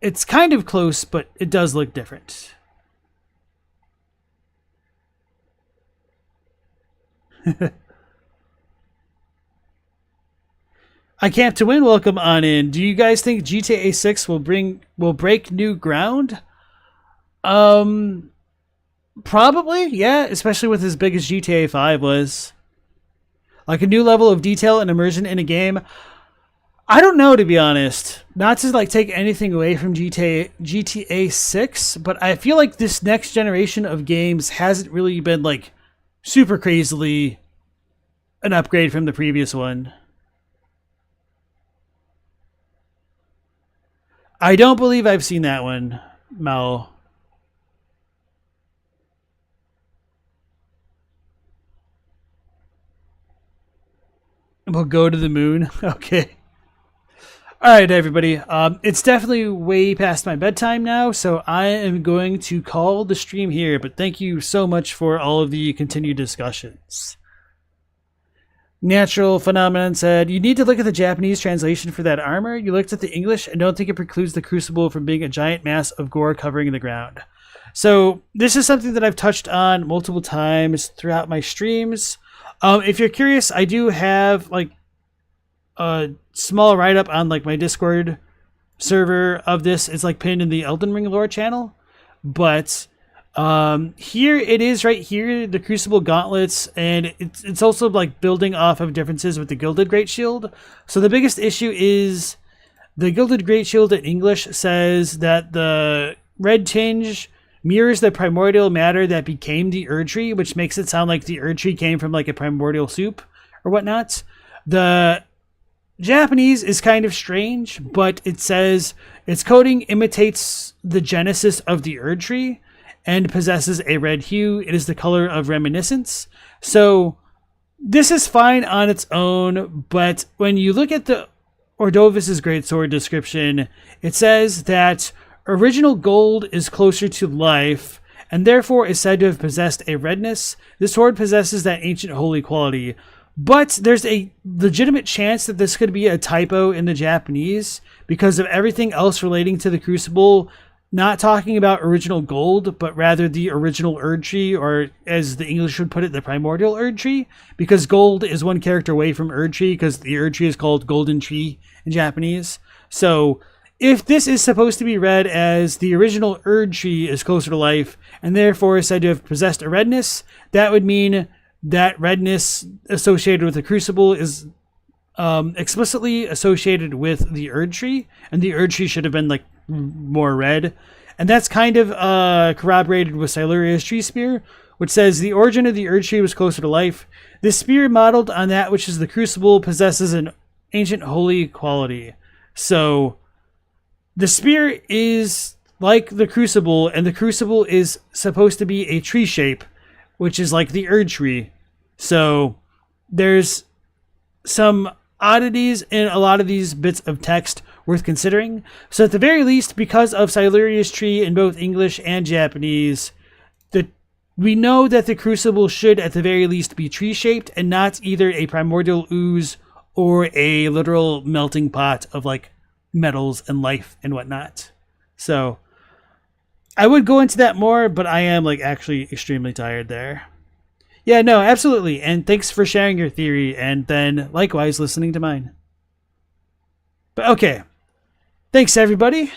Speaker 1: It's kind of close, but it does look different. I Camp to Win, welcome on in. Do you guys think GTA 6 will break new ground? Probably, yeah, especially with as big as GTA 5 was. Like a new level of detail and immersion in a game. I don't know, to be honest. Not to like take anything away from GTA 6, but I feel like this next generation of games hasn't really been like super crazily an upgrade from the previous one. I don't believe I've seen that one, Mel. We'll go to the moon. Okay. All right, everybody. It's definitely way past my bedtime now, so I am going to call the stream here. But thank you so much for all of the continued discussions. Natural Phenomenon said, you need to look at the Japanese translation for that armor. You looked at the English and don't think it precludes the Crucible from being a giant mass of gore covering the ground. So this is something that I've touched on multiple times throughout my streams. If you're curious, I do have like a small write-up on like my Discord server of this. It's like pinned in the Elden Ring lore channel. But Here it is right here, the Crucible gauntlets, and it's also like building off of differences with the Gilded Great Shield. So the biggest issue is the Gilded Great Shield in English says that the red tinge mirrors the primordial matter that became the Erdtree, which makes it sound like the Erdtree came from like a primordial soup or whatnot. The Japanese is kind of strange, but it says its coating imitates the genesis of the Erdtree and possesses a red hue. It is the color of reminiscence. So this is fine on its own, but when you look at the Ordovis's greatsword description, it says that original gold is closer to life and therefore is said to have possessed a redness. This sword possesses that ancient holy quality. But there's a legitimate chance that this could be a typo in the Japanese because of everything else relating to the Crucible, not talking about original gold, but rather the original Erdtree, or as the English would put it, the primordial Erdtree, because gold is one character away from Erdtree, because the Erdtree is called Golden Tree in Japanese. So if this is supposed to be read as the original Erdtree is closer to life, and therefore is said to have possessed a redness, that would mean that redness associated with the Crucible is explicitly associated with the Erdtree, and the Erdtree should have been like more red. And that's kind of corroborated with Siluria's tree spear, which says the origin of the Erdtree was closer to life. This spear modeled on that which is the Crucible possesses an ancient holy quality. So the spear is like the Crucible, and the Crucible is supposed to be a tree shape, which is like the Erdtree. So there's some oddities in a lot of these bits of text worth considering. So at the very least, because of Siluria's tree in both English and Japanese, we know that the Crucible should at the very least be tree-shaped and not either a primordial ooze or a literal melting pot of like metals and life and whatnot. So I would go into that more, but I am like actually extremely tired there. Yeah, no, absolutely. And thanks for sharing your theory and then likewise listening to mine. But okay. Thanks everybody.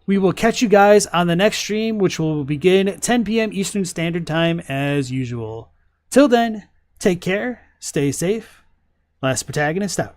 Speaker 1: We will catch you guys on the next stream, which will begin at 10 p.m. Eastern Standard Time as usual. Till then, take care, stay safe. Last Protagonist out.